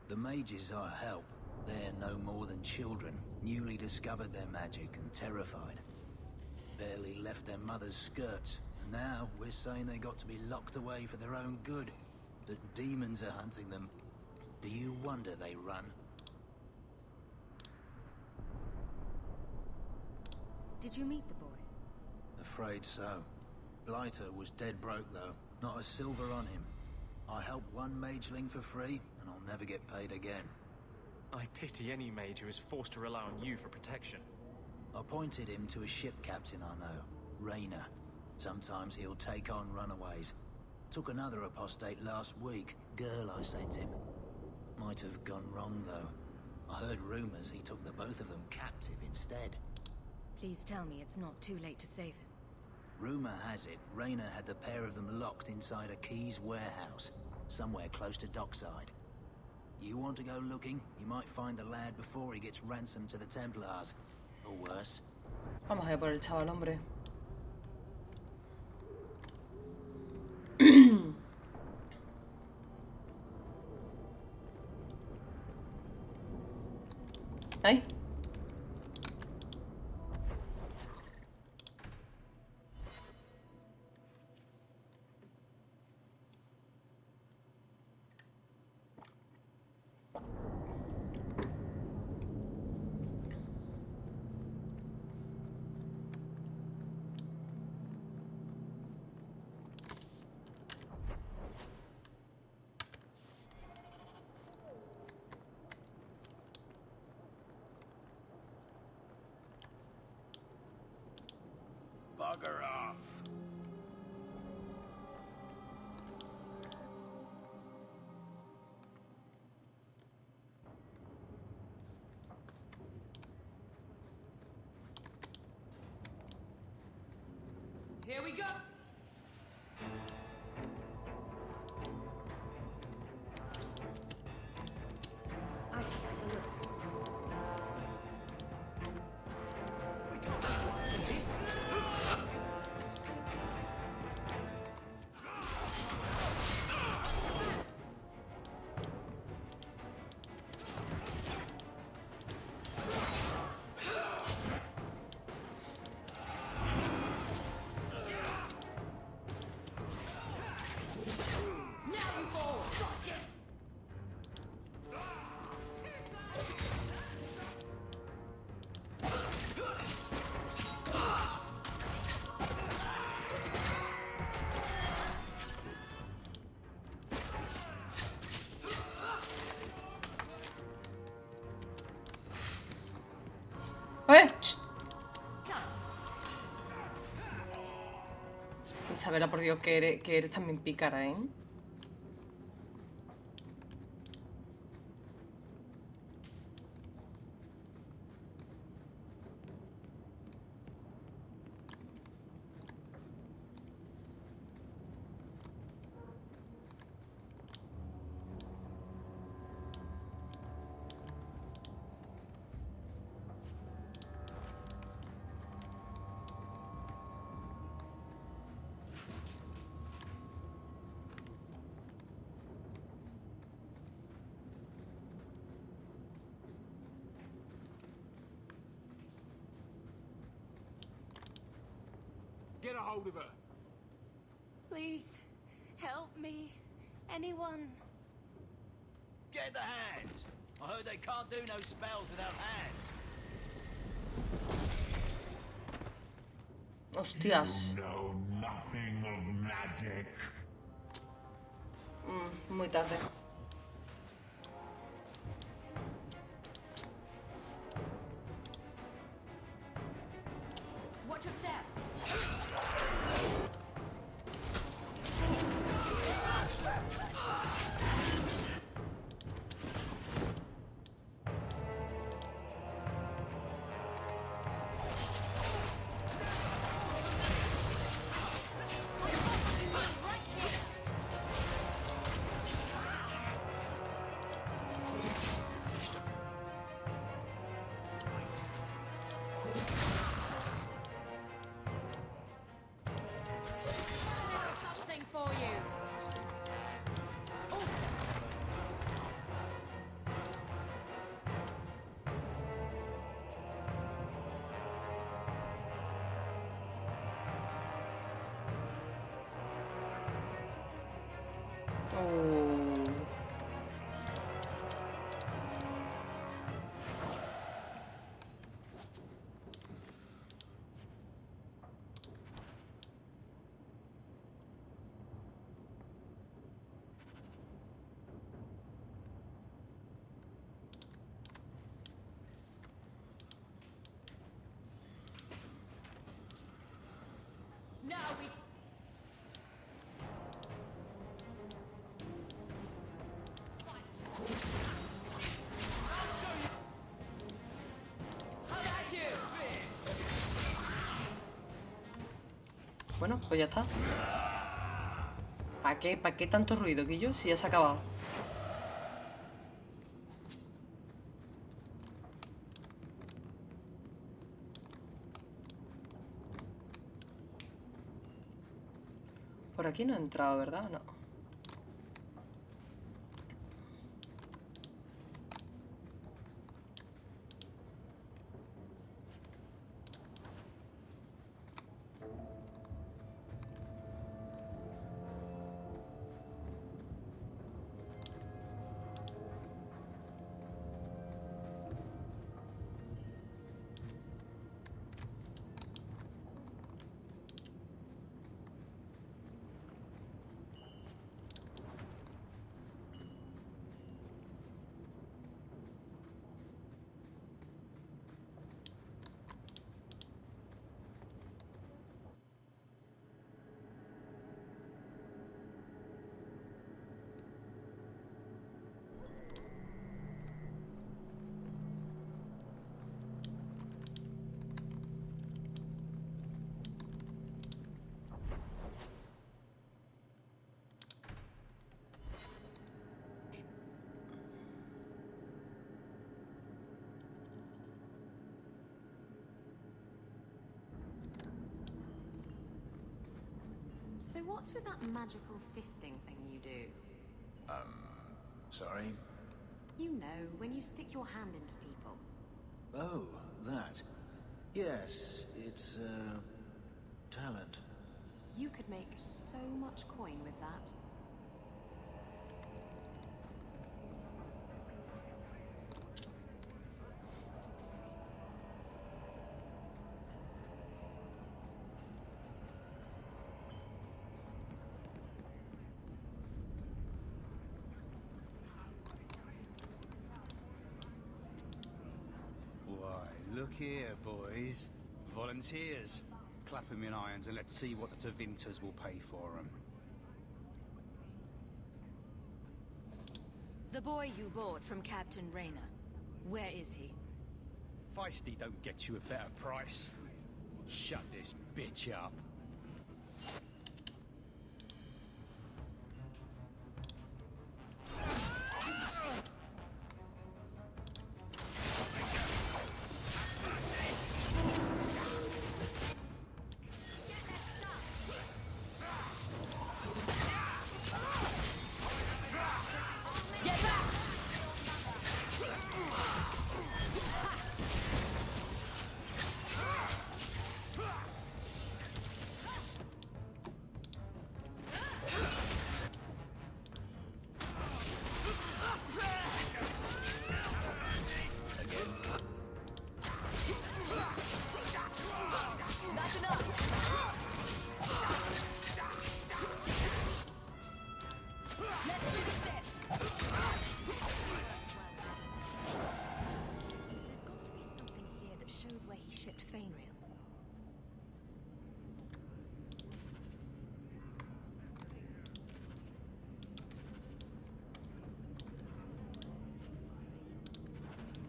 The mages I help, they're no more than children, newly discovered their magic and terrified. Barely left their mother's skirts, and now we're saying they got to be locked away for their own good. That demons are hunting them. Do you wonder they run? Did you meet the boy? Afraid so. Blighter was dead broke though, not a silver on him. I helped one mageling for free, and I'll never get paid again. I pity any mage who is forced to rely on you for protection. I pointed him to a ship captain I know, Rayner. Sometimes he'll take on runaways. Took another apostate last week, girl I sent him. Might have gone wrong though. I heard rumors he took the both of them captive instead. Please tell me it's not too late to save him. Rumor has it, Rayner had the pair of them locked inside a Keys warehouse, somewhere close to dockside. You want to go looking? You might find the lad before he gets ransomed to the Templars. Or worse. Vamos a ir por el chaval, hombre. Ay. Bugger off. Here we go. Isabela, por Dios, que eres también pícara, ¿eh? Get a hold of her. Please, help me. Anyone. Get the hands! I heard they can't do no spells without hands. Hostias. You know nothing of magic. Muy tarde. Bueno, pues ya está. ¿Para qué? ¿Para qué tanto ruido, Quillo? Si ya se ha acabado. Por aquí no he entrado, ¿verdad? No. So what's with that magical fisting thing you do? Sorry? You know, when you stick your hand into people. Oh, that. Yes, it's, talent. You could make so much coin with that. Why, look here, boys. Volunteers. Clap 'em in irons and let's see what the Tevinters will pay for 'em. The boy you bought from Captain Rayner. Where is he? Feisty don't get you a better price. Shut this bitch up.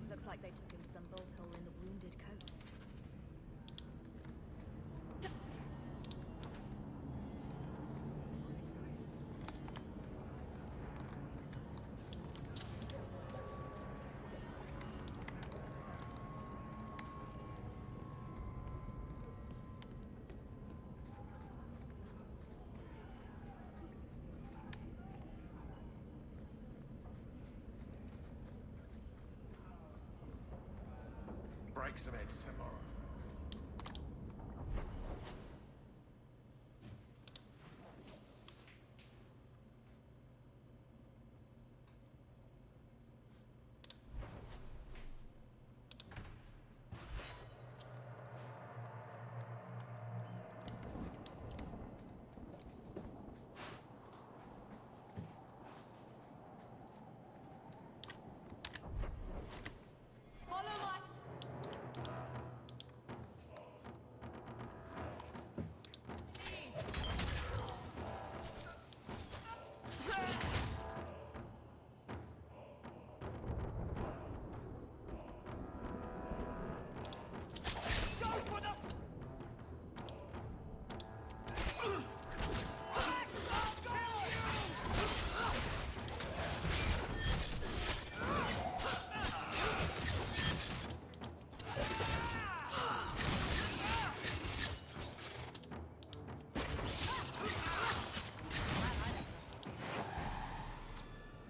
Looks like they took him some bolt hole in the wounded coast. Break some eggs tomorrow.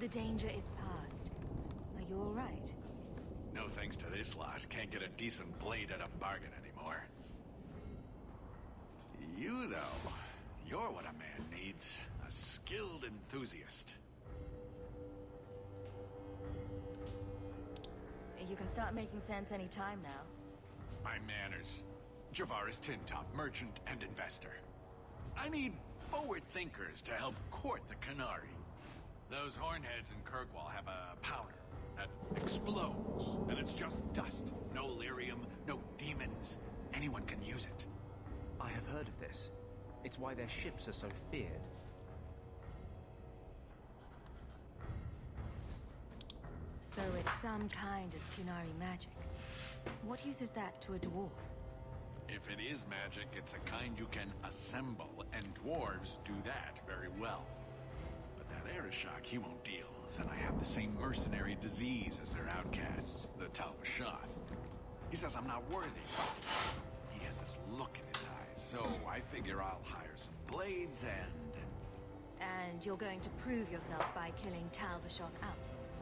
The danger is past. Are you all right? No thanks to this lot, can't get a decent blade at a bargain anymore. You, though, you're what a man needs. A skilled enthusiast. You can start making sense any time now. My manners. Javaris Tintop, merchant and investor. I need forward thinkers to help court the Canary. Those hornheads in Kirkwall have a powder that explodes, and it's just dust. No lyrium, no demons. Anyone can use it. I have heard of this. It's why their ships are so feared. So it's some kind of Qunari magic. What use is that to a dwarf? If it is magic, it's a kind you can assemble, and dwarves do that very well. But that Arishok, he won't deal, and I have the same mercenary disease as their outcasts, the Talvashoth. He says I'm not worthy, but he has this look in his eyes, so I figure I'll hire some blades and... And you're going to prove yourself by killing Talvashoth outlaws.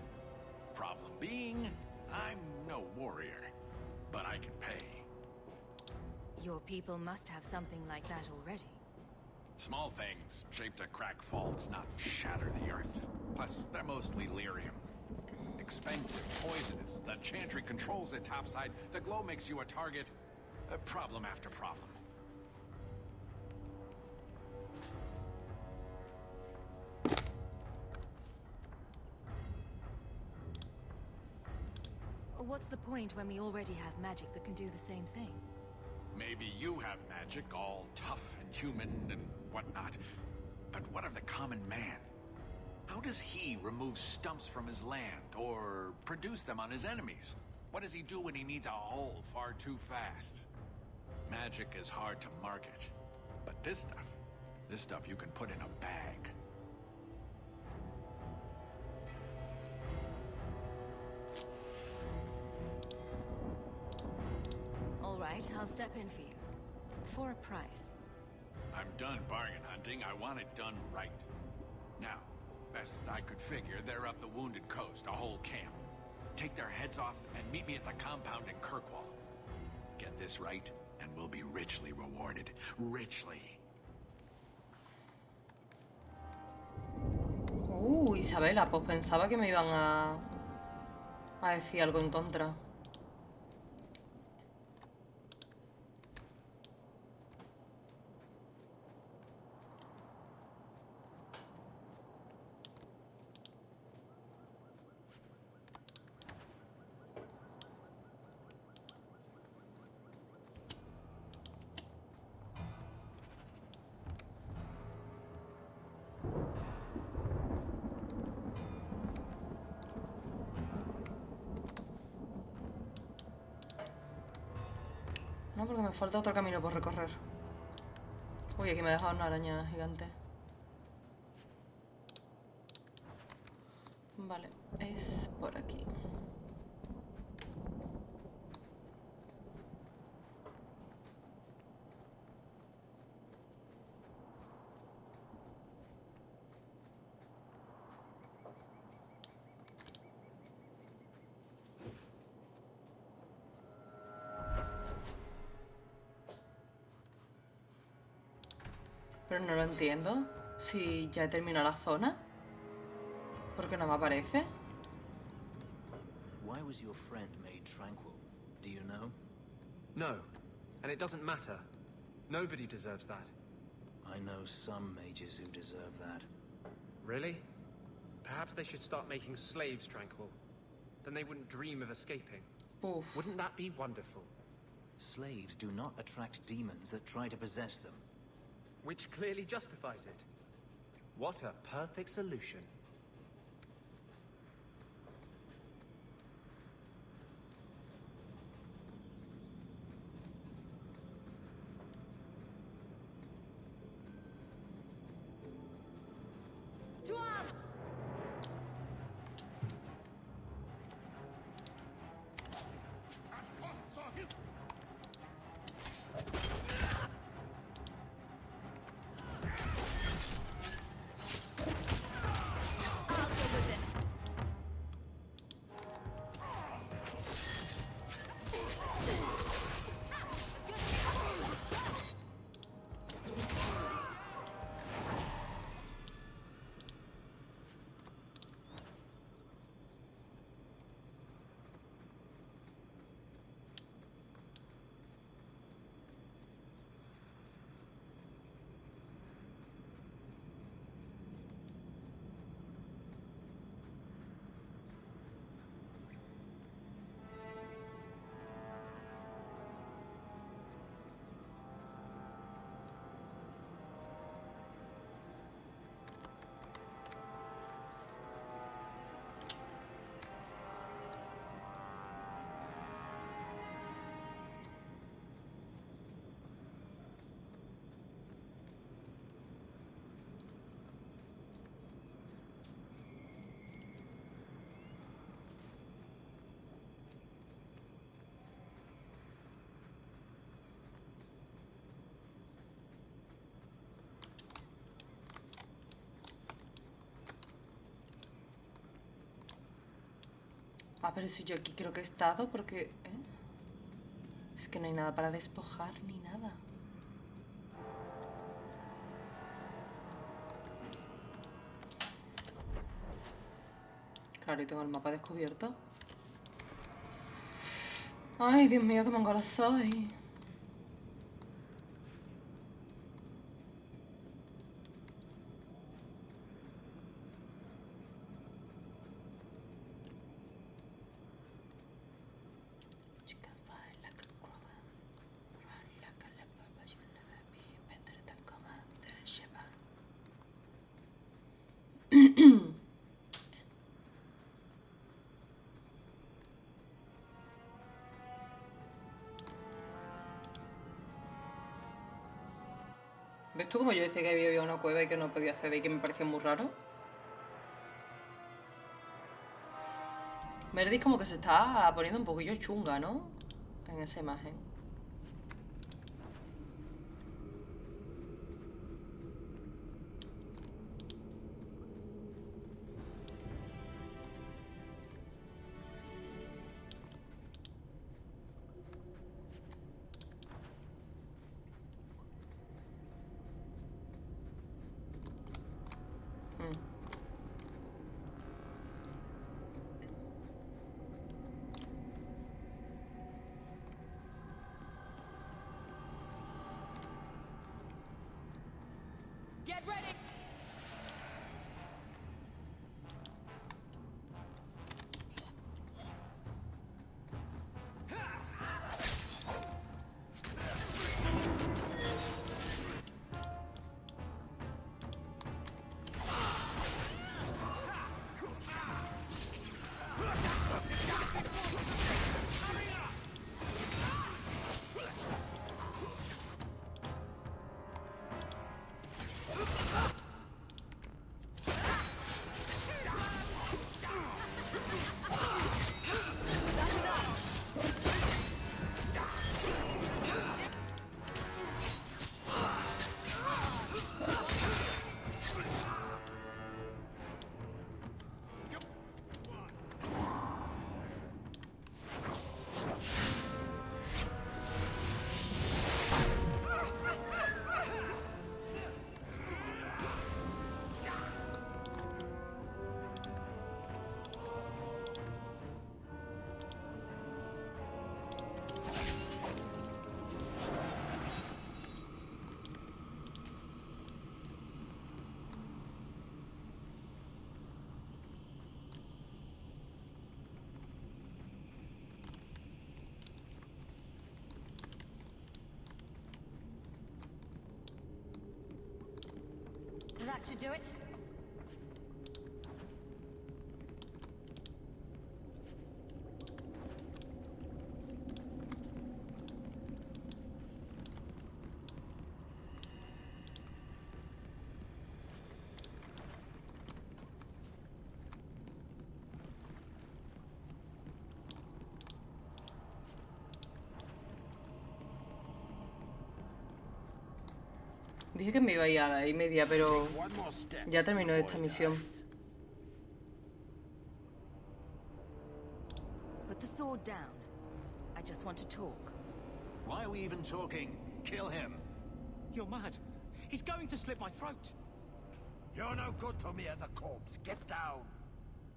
Problem being, I'm no warrior, but I can pay. Your people must have something like that already. Small things, shaped to crack faults, not shatter the earth. Plus, they're mostly lyrium. Expensive, poisonous. The chantry controls it topside. The glow makes you a target. Problem after problem. What's the point when we already have magic that can do the same thing? Maybe you have magic, all tough and human and whatnot. But what of the common man? How does he remove stumps from his land, or produce them on his enemies? What does he do when he needs a hole far too fast? Magic is hard to market. But this stuff you can put in a bag. All right, I'll step in for you. For a price. I'm done bargain hunting. I want it done right. Now, best I could figure, they're up the Wounded Coast, a whole camp. Take their heads off and meet me at the compound in Kirkwall. Get this right, and we'll be richly rewarded. Richly. Isabela, pues pensaba que me iban a decir algo en contra. No, porque me falta otro camino por recorrer. Uy, aquí me ha dejado una araña gigante. Vale, es por aquí. Pero no lo entiendo. Si ya he terminado la zona, ¿por qué no me aparece? Why was your friend made tranquil? Do you know? No, and it doesn't matter. Nobody deserves that. I know some mages who deserve that. Really? Perhaps they should start making slaves tranquil. Then they wouldn't dream of escaping. Oof. Wouldn't that be wonderful? Slaves do not attract demons that try to possess them. Which clearly justifies it. What a perfect solution. I'll deal with this. Ah, pero si yo aquí creo que he estado porque... Es que no hay nada para despojar ni nada. Claro, y tengo el mapa descubierto. Ay, Dios mío, qué mongolo soy. ¿Ves tú como yo decía que había una cueva y que no podía acceder y que me parecía muy raro? Meredith como que se está poniendo un poquillo chunga, ¿no? En esa imagen. Get ready! That should do it. Dije que me iba a ir a la media, pero ya terminó esta misión. Put the sword down. I just want to talk. Why are we even talking? Kill him. You're mad. He's going to slit my throat. You're no good to me as a corpse. Get down.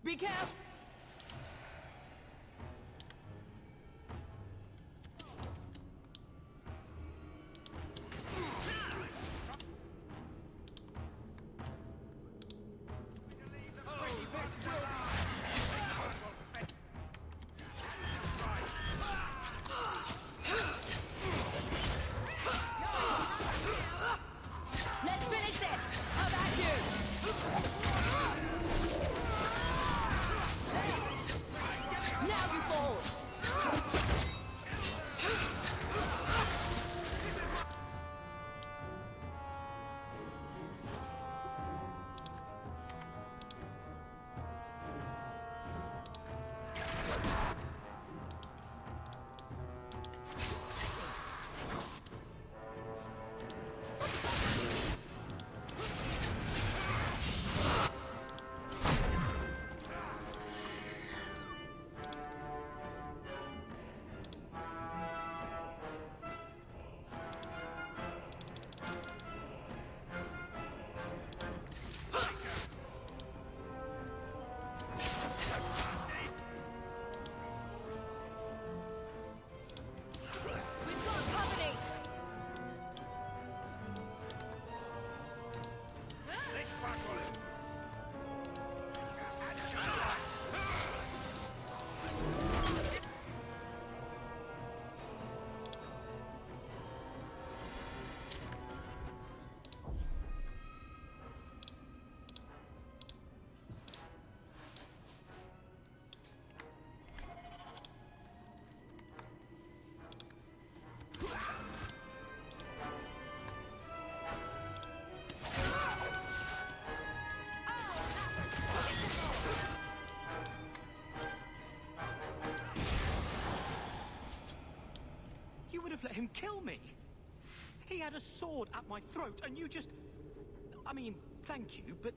Be careful! Let's finish this! How about you? and kill me. He had a sword at my throat, and you just... I mean, thank you, but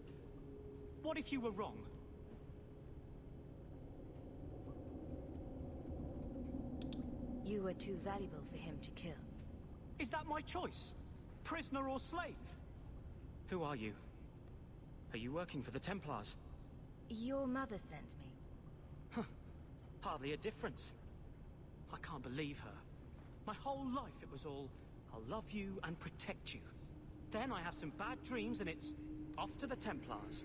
what if you were wrong? You were too valuable for him to kill. Is that my choice? Prisoner or slave? Who are you? Are you working for the Templars? Your mother sent me. Huh. Hardly a difference. I can't believe her. My whole life it was all, I'll love you and protect you. Then I have some bad dreams and it's off to the Templars.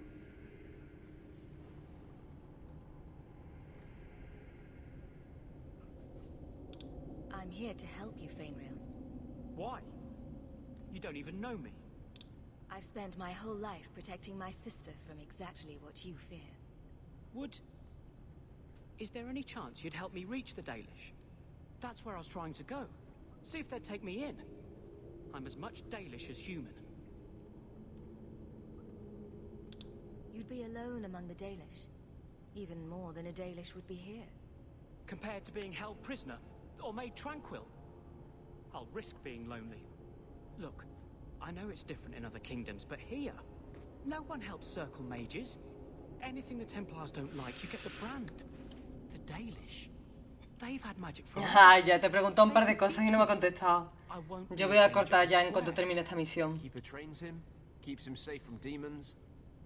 I'm here to help you, Fainriel. Why? You don't even know me. I've spent my whole life protecting my sister from exactly what you fear. Is there any chance you'd help me reach the Dalish? That's where I was trying to go. See if they'd take me in. I'm as much Dalish as human. You'd be alone among the Dalish. Even more than a Dalish would be here. Compared to being held prisoner, or made tranquil, I'll risk being lonely. Look, I know it's different in other kingdoms, but here, no one helps circle mages. Anything the Templars don't like, you get the brand. The Dalish, they've had magic for... Ah, ya te preguntó un par de cosas y no me ha contestado. Yo voy a cortar ya en cuanto termine esta misión. Keeper trains him, keeps him safe from demons.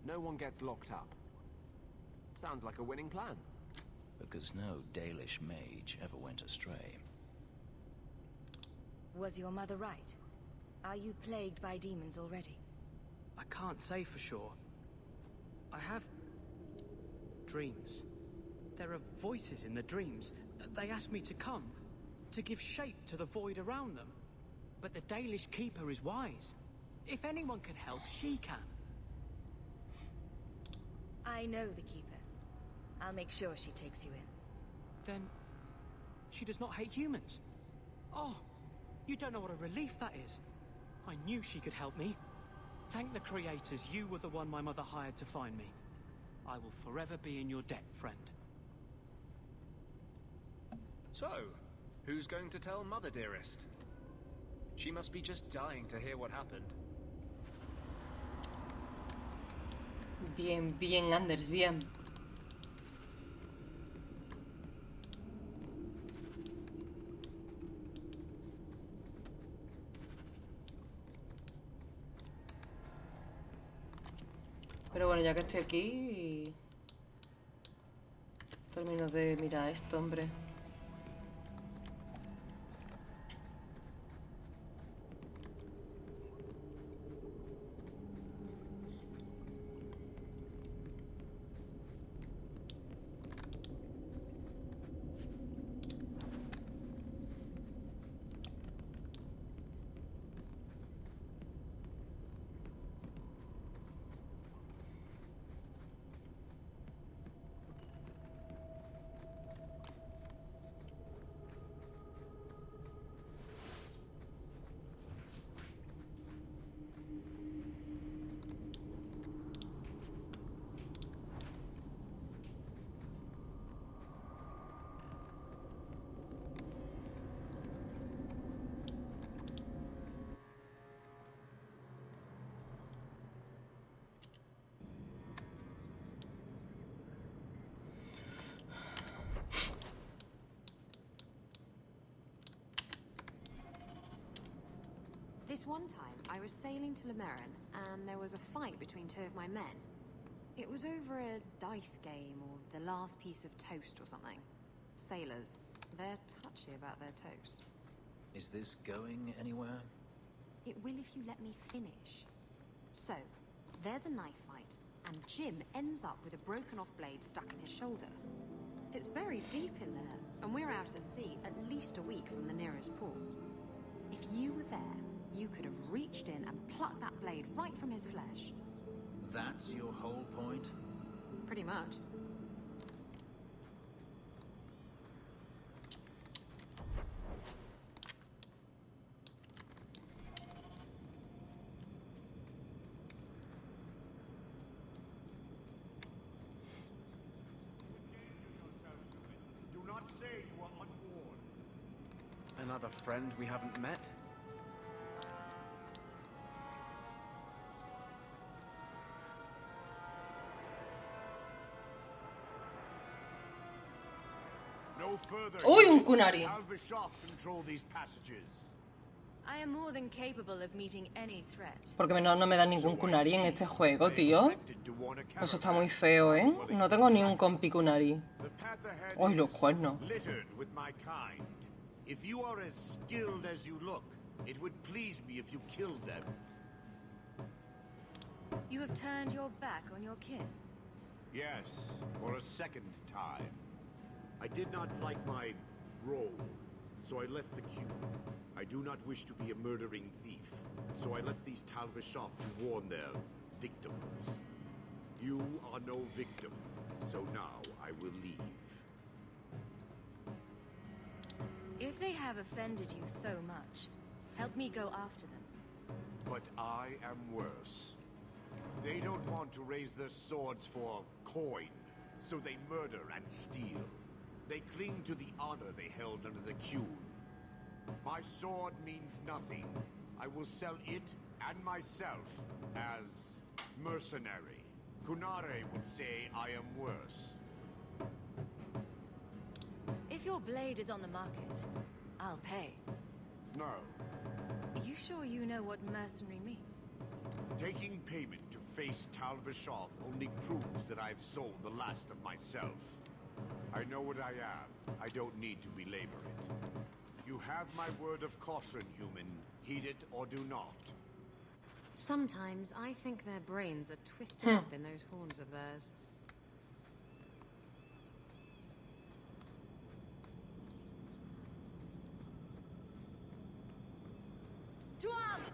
No one gets locked up. Sounds like a winning plan. Because no Dalish mage ever went astray. Was your mother right? Are you plagued by demons already? I can't say for sure. I have... dreams. There are voices in the dreams. They ask me to come, to give shape to the void around them. But the Dalish keeper is wise. If anyone can help, she can. I know the keeper. I'll make sure she takes you in. Then... she does not hate humans. Oh, you don't know what a relief that is. I knew she could help me. Thank the creators, you were the one my mother hired to find me. I will forever be in your debt, friend. So, who's going to tell Mother, dearest? She must be just dying to hear what happened. Bien, bien, Anders, bien. Pero bueno, ya que estoy aquí... termino de mirar esto, hombre. This one time, I was sailing to Lemerin, and there was a fight between two of my men. It was over a dice game, or the last piece of toast or something. Sailors, they're touchy about their toast. Is this going anywhere? It will if you let me finish. So, there's a knife fight, and Jim ends up with a broken-off blade stuck in his shoulder. It's very deep in there, and we're out at sea at least a week from the nearest port. If you were there, you could have reached in and plucked that blade right from his flesh. That's your whole point? Pretty much. Do not say you are on board. An another friend we haven't met? No further. Uy, un kunari. Calvishov control these passages. I am more than capable of meeting any threat. Porque no me dan ningún kunari en este juego, tío. Eso está muy feo, ¿eh? No tengo ni un compi kunari. Uy, los cuernos. Littered with my kind. If you are as skilled as you look, it would please me if you killed them. You have turned your back on your kin. Yes, for a second time. I did not like my role, so I left the cube. I do not wish to be a murdering thief, so I left these Talvishov to warn their victims. You are no victim, so now I will leave. If they have offended you so much, help me go after them. But I am worse. They don't want to raise their swords for coin, so they murder and steal. They cling to the honor they held under the Cune. My sword means nothing. I will sell it and myself as mercenary. Kunare would say I am worse. If your blade is on the market, I'll pay. No. You sure you know what mercenary means? Taking payment to face Talvishov only proves that I've sold the last of myself. I know what I am. I don't need to belabor it. You have my word of caution, human. Heed it or do not. Sometimes I think their brains are twisted up in those horns of theirs. To arms!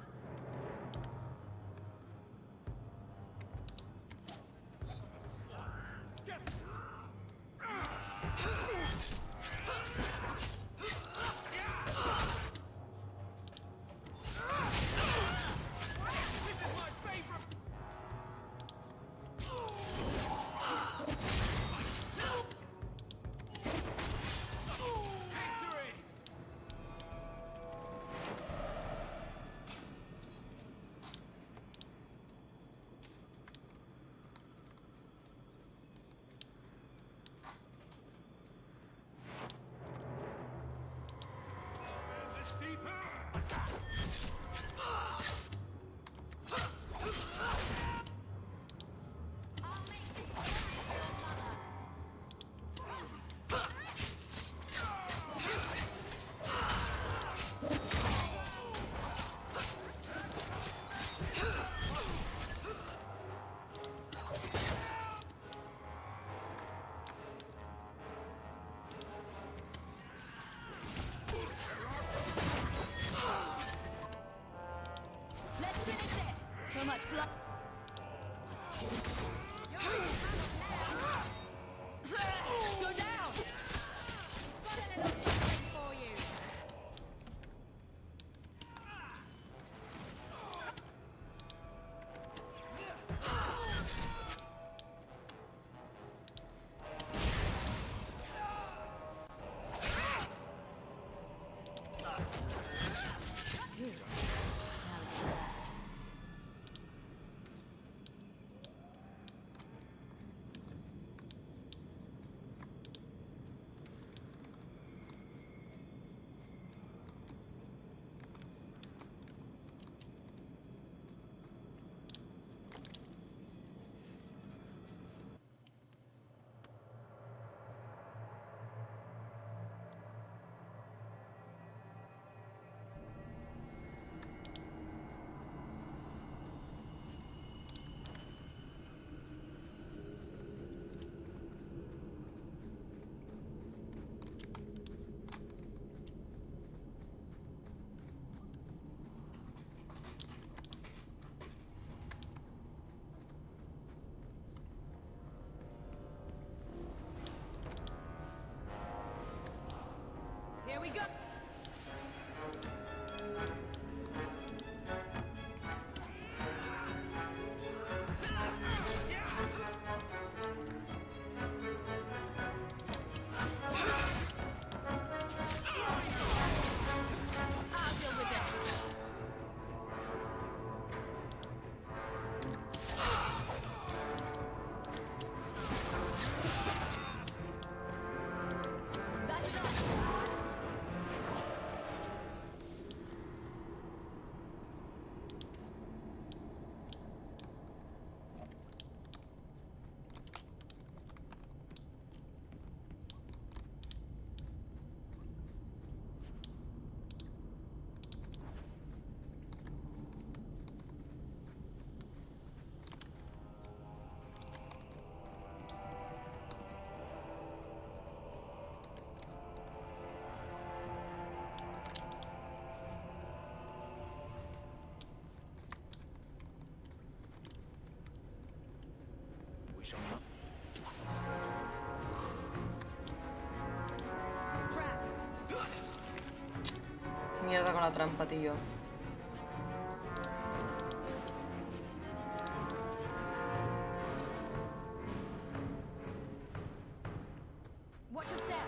shall we not? Mierda con la trampa, tío. Watch your step.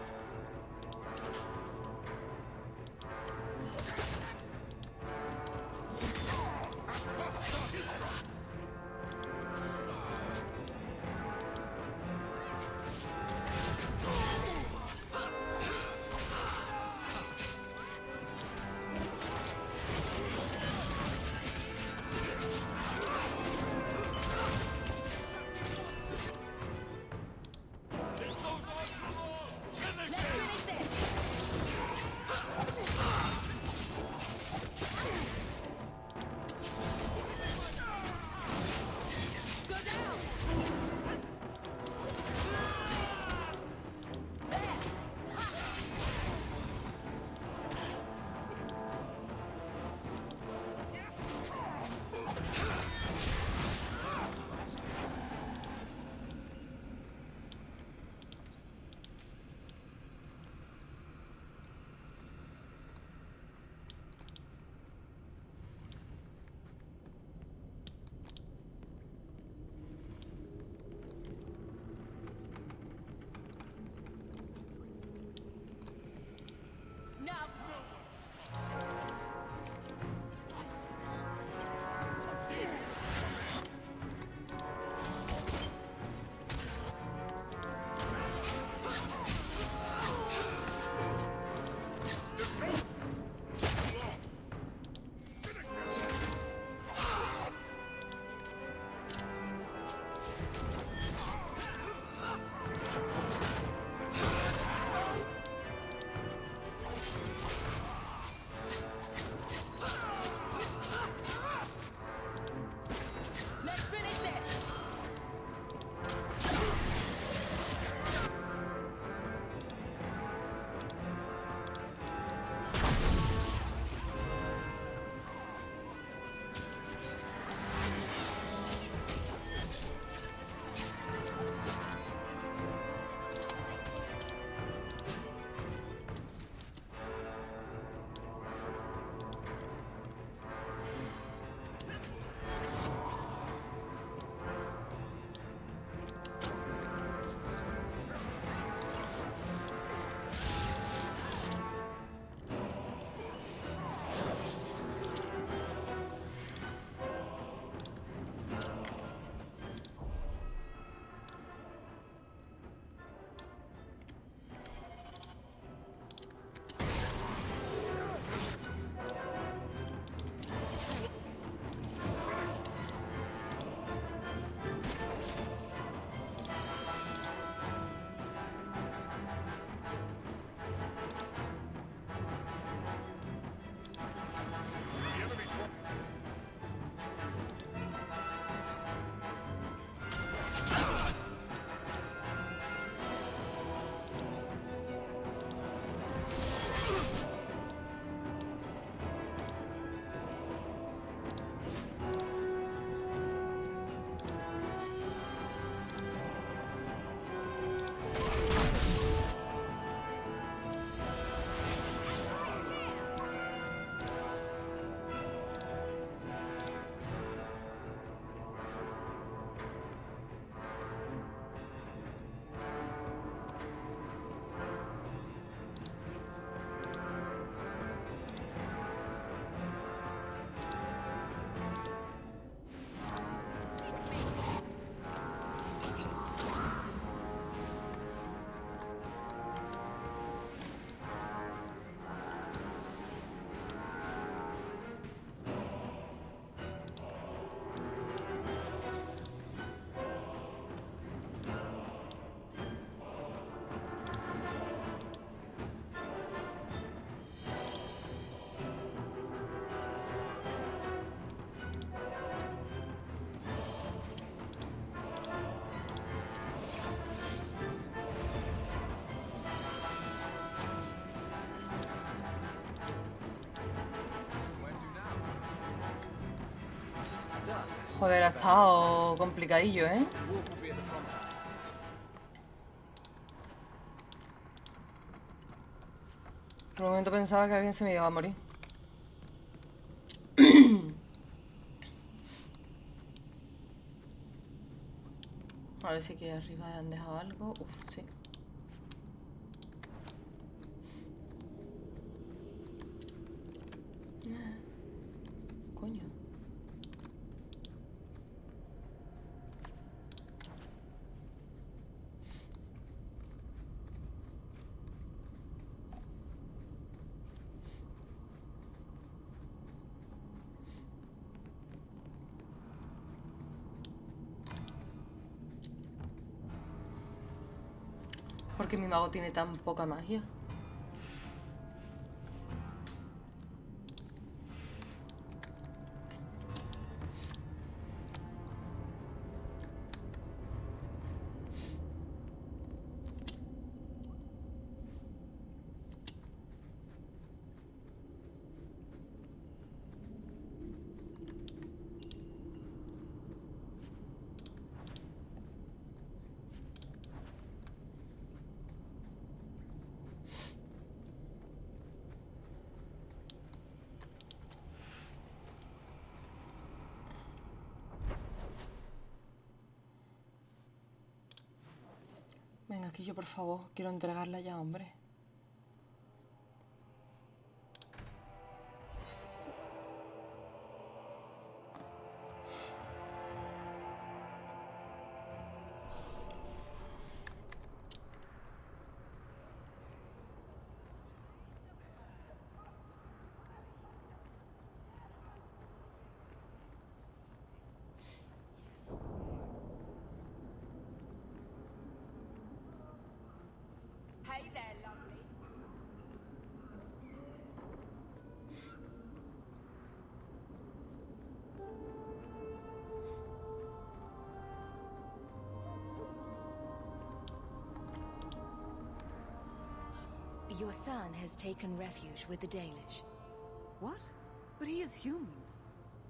Joder, ha estado complicadillo, ¿eh? Wolf will be at the front Por un momento pensaba que alguien se me iba a morir. A ver si aquí arriba han dejado algo. Uf, sí. Coño. ¿Por qué mi mago tiene tan poca magia? Venga, aquí yo, por favor. Quiero entregarla ya, hombre. Hey there, lovely. Your son has taken refuge with the Dalish. What? But he is human.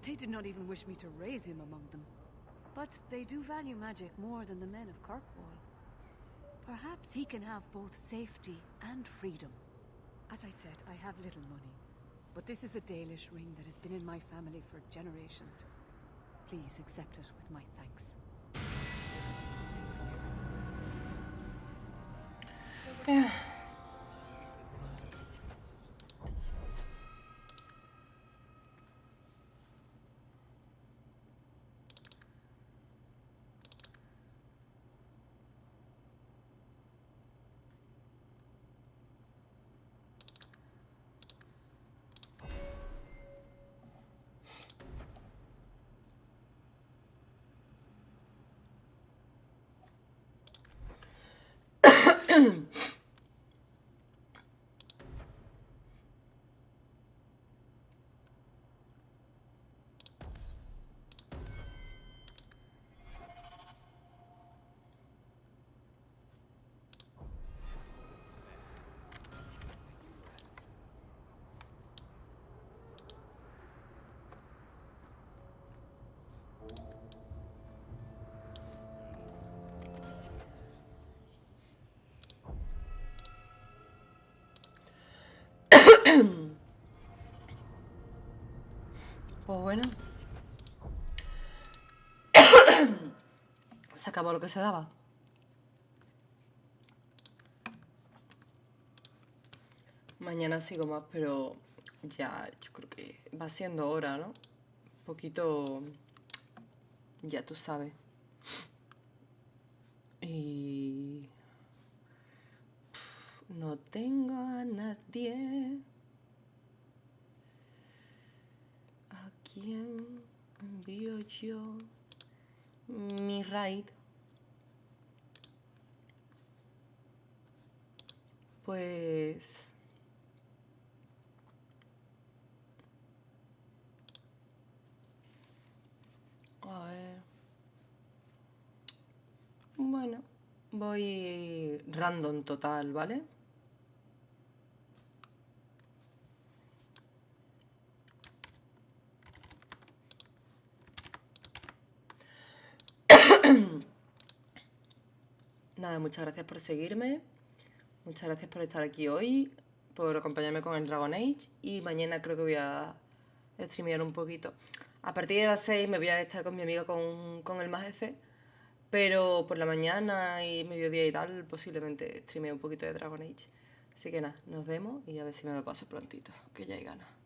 They did not even wish me to raise him among them. But they do value magic more than the men of Kirkwall. Perhaps he can have both safety and freedom. As I said, I have little money. But this is a Dalish ring that has been in my family for generations. Please accept it with my thanks. Yeah. Pues bueno. Se acabó lo que se daba. Mañana sigo más, pero ya yo creo que va siendo hora, ¿no? Un poquito... Ya tú sabes. Y... No tengo a nadie a quien envío yo mi raid. Pues... A ver... Bueno, voy random total, ¿vale? Nada, muchas gracias por seguirme. Muchas gracias por estar aquí hoy. por acompañarme con el Dragon Age y mañana creo que voy a streamear un poquito. A partir de las 6 me voy a estar con mi amiga con el más F, pero por la mañana y mediodía y tal posiblemente streamee un poquito de Dragon Age. Así que nada, nos vemos y a ver si me lo paso prontito, que ya hay ganas.